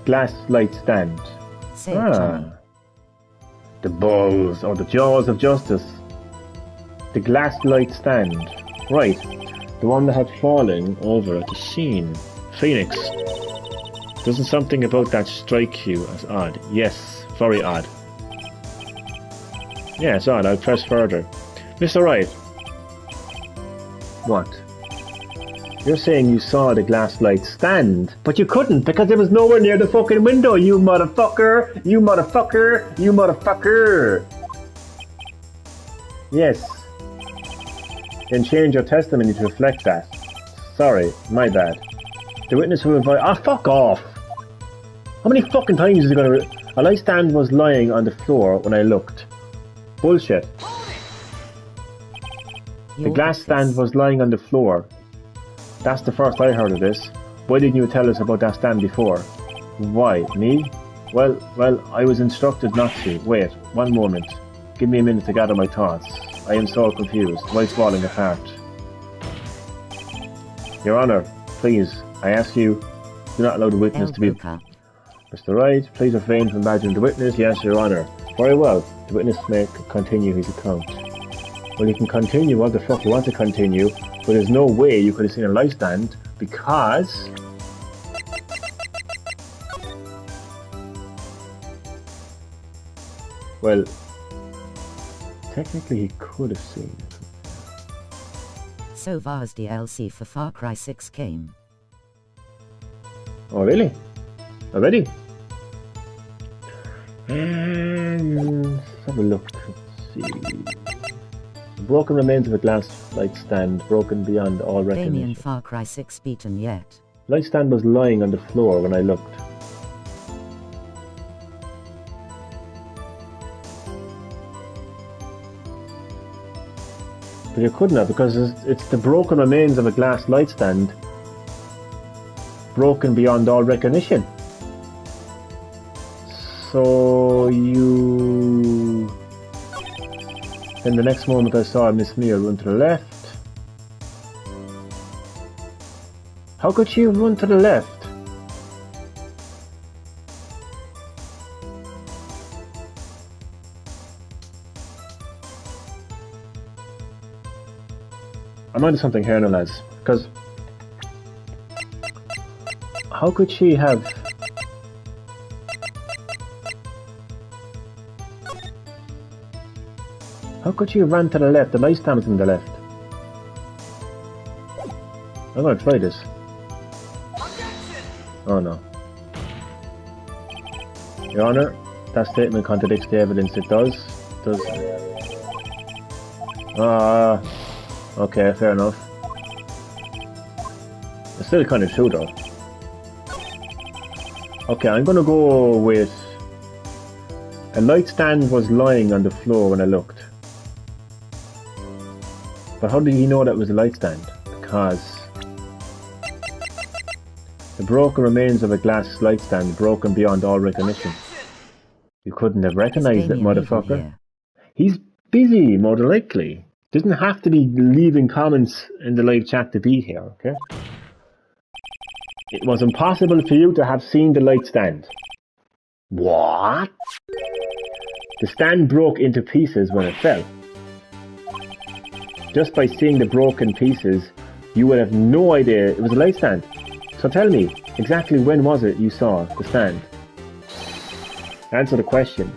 glass light stand. Say it, Johnny. The balls or the jaws of justice. The glass light stand. Right. The one that had fallen over at the scene. Phoenix. Doesn't something about that strike you as odd? Yes, very odd. Yeah, it's odd. I'll press further. Mr. Wright. What? You're saying you saw the glass light stand, but you couldn't because it was nowhere near the fucking window, you motherfucker! You motherfucker! You motherfucker! Yes. Then change your testimony to reflect that. Sorry, my bad. The witness who invited— Ah, fuck off! How many fucking times is it gonna— A light stand was lying on the floor when I looked. Bullshit. The glass stand was lying on the floor. That's the first I heard of this. Why didn't you tell us about that stand before? Why? Me? Well, I was instructed not to. Wait, one moment. Give me a minute to gather my thoughts. I am so confused. Why it's falling apart? Your Honour, please, I ask you, do not allow the witness to be— Mr. Wright, please refrain from badgering the witness. Yes, Your Honour. Very well. The witness may continue his account. Well, you can continue what the fuck you want to continue, but there's no way you could have seen a light stand because— Well, technically he could have seen it. So Vars DLC for Far Cry 6 came. Oh, really? Already? Let's have a look. Let's see. The broken remains of a glass light stand, broken beyond all recognition. Damien Far Cry 6 beaten yet. Light stand was lying on the floor when I looked. But you couldn't have, because it's the broken remains of a glass light stand, broken beyond all recognition. So you— Then the next moment I saw Miss Mia run to the left. How could she run to the left? I'm onto something here now, lads, because how could she have— How could she have run to the left? The light stand was on the left. I'm gonna try this. Oh no. Your Honour, that statement contradicts the evidence. It does. Okay, fair enough. It's still kind of true though. Okay, I'm gonna go with— a light stand was lying on the floor when I looked. But how did he know that was a light stand? Because the broken remains of a glass light stand, broken beyond all recognition. You couldn't have recognized it, motherfucker. He's busy, more than likely. Doesn't have to be leaving comments in the live chat to be here, okay? It was impossible for you to have seen the light stand. What? The stand broke into pieces when it fell. Just by seeing the broken pieces, you would have no idea it was a light stand. So tell me, exactly when was it you saw the stand? Answer the question.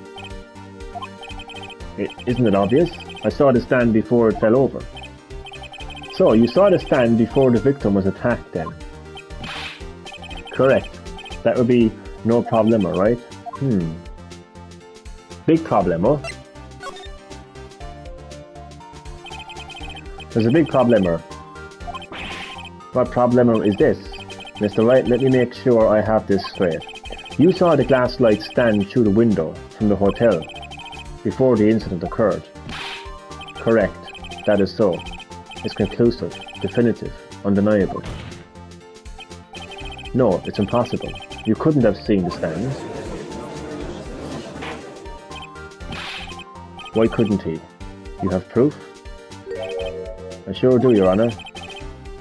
Isn't it obvious? I saw the stand before it fell over. So, you saw the stand before the victim was attacked then? Correct. That would be no problemo, right? Big problemo. There's a big problemo. What problemo is this? Mr. Wright, let me make sure I have this straight. You saw the glass light stand through the window from the hotel before the incident occurred. Correct. That is so. It's conclusive, definitive, undeniable. No, it's impossible. You couldn't have seen the stand. Why couldn't he? You have proof? I sure do, Your Honour.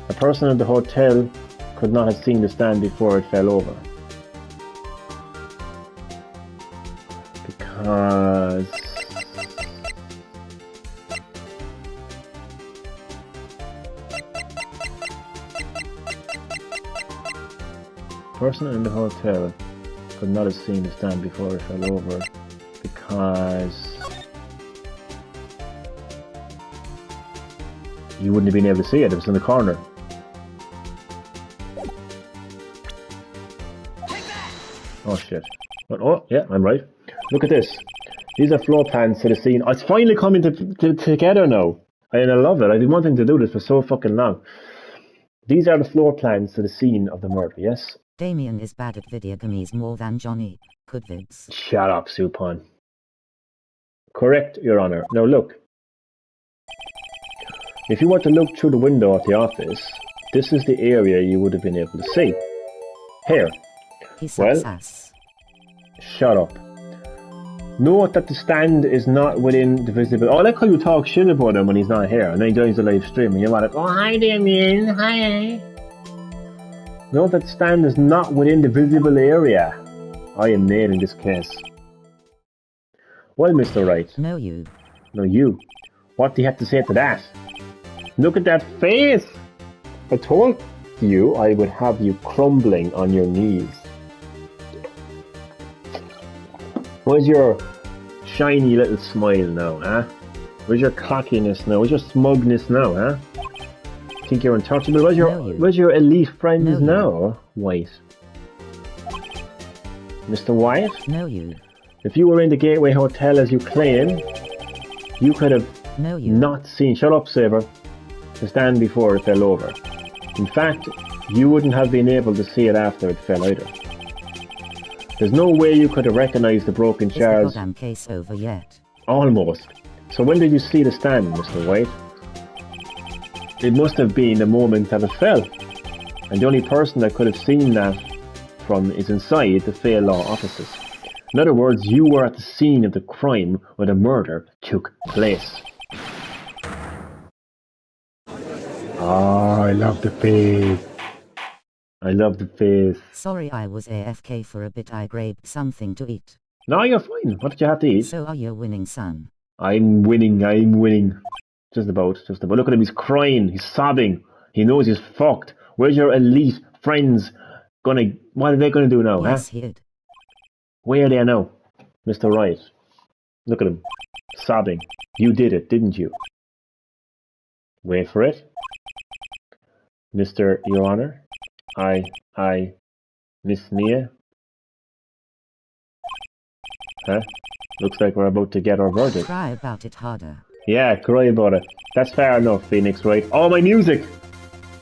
A person in the hotel could not have seen the stand before it fell over. Because... person in the hotel could not have seen the stand before it fell over because you wouldn't have been able to see it. It was in the corner. Oh shit. Oh yeah, I'm right. Look at this. These are floor plans to the scene. Oh, it's finally coming together now. And I love it. I've been wanting to do this for so fucking long. These are the floor plans to the scene of the murder, yes? Damien is bad at video games more than Johnny. Could-vids. Shut up, Supon. Correct, Your Honour. Now look. If you were to look through the window of the office, this is the area you would have been able to see. Here. Well, shut up. Note that the stand is not within the visible... Oh, I like how you talk shit about him when he's not here, and then he joins the live stream, and you're like, oh, hi Damien, hi. Note that the stand is not within the visible area. I am nailed in this case. Well, Mr. Wright. No, you. No, you. What do you have to say to that? Look at that face! I told you I would have you crumbling on your knees. Where's your shiny little smile now, huh? Where's your cockiness now? Where's your smugness now, huh? Think you're untouchable? Where's your elite friends now, White? Mr. White? No, you. If you were in the Gateway Hotel as you claim, you could have not seen... Shut up, Saber. The stand before it fell over. In fact, you wouldn't have been able to see it after it fell either. There's no way you could have recognized the broken shards. Is the goddamn case over yet? Almost. So when did you see the stand, Mr. White? It must have been the moment that it fell. And the only person that could have seen that from is inside the Fail Law offices. In other words, you were at the scene of the crime where the murder took place. Oh, I love the face. I love the face. Sorry, I was AFK for a bit. I grabbed something to eat. No, you're fine. What did you have to eat? So are you winning, son? I'm winning. Just about. Look at him, he's crying, he's sobbing. He knows he's fucked. Where's your elite friends gonna... What are they gonna do now, yes, huh? Hid. Where are they now? Mr. Wright. Look at him. Sobbing. You did it, didn't you? Wait for it. Mr. Your Honor. Miss Mia. Huh? Looks like we're about to get our verdict. Cry about it harder. Yeah, cry about it. That's fair enough, Phoenix, right? Oh, my music!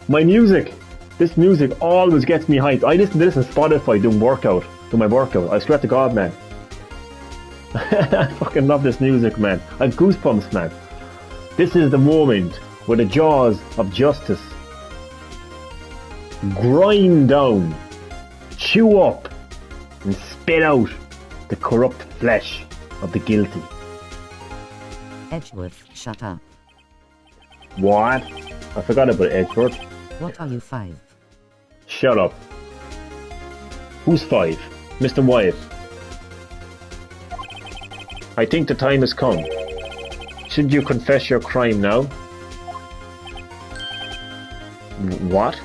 My music! This music always gets me hyped. I listen to this on Spotify doing my workout. I swear to God, man. I fucking love this music, man. I have goosebumps, man. This is the moment where the jaws of justice grind down, chew up, and spit out the corrupt flesh of the guilty. Edgeworth, shut up. What? I forgot about Edward. What are you 5? Shut up. Who's 5? Mr. Wyatt. I think the time has come. Should you confess your crime now? What?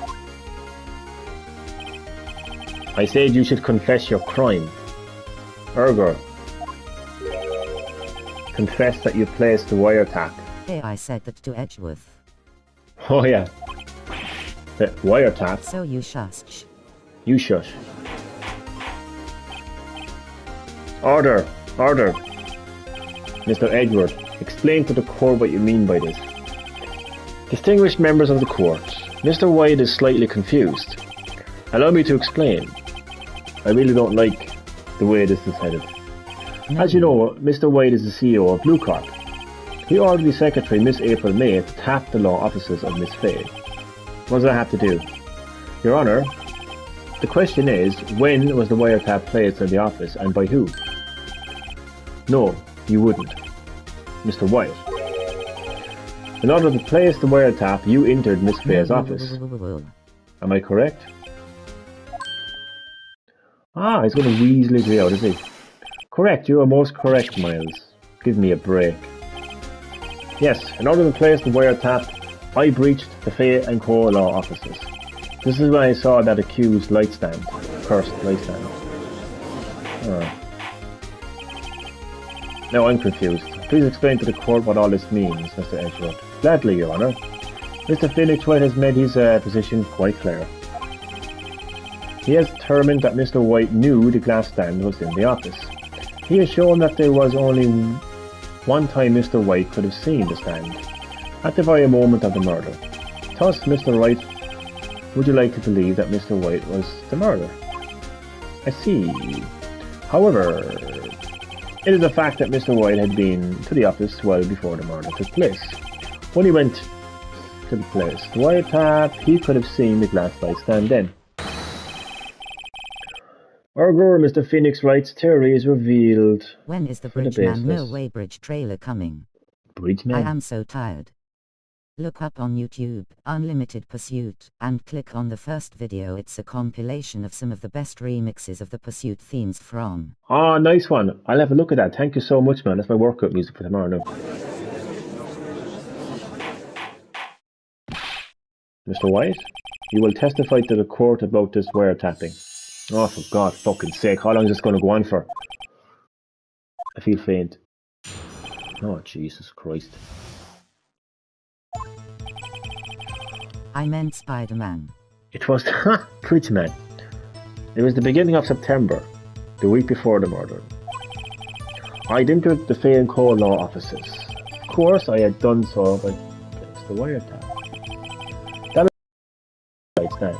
I said you should confess your crime. Ergo. Confess that you placed the wiretap. Hey, I said that to Edgeworth. Oh yeah. The wiretap. So you shush. You shush. Order! Order! Mr. Edward, explain to the court what you mean by this. Distinguished members of the court, Mr. White is slightly confused. Allow me to explain. I really don't like the way this is headed. As you know, Mr. White is the CEO of Blue Corp. He ordered the secretary, Miss April May, to tap the law offices of Miss Faye. What does that have to do? Your Honour, the question is, when was the wiretap placed in the office and by who? No, you wouldn't. Mr. White. In order to place the wiretap, you entered Miss Faye's office. Am I correct? Ah, he's going to weasel his way out, is he? Correct, you are most correct, Miles. Give me a break. Yes, in order to place the wiretap, I breached the Faye and Co. law offices. This is when I saw that accused light stand. Cursed light stand. Oh. Now I'm confused. Please explain to the court what all this means, Mr. Edgeworth. Gladly, Your Honour. Mr. Felix White has made his position quite clear. He has determined that Mr. White knew the glass stand was in the office. He has shown that there was only one time Mr. White could have seen the stand, at the very moment of the murder. Thus, Mr. Wright, would you like to believe that Mr. White was the murderer? I see. However, it is a fact that Mr. White had been to the office well before the murder took place. When he went to the place, the wiretap, he could have seen the glass light stand then. Ergo, Mr. Phoenix Wright's theory is revealed. When is the Bridgeman No Way Bridge trailer coming? Bridgeman? I am so tired. Look up on YouTube, Unlimited Pursuit, and click on the first video. It's a compilation of some of the best remixes of the Pursuit themes from... Ah, nice one. I'll have a look at that. Thank you so much, man. That's my workout music for tomorrow now. Mr. White, you will testify to the court about this wiretapping. Oh, for God's fucking sake. How long is this going to go on for? I feel faint. Oh, Jesus Christ. I meant Spider-Man. It was Bridgeman. It was the beginning of September, the week before the murder. I'd entered the Faye & Co. law offices. Of course, I had done so, but it's the wiretap. That is right stand.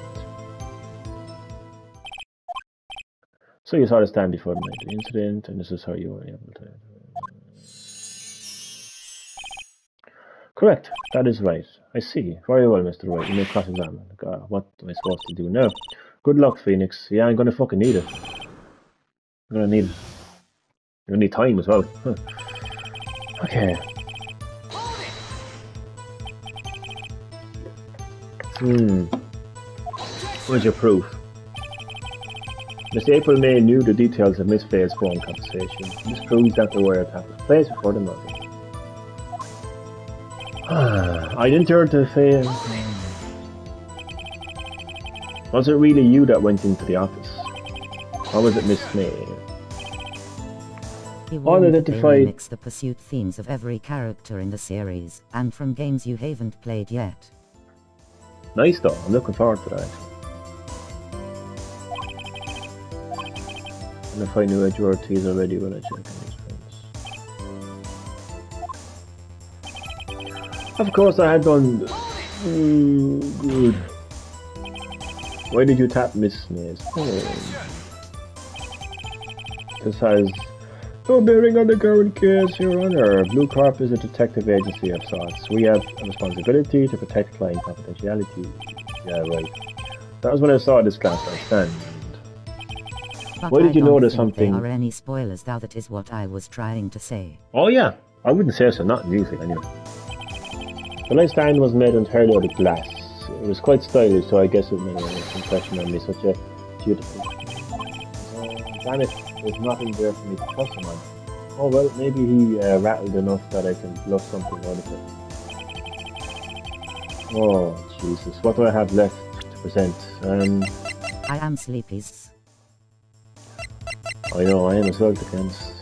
So you saw the stand before the night of the incident, and this is how you were able to... Correct, that is right. I see. Very well, Mr. Wright. You may cross-examine. God, what am I supposed to do now? Good luck, Phoenix. Yeah, I'm gonna fucking need it. I'm gonna need it. I'm gonna need time as well. Huh. Okay. Where's your proof? Miss April May knew the details of Miss Faye's phone conversation. This proves that the wiretap was placed before the murder. I entered the Faye. Was it really you that went into the office? Or was it Miss May? He warned that they remix the Pursuit themes of every character in the series, and from games you haven't played yet. Nice though, I'm looking forward to that. And if I knew Edward T's already when I check on his friends. Of course I had done... good. Why did you tap Miss Mays? This has no bearing on the current case, Your Honor. Blue Corp is a detective agency of sorts. We have a responsibility to protect client confidentiality. Yeah, right. That was when I saw this glass light stand. But why did you notice something? There are any spoilers now? That is what I was trying to say. Oh yeah, I wouldn't say so, not music anyway. The light stand was made entirely out of glass. It was quite stylish, so I guess it made an impression on me. Such a beautiful. Damn it, there's nothing there for me to trust him on. Oh well, maybe he rattled enough that I can bluff something out of it. Oh, Jesus. What do I have left to present? I am sleepies. I know, I am as well, Dickens.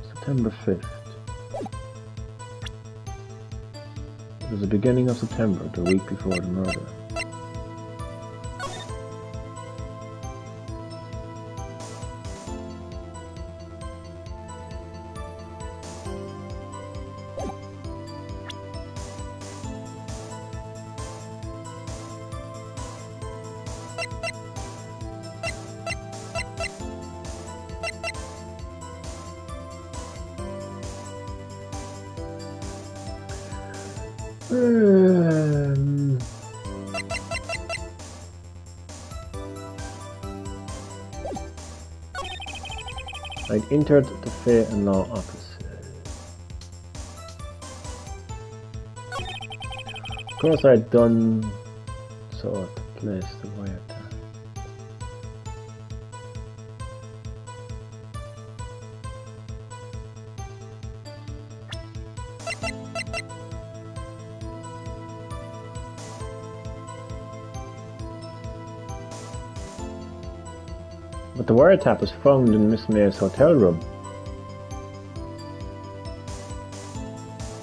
September 5th. It was the beginning of September, the week before the murder. I'd entered the fair and law office. Of course I'd done so at the place the wiretap. But the wiretap was found in Miss May's hotel room.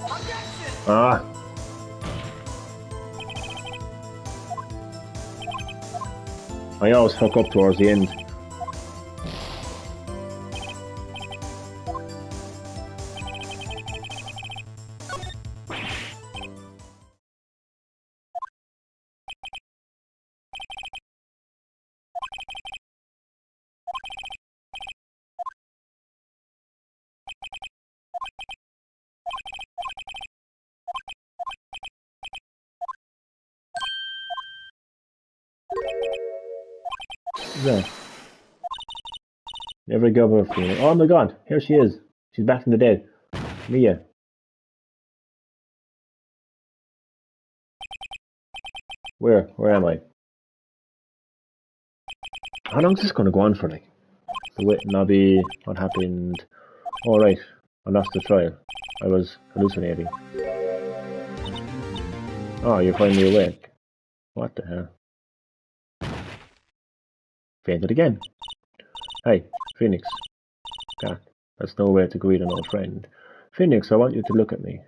Objection! Ah! I always fuck up towards the end. Yeah. Never give up a feeling. Oh my god, here she is. She's back from the dead. Mia. Where am I? How long is this going to go on for, like? The waiting lobby, what happened? Alright, I lost the trial. I was hallucinating. Oh, you're finally awake. What the hell? Fainted again. Hey, Phoenix. God, that's no way to greet an old friend. Phoenix, I want you to look at me.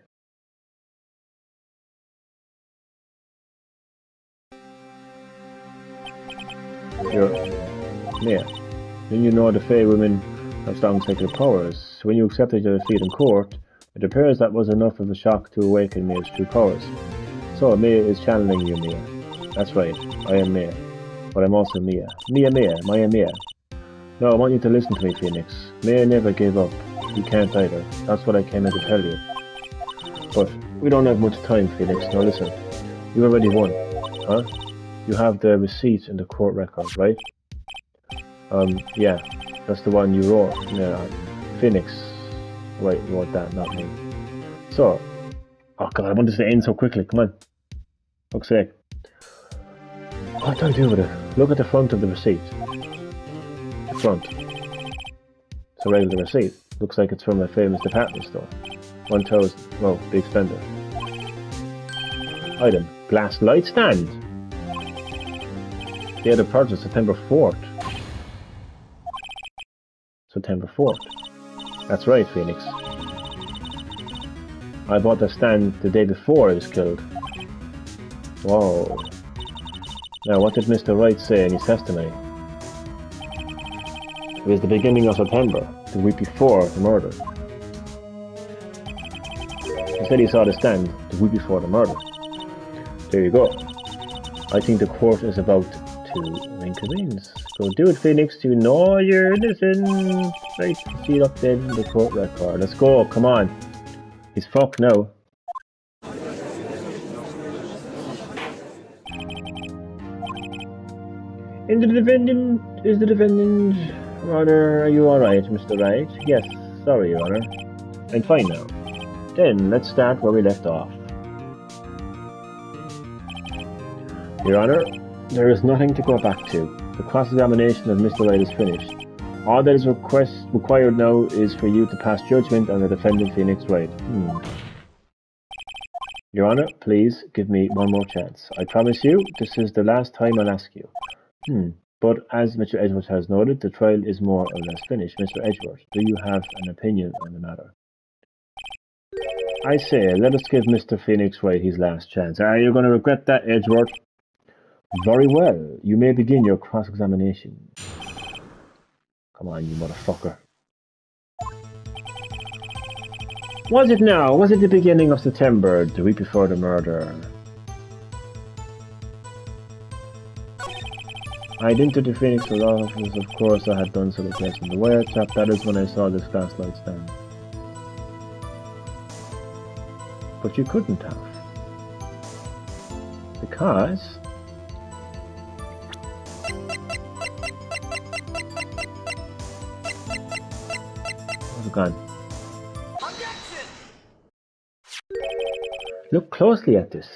You're... Mia. Then you know the Fae women have strong psychic powers. When you accepted your defeat in court, it appears that was enough of a shock to awaken Mia's true powers. So, Mia is channeling you, Mia. That's right, I am Mia. But I'm also Mia. Mia. No, I want you to listen to me, Phoenix. Mia never gave up. You can't either. That's what I came in to tell you. But we don't have much time, Phoenix. Now listen. You already won. Huh? You have the receipt in the court record, right? Yeah. That's the one you wrote. Yeah. Phoenix. Right, you wrote that, not me. So. Oh god, I want this to end so quickly. Come on. Fuck's sake. What do I do with it? Look at the front of the receipt. The front. It's a regular receipt. Looks like it's from a famous department store. 1,000. Oh, big spender. Item. Glass light stand. Date of purchase September 4th. September 4th. That's right, Phoenix. I bought the stand the day before I was killed. Whoa. Now, what did Mr. Wright say in his testimony? It was the beginning of September, the week before the murder. He said he saw the stand the week before the murder. There you go. I think the court is about to reconvene. So do it, Phoenix. You know you're innocent. Right, see it updated in the court record. Let's go. Come on. He's fucked now. Is the defendant, Your Honor, are you alright, Mr. Wright? Yes, sorry, Your Honor. I'm fine now. Then, let's start where we left off. Your Honor, there is nothing to go back to. The cross-examination of Mr. Wright is finished. All that is required now is for you to pass judgment on the defendant, Phoenix Wright. Your Honor, please give me one more chance. I promise you, this is the last time I'll ask you. But as Mr. Edgeworth has noted, the trial is more or less finished. Mr. Edgeworth, do you have an opinion on the matter? I say, let us give Mr. Phoenix Wright his last chance. Are you going to regret that, Edgeworth? Very well. You may begin your cross-examination. Come on, you motherfucker. Was it now? Was it the beginning of September, the week before the murder? I'd entered the Phoenix office, of course I had done so requesting the wiretap. That is when I saw this flashlight stand. But you couldn't have. Because... where's it gone? Objection! Look closely at this.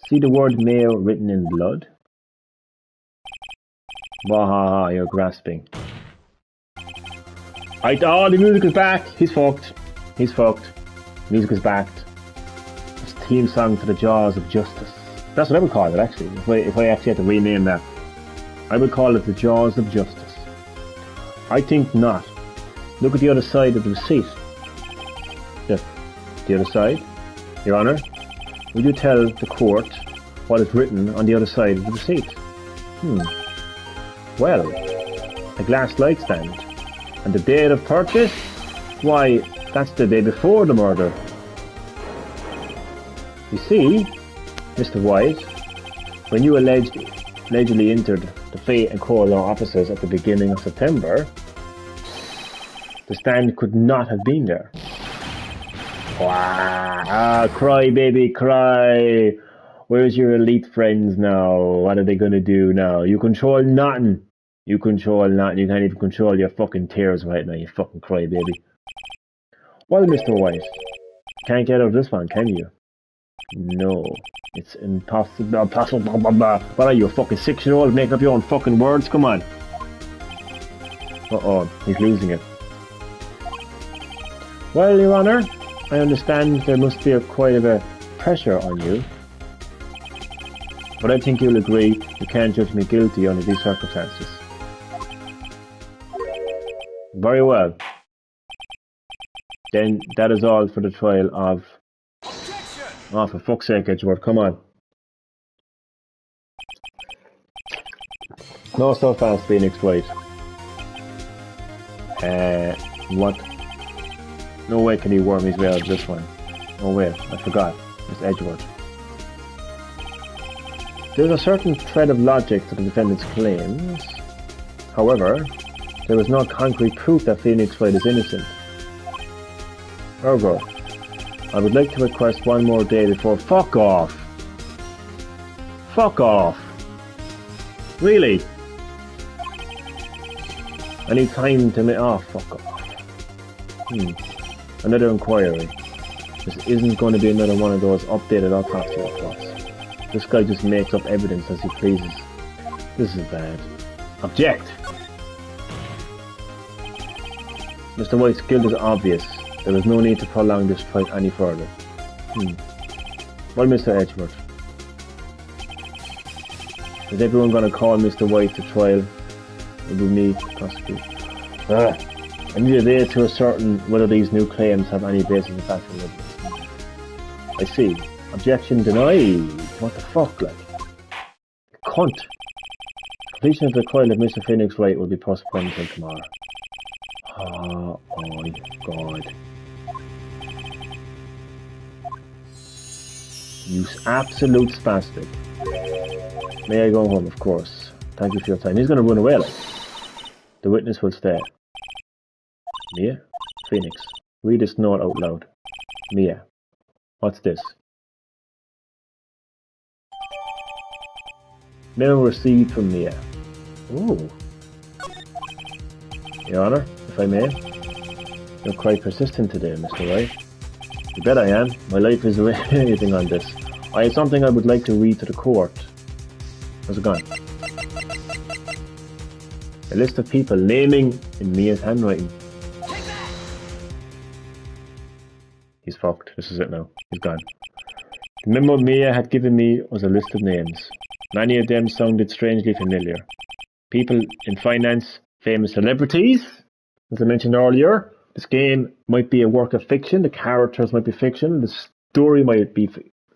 See the word male written in blood? Wahaha, you're grasping. Oh, the music is back! He's fucked. He's fucked. Music is back. It's a theme song to the Jaws of Justice. That's what I would call it, actually. If I actually had to rename that, I would call it the Jaws of Justice. I think not. Look at the other side of the receipt. The other side? Your Honor, will you tell the court what is written on the other side of the receipt? Well, a glass light stand. And the date of purchase? Why, that's the day before the murder. You see, Mr. White, when you allegedly entered the Fate and Core Law offices at the beginning of September, the stand could not have been there. Cry, baby, cry. Where's your elite friends now? What are they gonna do now? You control nothing. You control nothing. You can't even control your fucking tears right now, you fucking cry, baby. Well, Mr. White, can't get out of this one, can you? No. It's impossible. Impossible. What are you, a fucking 6-year-old? Make up your own fucking words? Come on. Uh-oh, he's losing it. Well, Your Honor, I understand there must be quite a bit of pressure on you. But I think you'll agree you can't judge me guilty under these circumstances. Very well. Then that is all for the trial of... Oh, for fuck's sake, Edgeworth, come on. No, so fast, Phoenix Wright. What? No way can he worm his way out of this one. Oh wait, I forgot. It's Edgeworth. There is a certain thread of logic to the defendant's claims. However, there is no concrete proof that Phoenix Wright is innocent. Ergo, I would like to request one more day before... Fuck off! Fuck off! Really? I need time to make... Oh, fuck off. Another inquiry. This isn't going to be another one of those updated autopsy reports. This guy just makes up evidence as he pleases. This is bad. Object! Mr. White's guilt is obvious. There is no need to prolong this fight any further. Well, Mr. Edgeworth, is everyone going to call Mr. White to trial? It will me to prosecute. I need a day to ascertain whether these new claims have any basis in fact or evidence. I see. Objection denied. What the fuck, like? Cunt. Completion of the trial of Mr. Phoenix Wright will be postponed until tomorrow. Oh my god. You absolute spastic. May I go home, of course. Thank you for your time. He's going to run away, like. The witness will stay. Mia? Phoenix. Read this note out loud. Mia. What's this? Memo received from Mia. Ooh. Your Honor, if I may. You're quite persistent today, Mr. Wright. You bet I am. My life is waiting on this. I have something I would like to read to the court. How's it gone? A list of people naming in Mia's handwriting. He's fucked. This is it now. He's gone. The memo Mia had given me was a list of names. Many of them sounded strangely familiar. People in finance, famous celebrities. As I mentioned earlier, this game might be a work of fiction. The characters might be fiction. The story might be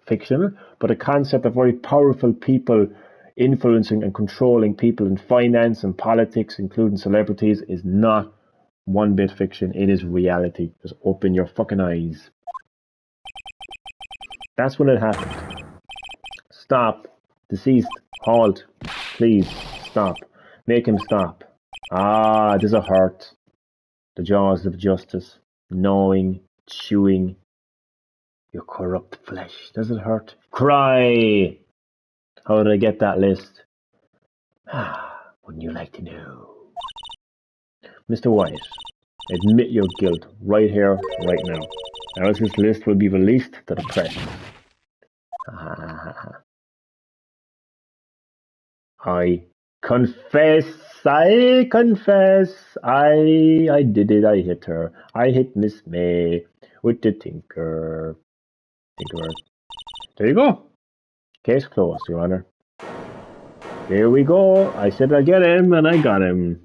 fictional. But the concept of very powerful people influencing and controlling people in finance and politics, including celebrities, is not one bit fiction. It is reality. Just open your fucking eyes. That's when it happened. Stop. Deceased. Halt. Please. Stop. Make him stop. Ah, does it hurt? The jaws of justice. Gnawing. Chewing. Your corrupt flesh. Does it hurt? Cry! How did I get that list? Ah, wouldn't you like to know? Mr. Wyatt, admit your guilt right here, right now. Else this list will be released to the press. I confess, I did it, I hit her. I hit Miss May with the Tinker. There you go. Case closed, Your Honor. Here we go. I said I'd get him, and I got him.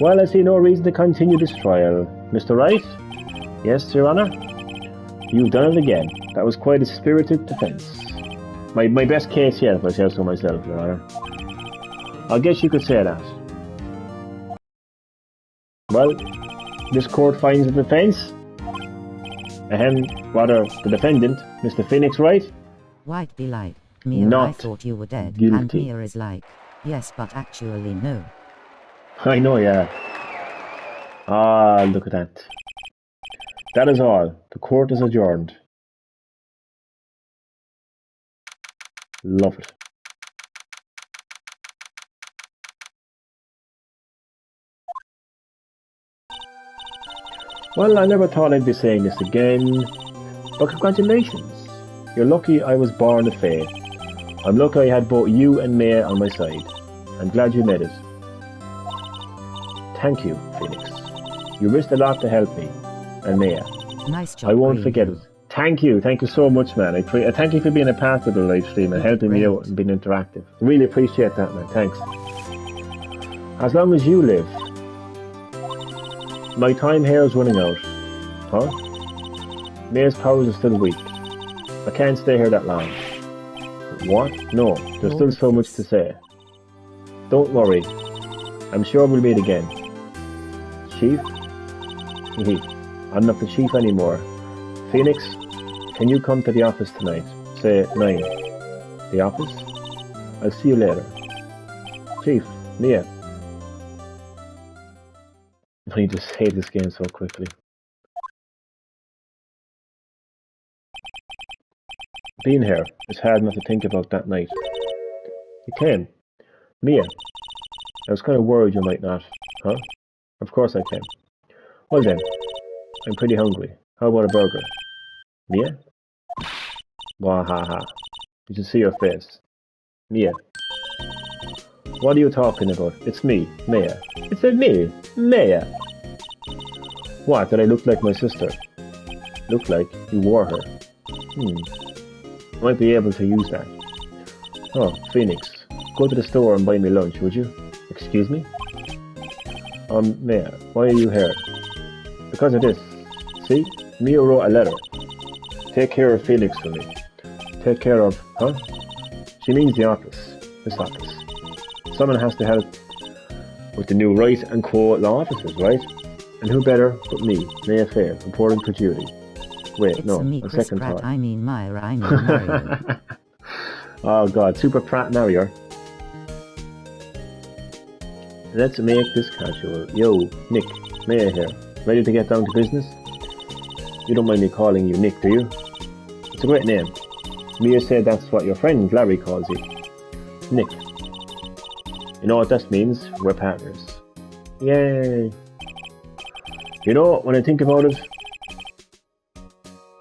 Well, I see no reason to continue this trial. Mr. Wright? Yes, Your Honor? You've done it again. That was quite a spirited defense. My best case yet, if I say so myself, Your Honor. I guess you could say that. Well, this court finds the defense. The defendant, Mr. Phoenix Wright. White be like, Mia, Not I thought you were dead. guilty. And Mia is like, yes, but actually no. I know, yeah. Ah, look at that. That is all. The court is adjourned. Love it. Well, I never thought I'd be saying this again, but congratulations. You're lucky I was born of faith. I'm lucky I had both you and Maya on my side. I'm glad you made it. Thank you, Phoenix. You risked a lot to help me. And Maya. Nice job. I won't forget it. Thank you so much, man. I thank you for being a part of the live stream and helping me out and being interactive. Really appreciate that, man. Thanks. As long as you live. My time here is running out. Huh? Maya's powers are still weak. I can't stay here that long. What? No, there's still so much to say. Don't worry. I'm sure we'll meet again. Chief? I'm not the chief anymore. Phoenix, can you come to the office tonight? Say 9. The office? I'll see you later. Chief, Mia. I just hate this game so quickly. Being here, it's hard not to think about that night. You can. Mia, I was kind of worried you might not. Huh? Of course I can. Well then, I'm pretty hungry. How about a burger? Mia? Wahaha. You should see your face. Mia. What are you talking about? It's me, Maya. It's me, Maya. What, did I look like my sister? Look like you wore her. Might be able to use that. Oh, Phoenix. Go to the store and buy me lunch, would you? Excuse me? Maya, why are you here? Because of this. See? Mia wrote a letter. Take care of Phoenix for me. Take care of, huh? She means the office. This office. Someone has to help with the new Wright and Co. law offices, right? And who better but me, Maya Fair, reporting for duty. Wait, It's no, me, a Chris second Pratt, thought. I mean Myra, I mean Mario. Oh god, Super Pratt Mario. Let's make this casual. Yo, Nick, Maya here. Ready to get down to business? You don't mind me calling you Nick, do you? It's a great name. Mia said that's what your friend Larry calls you. Nick. You know what that means? We're partners. Yay! You know, when I think about it,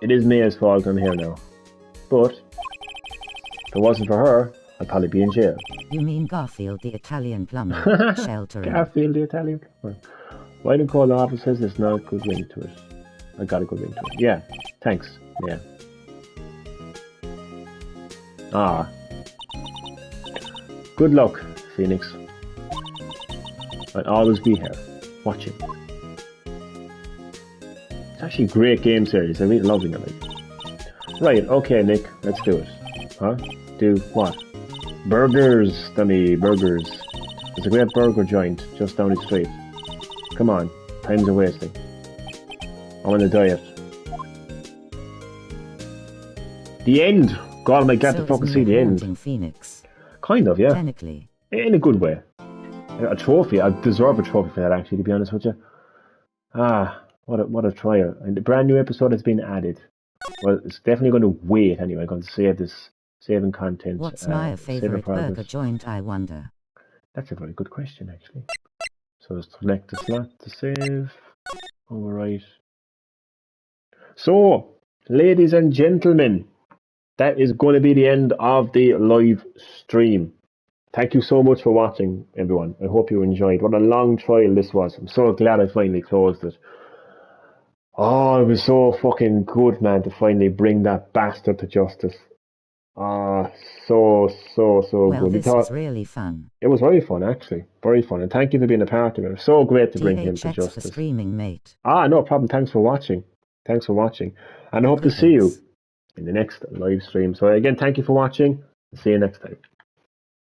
it is Maya's fault I'm here now. But if it wasn't for her, I'd probably be in jail. You mean Garfield, the Italian plumber, sheltering. Garfield, the Italian plumber. Why do you call the officers? There's not a good ring to it. I got a good ring to it. Yeah, thanks. Yeah. Ah. Good luck, Phoenix. I'll always be here, watching. It's actually a great game series. I'm really loving it. Right, okay, Nick, let's do it. Huh? Do what? Burgers, dummy, burgers. There's a great burger joint just down the street. Come on, time's a wasting. I'm on a diet. The end! God, I got to fucking see the end. Phoenix. Kind of, yeah. Technically. In a good way. A trophy. I deserve a trophy for that, actually, to be honest with you. Ah, what a trial. And the brand new episode has been added. Well, it's definitely going to wait anyway. I'm going to save this, saving content. What's my favourite burger joint, I wonder? That's a very good question, actually. So select the slot to save. Alright. So, ladies and gentlemen, that is going to be the end of the live stream. Thank you so much for watching, everyone. I hope you enjoyed. What a long trial this was. I'm so glad I finally closed it. Oh, it was so fucking good, man, to finally bring that bastard to justice. Ah, so well, good. This was really fun. It was very fun, actually. Very fun. And thank you for being a part of it. It was so great to bring him to justice. For streaming, mate. Ah, no problem. Thanks for watching. Thanks for watching. And I hope to see you in the next live stream. So again, thank you for watching. See you next time.